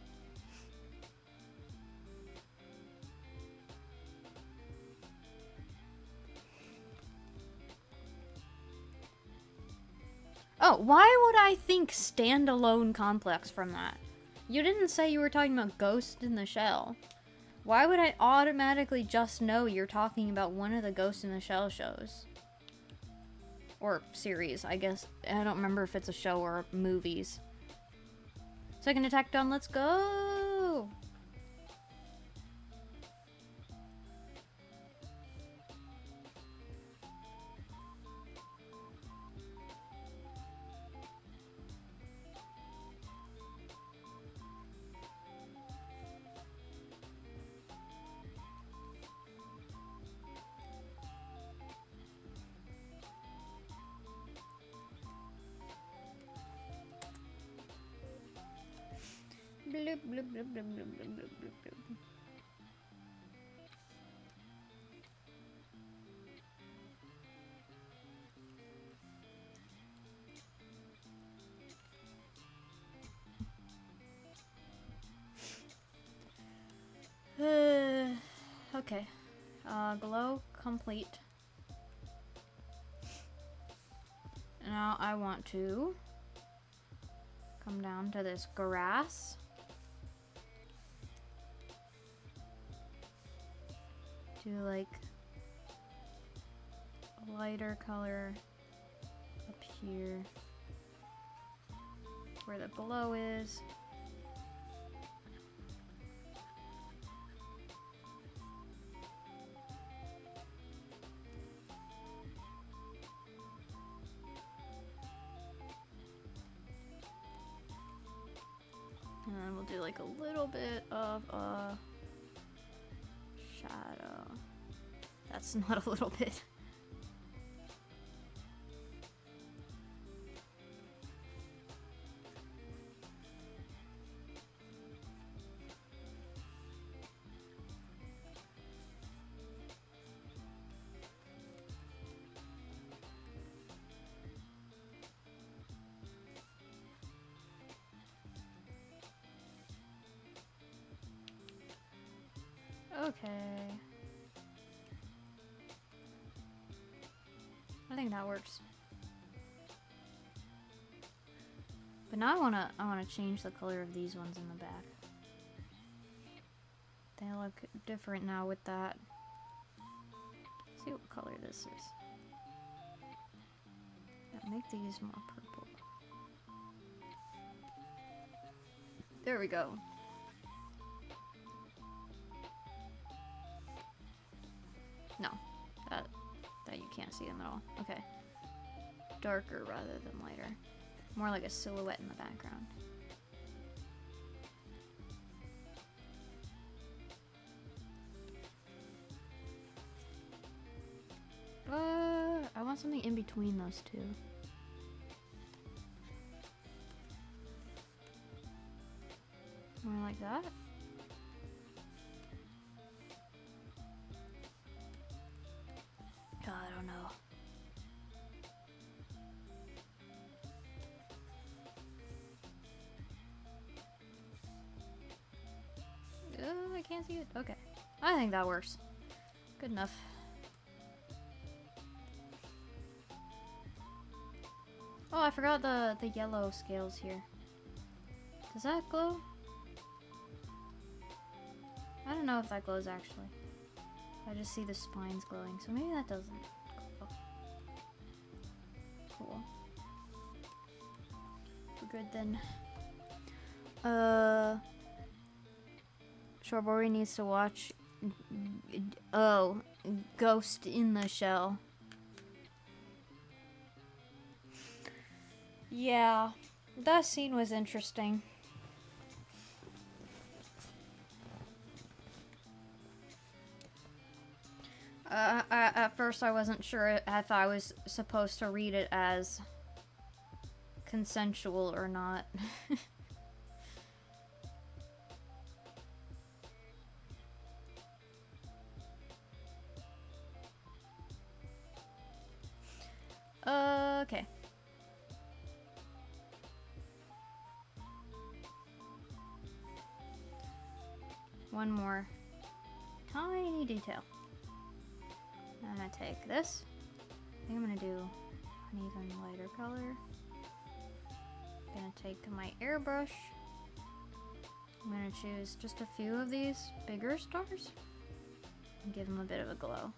Oh, why would I think standalone complex from that? You didn't say you were talking about Ghost in the Shell. Why would I automatically just know you're talking about one of the Ghost in the Shell shows? Or series, I guess. I don't remember if it's a show or movies. Second attack done, let's go! blip, blip, blip, blip, blip, blip, blip, blip, blip. Okay. Glow complete. Now I want to come down to this grass. Do like a lighter color up here where the glow is. And then we'll do like a little bit of a shadow. That's not a little bit. Okay. I think that works. But now I wanna change the color of these ones in the back. They look different now with that. Let's see what color this is. Yeah, make these more purple. There we go. No, that you can't see them at all. Okay. Darker rather than lighter. More like a silhouette in the background. I want something in between those two. More like that. God, I don't know. I can't see it. Okay. I think that works. Good enough. Oh, I forgot the yellow scales here. Does that glow? I don't know if that glows actually. I just see the spines glowing, so maybe that doesn't glow. Cool. We're good then. Strawberry needs to watch Ghost in the Shell. Yeah, that scene was interesting. At first I wasn't sure if I was supposed to read it as consensual or not. Okay. One more tiny detail. I'm gonna take this. I think I'm gonna do an even lighter color. I'm gonna take my airbrush. I'm gonna choose just a few of these bigger stars and give them a bit of a glow.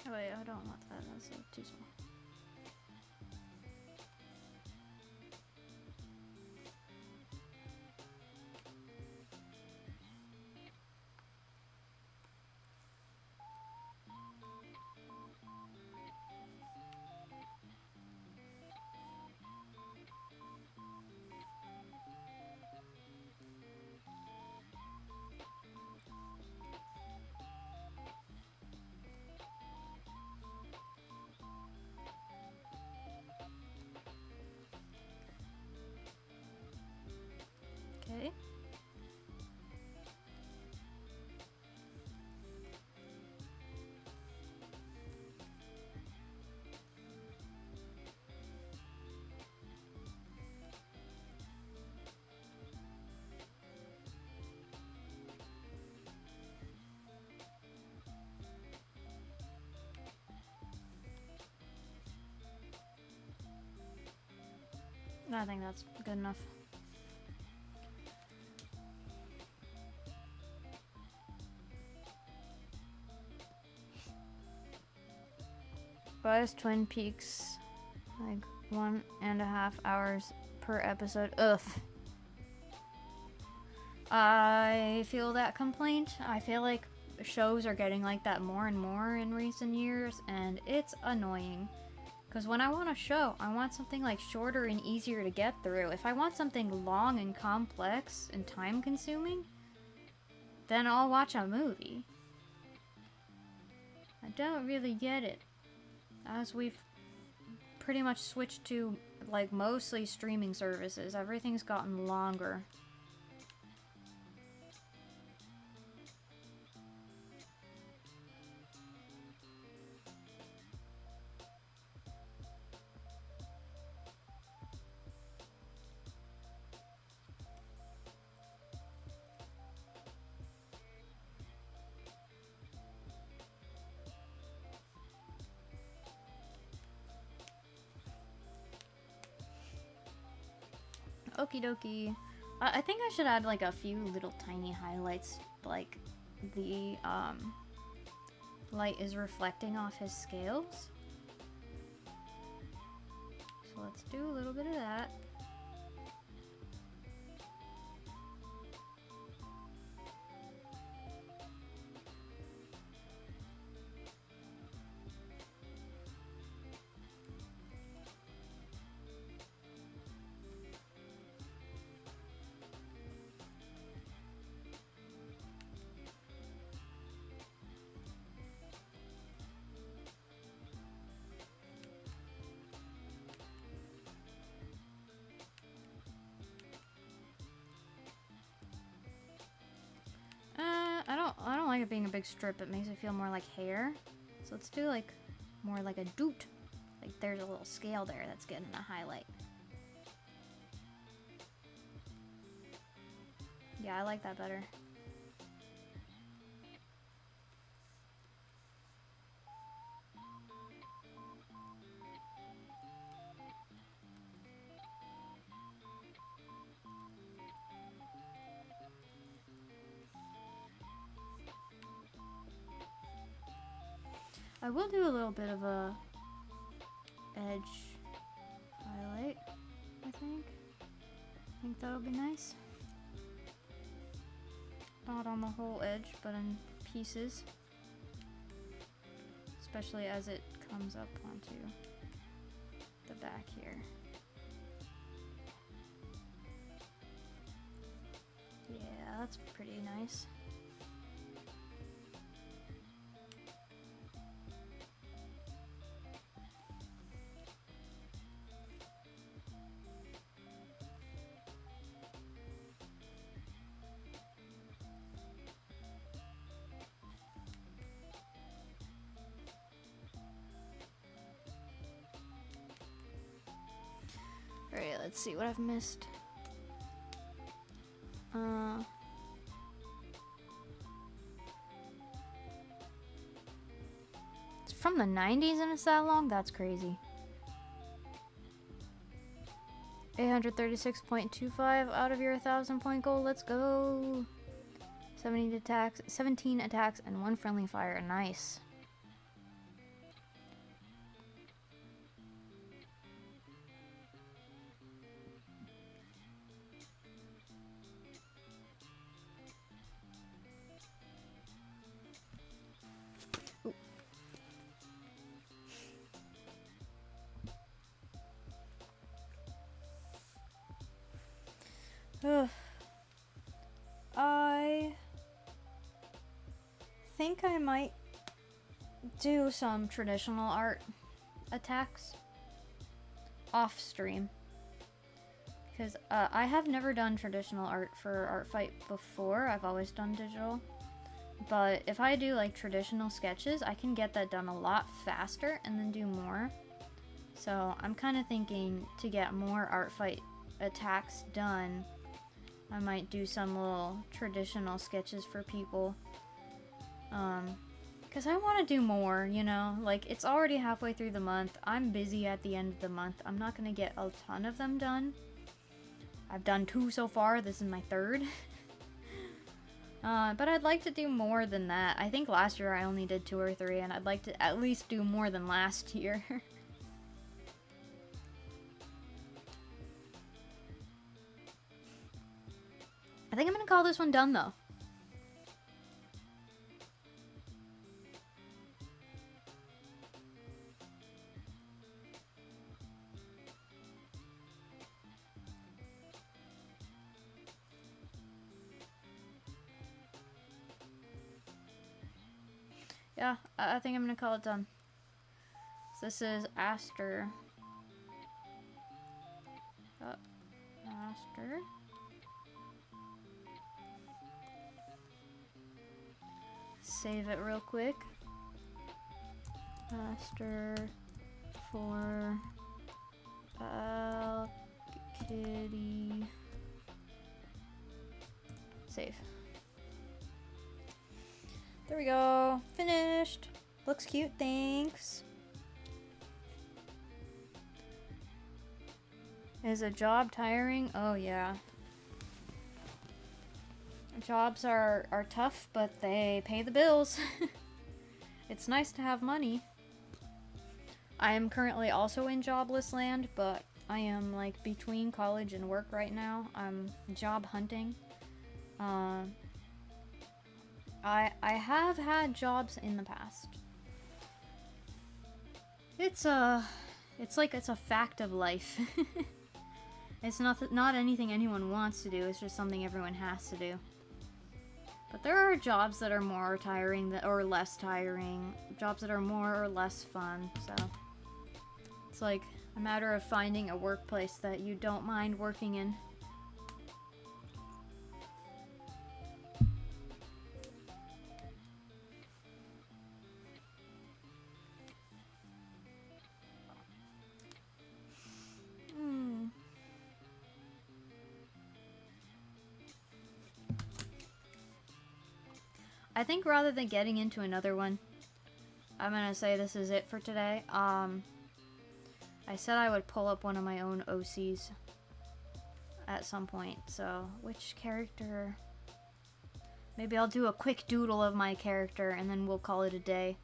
Oh wait, I don't want that. That's too small. I think that's good enough. But it's Twin Peaks, like 1.5 hours per episode. Ugh. I feel that complaint. I feel like shows are getting like that more and more in recent years, and it's annoying. Because when I want a show, I want something like shorter and easier to get through. If I want something long and complex and time consuming, then I'll watch a movie. I don't really get it. As we've pretty much switched to like mostly streaming services, everything's gotten longer. Okie dokie. I think I should add like a few little tiny highlights, like the light is reflecting off his scales. So let's do a little bit of that. I don't like it being a big strip. It makes it feel more like hair. So let's do like more like a doot. Like there's a little scale there that's getting a highlight. Yeah, I like that better. I will do a little bit of a edge highlight, I think. I think that'll be nice. Not on the whole edge, but in pieces. Especially as it comes up onto the back here. Yeah, that's pretty nice. Alright, let's see what I've missed. It's from the 90s and it's that long? That's crazy. 836.25 out of your 1,000 point goal. Let's go. 17 attacks and 1 friendly fire. Nice. I think I might do some traditional art attacks off stream, because I have never done traditional art for Artfight before. I've always done digital, but if I do like traditional sketches, I can get that done a lot faster and then do more. So I'm kind of thinking to get more Artfight attacks done, I might do some little traditional sketches for people. Because I want to do more, you know? Like, it's already halfway through the month. I'm busy at the end of the month. I'm not going to get a ton of them done. I've done 2 so far. This is my 3rd. But I'd like to do more than that. I think last year I only did 2 or 3, and I'd like to at least do more than last year. I think I'm going to call this one done, though. Yeah, I think I'm gonna call it done. So this is Aster. Aster. Save it real quick. Aster for Kitty. Save. There we go. Finished. Looks cute, thanks. Is a job tiring? Oh yeah. Jobs are tough, but they pay the bills. It's nice to have money. I am currently also in jobless land, but I am like between college and work right now. I'm job hunting. I have had jobs in the past. It's a fact of life. It's not anything anyone wants to do, it's just something everyone has to do. But there are jobs that are more tiring or less tiring, jobs that are more or less fun, so it's like a matter of finding a workplace that you don't mind working in. I think rather than getting into another one, I'm gonna say this is it for today. I said I would pull up one of my own OCs at some point, so which character? Maybe I'll do a quick doodle of my character and then we'll call it a day.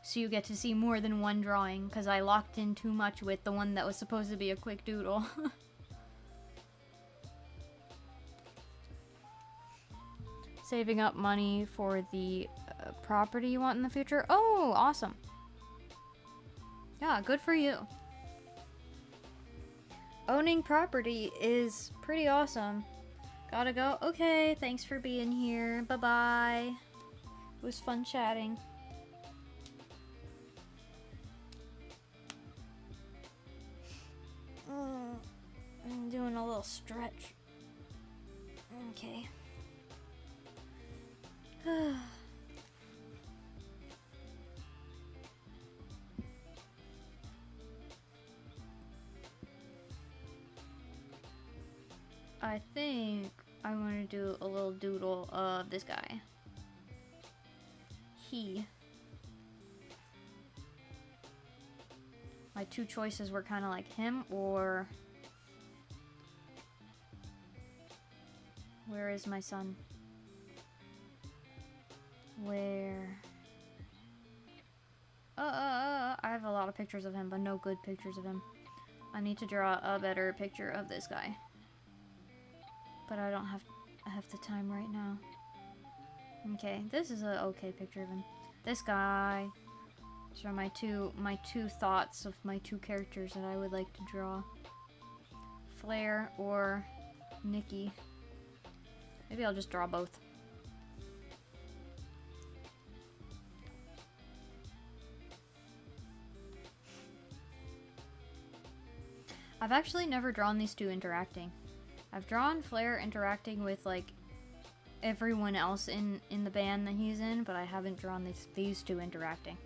So you get to see more than one drawing, because I locked in too much with the one that was supposed to be a quick doodle. Saving up money for the property you want in the future. Oh, awesome. Yeah, good for you. Owning property is pretty awesome. Gotta go. Okay, thanks for being here. Bye-bye. It was fun chatting. I'm doing a little stretch. Okay. I think I want to do a little doodle of this guy. My 2 choices were kind of like him, or where is my son? Where? I have a lot of pictures of him, but no good pictures of him. I need to draw a better picture of this guy. But I don't have the time right now. Okay, this is a okay picture of him. This guy. These are my two thoughts of my 2 characters that I would like to draw. Flair or Nikki. Maybe I'll just draw both. I've actually never drawn these 2 interacting. I've drawn Flair interacting with like everyone else in the band that he's in, but I haven't drawn these 2 interacting.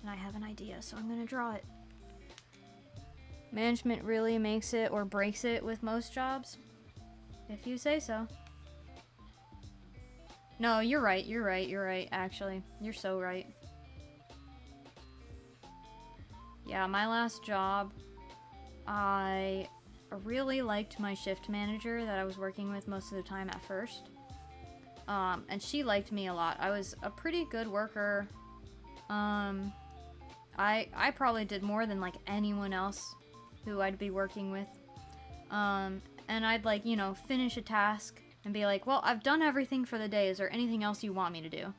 And I have an idea, so I'm gonna draw it. Management really makes it or breaks it with most jobs. If you say so. No, you're right, you're right, you're right, actually. You're so right. Yeah, my last job, I really liked my shift manager that I was working with most of the time at first. And she liked me a lot. I was a pretty good worker. I probably did more than like anyone else who I'd be working with. And I'd like, you know, finish a task and be like, well, I've done everything for the day. Is there anything else you want me to do?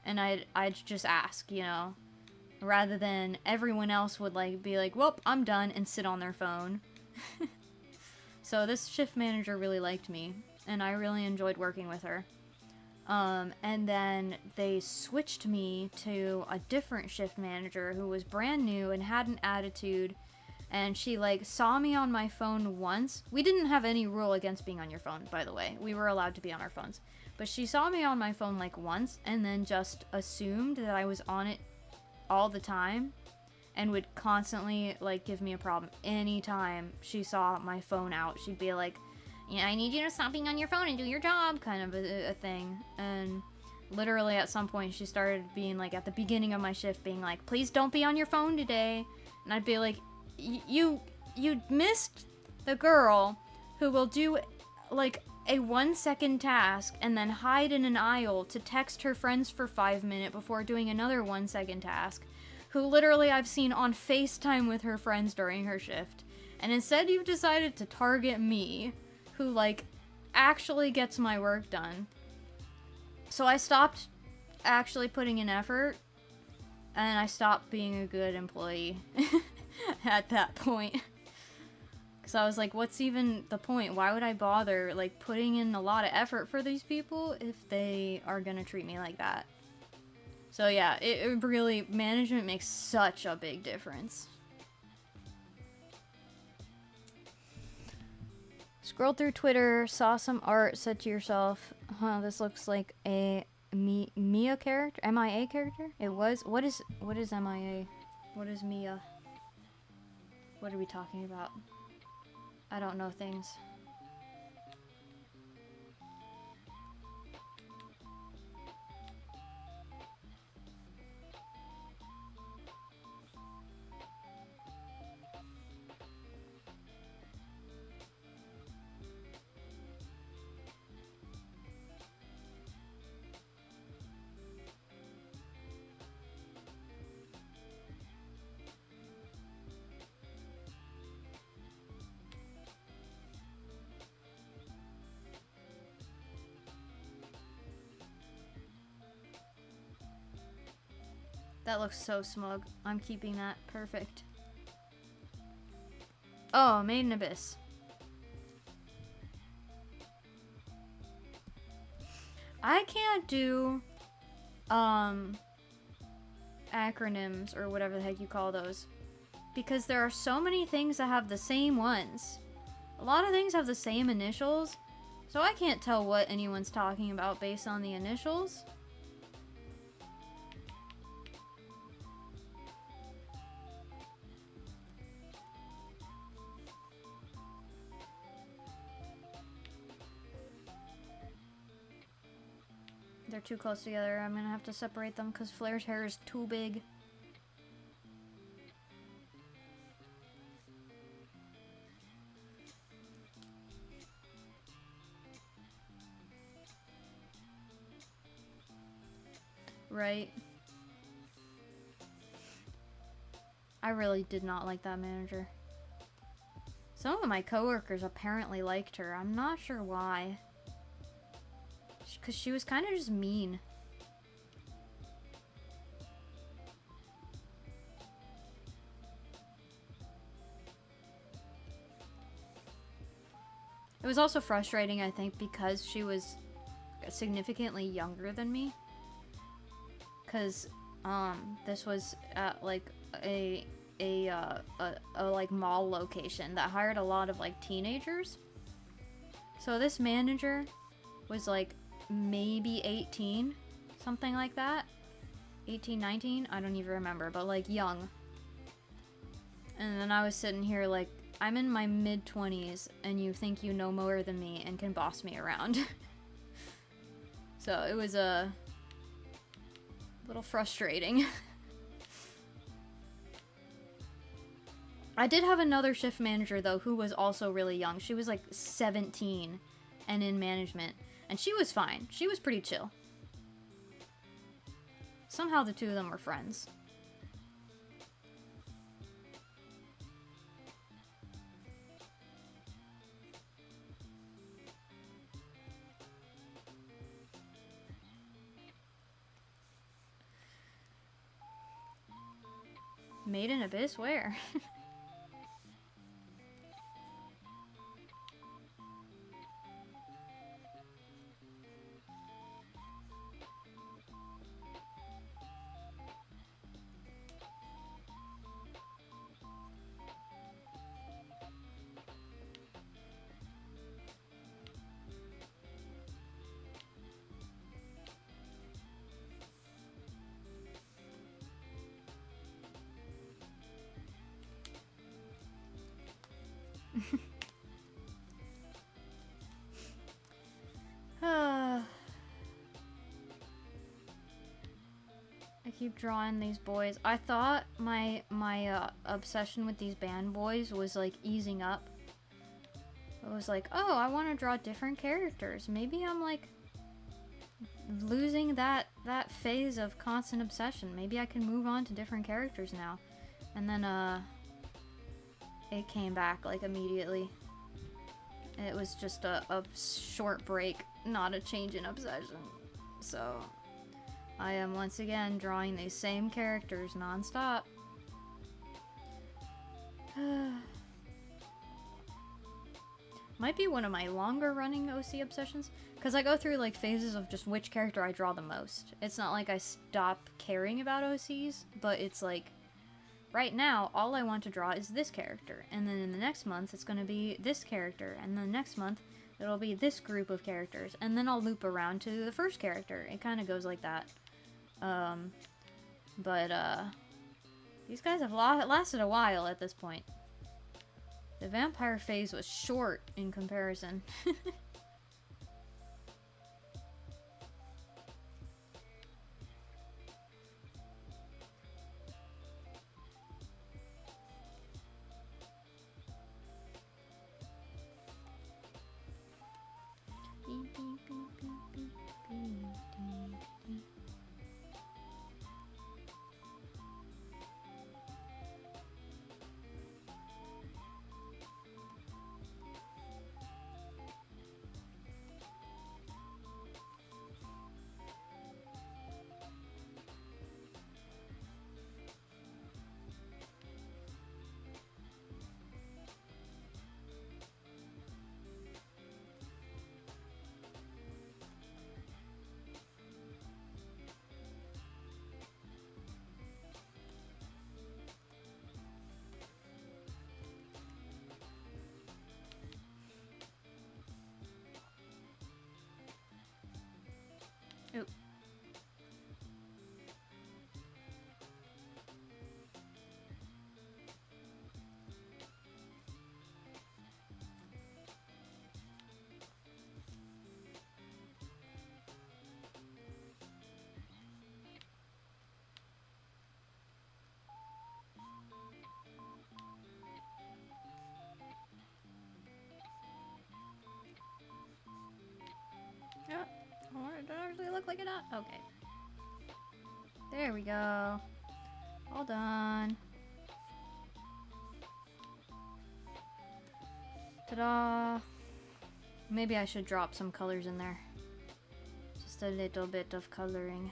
And I'd just ask, you know, rather than everyone else would like be like, well, I'm done, and sit on their phone. So this shift manager really liked me, and I really enjoyed working with her. And then they switched me to a different shift manager who was brand new and had an attitude, and she like saw me on my phone once. We didn't have any rule against being on your phone, by the way. We were allowed to be on our phones. But she saw me on my phone like once and then just assumed that I was on it all the time and would constantly like give me a problem anytime she saw my phone out. She'd be like, yeah, I need you to stop being on your phone and do your job, kind of a thing. And literally at some point she started being like, at the beginning of my shift, being like, please don't be on your phone today. And I'd be like, you missed the girl who will do like a 1-second task and then hide in an aisle to text her friends for 5 minutes before doing another 1-second task, who literally I've seen on FaceTime with her friends during her shift. And instead you've decided to target me, who like actually gets my work done. So I stopped actually putting in effort, and I stopped being a good employee at that point. Because I was like, what's even the point? Why would I bother like putting in a lot of effort for these people if they are gonna treat me like that? So yeah, it really, management makes such a big difference. Scrolled through Twitter, saw some art, said to yourself, huh, this looks like a Mia character? MIA character? It was? What is MIA? What is Mia? What are we talking about? I don't know things. That looks so smug. I'm keeping that. Perfect. Oh, Maiden Abyss. I can't do acronyms or whatever the heck you call those, because there are so many things that have the same ones. A lot of things have the same initials, so I can't tell what anyone's talking about based on the initials. They're too close together. I'm gonna have to separate them because Flair's hair is too big. Right. I really did not like that manager. Some of my coworkers apparently liked her. I'm not sure why. Because she was kind of just mean. It was also frustrating, I think, because she was significantly younger than me. Because this was at like a like mall location that hired a lot of like teenagers. So this manager was like maybe 18, something like that. 18, 19, I don't even remember, but like young. And then I was sitting here like, I'm in my mid-20s and you think you know more than me and can boss me around. So it was a little frustrating. I did have another shift manager though who was also really young. She was like 17 and in management, and she was fine. She was pretty chill. Somehow the two of them were friends. Made in Abyss? Where? I keep drawing these boys. I thought my obsession with these band boys was like easing up. I was like, oh, I want to draw different characters. Maybe I'm like losing that phase of constant obsession. Maybe I can move on to different characters now. And then it came back like immediately. It was just a short break, not a change in obsession. So I am once again drawing these same characters non-stop. Might be one of my longer running OC obsessions, because I go through like phases of just which character I draw the most. It's not like I stop caring about OCs, but it's like right now all I want to draw is this character, and then in the next month it's going to be this character, and then next month it'll be this group of characters, and then I'll loop around to the first character. It kind of goes like that. These guys have lasted a while at this point. The vampire phase was short in comparison. Oop. Yeah. Oh, it doesn't actually look like it. Okay. There we go. All done. Ta-da! Maybe I should drop some colors in there. Just a little bit of coloring.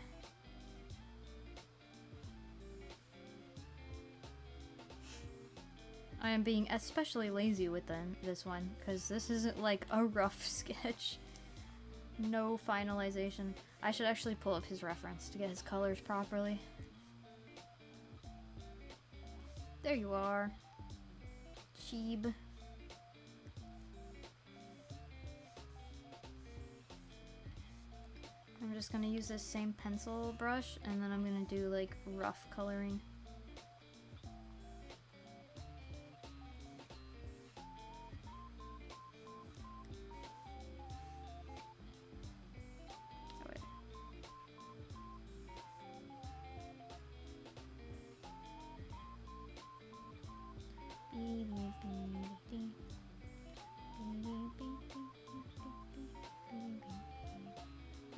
I am being especially lazy with this one, because this isn't like a rough sketch. No finalization. I should actually pull up his reference to get his colors properly. There you are. Cheeb. I'm just gonna use this same pencil brush, and then I'm gonna do like rough coloring.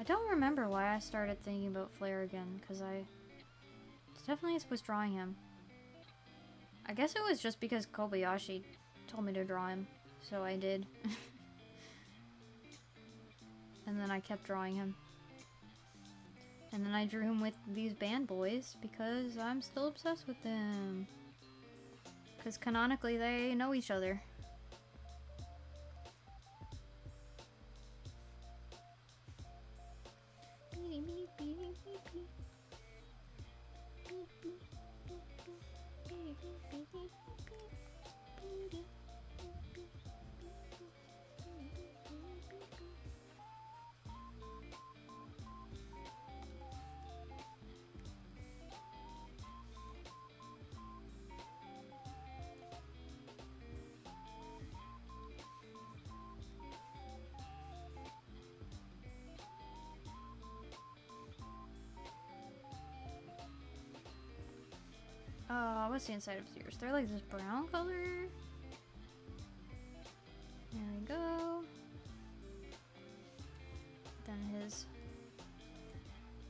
I don't remember why I started thinking about Flare again, because I definitely was drawing him. I guess it was just because Kobayashi told me to draw him, so I did. And then I kept drawing him. And then I drew him with these band boys because I'm still obsessed with them. Because canonically they know each other. What's the inside of his ears? They're like this brown color. There we go. Then his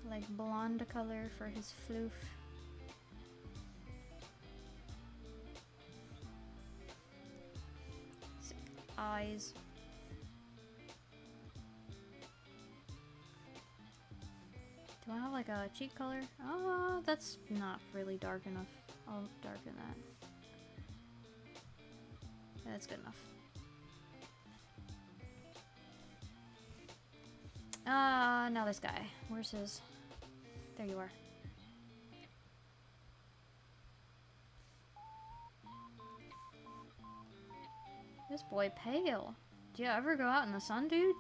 like blonde color for his floof. His eyes. Do I have like a cheek color? Oh, that's not really dark enough. I'll darken that. That's good enough. Now this guy. Where's his? There you are. This boy pale. Do you ever go out in the sun, dude?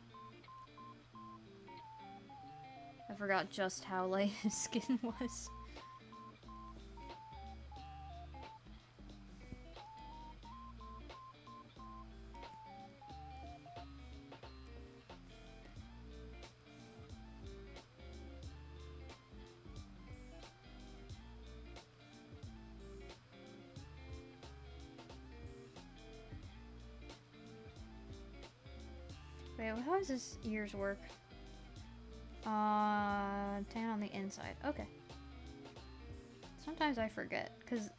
I forgot just how light his skin was. Wait, how does his ears work? 10 on the inside. Okay. Sometimes I forget, because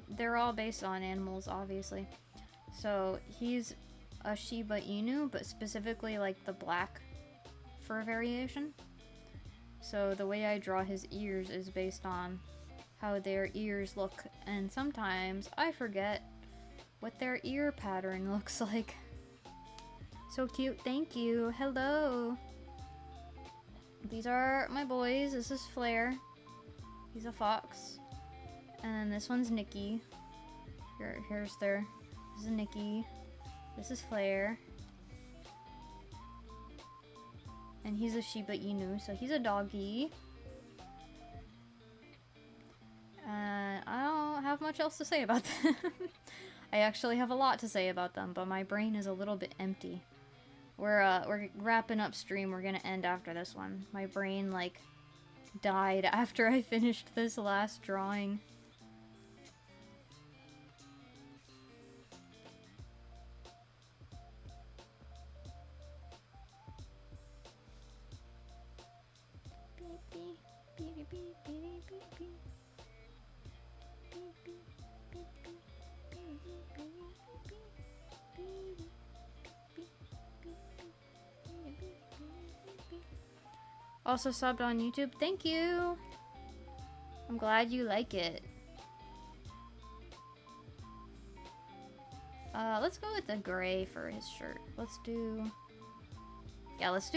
they're all based on animals, obviously. So, he's a Shiba Inu, but specifically, like, the black fur variation. So, the way I draw his ears is based on how their ears look, and sometimes I forget what their ear pattern looks like. So cute, thank you. Hello. These are my boys. This is Flare. He's a fox. And then this one's Nikki. Here's their... This is Nikki. This is Flare. And he's a Shiba Inu, so he's a doggy. And I don't have much else to say about them. I actually have a lot to say about them, but my brain is a little bit empty. We're wrapping up stream. We're gonna end after this one. My brain, like, died after I finished this last drawing. Also subbed on YouTube. Thank you. I'm glad you like it. Let's go with the gray for his shirt. Let's do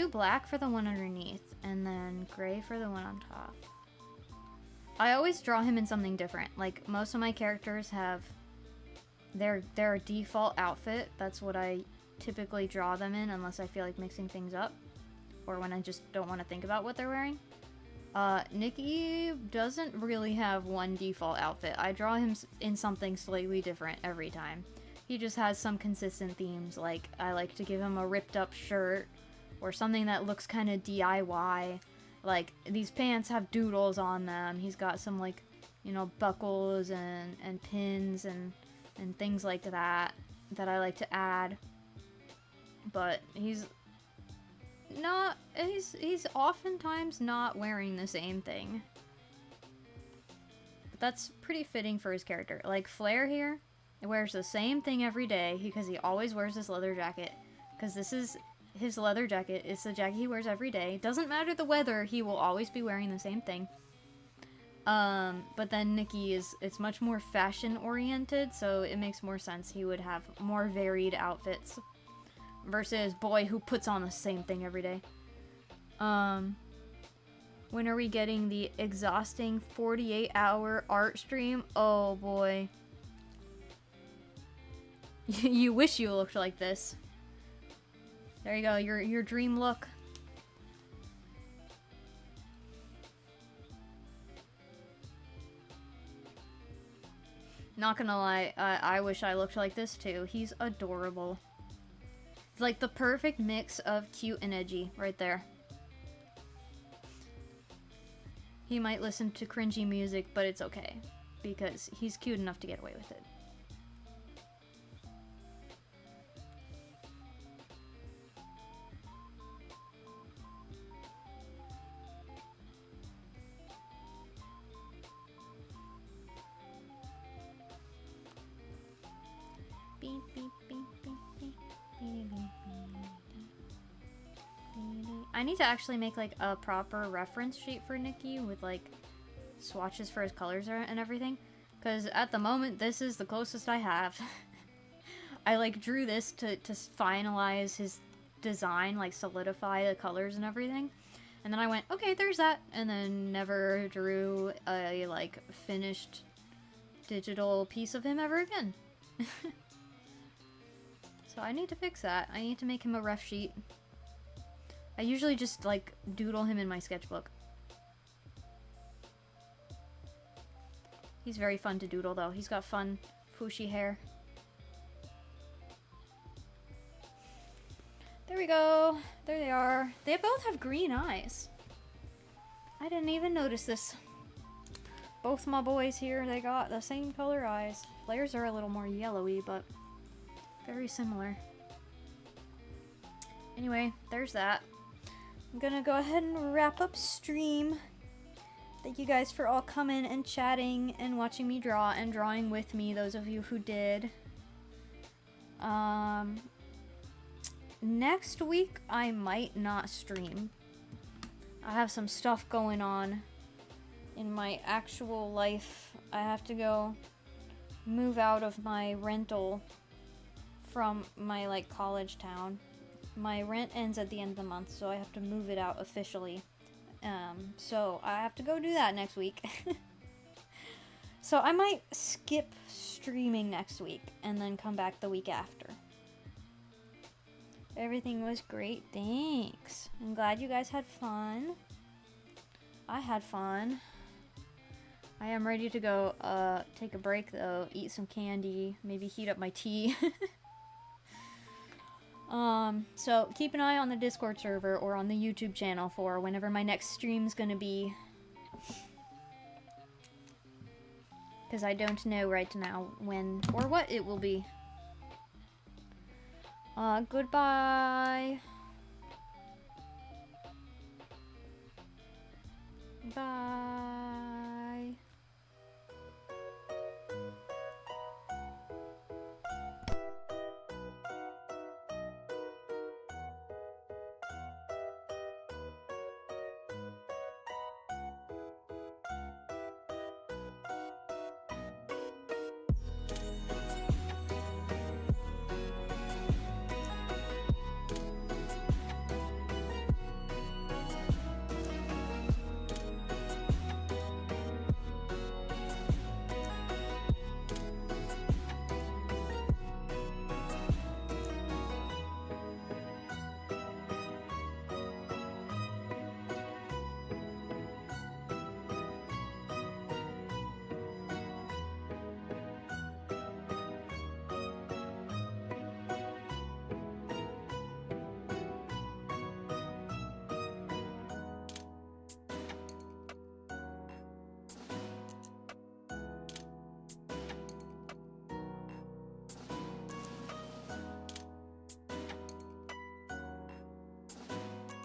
black for the one underneath and then gray for the one on top. I always draw him in something different. Like, most of my characters have their default outfit. That's what I typically draw them in unless I feel like mixing things up. Or when I just don't want to think about what they're wearing. Nikki doesn't really have one default outfit. I draw him in something slightly different every time. He just has some consistent themes, like I like to give him a ripped up shirt, or something that looks kind of DIY. Like, these pants have doodles on them. He's got some, like, you know, buckles and pins and things like that I like to add. But he's not, he's oftentimes not wearing the same thing. But that's pretty fitting for his character. Like Flair here, he wears the same thing every day because he always wears this leather jacket. Because this is his leather jacket. It's the jacket he wears every day. Doesn't matter the weather, he will always be wearing the same thing. But then Nikki it's much more fashion oriented, so it makes more sense he would have more varied outfits versus Boy, who puts on the same thing every day. When are we getting the exhausting 48-hour art stream? Oh boy. You wish you looked like this. There you go, your dream look. Not gonna lie, I wish I looked like this too. He's adorable. It's like the perfect mix of cute and edgy right there. He might listen to cringy music, but it's okay. Because he's cute enough to get away with it. I need to actually make like a proper reference sheet for Nikki with like swatches for his colors and everything, because at the moment this is the closest I have. I like drew this to finalize his design, like solidify the colors and everything, and then I went, okay, there's that, and then never drew a like finished digital piece of him ever again. So I need to fix that. I need to make him a ref sheet. I usually just, like, doodle him in my sketchbook. He's very fun to doodle, though. He's got fun, fooshy hair. There we go. There they are. They both have green eyes. I didn't even notice this. Both my boys here, they got the same color eyes. Flair's are a little more yellowy, but very similar. Anyway, there's that. I'm gonna go ahead and wrap up stream. Thank you guys for all coming and chatting and watching me draw and drawing with me, those of you who did. Next week I might not stream. I have some stuff going on in my actual life. I have to go move out of my rental from my like college town. My rent ends at the end of the month, so I have to move it out officially. So I have to go do that next week. So I might skip streaming next week and then come back the week after. Everything was great, thanks. I'm glad you guys had fun. I had fun. I am ready to go take a break though, eat some candy, maybe heat up my tea. So keep an eye on the Discord server or on the YouTube channel for whenever my next stream's gonna be. Because I don't know right now when or what it will be. Goodbye. Bye.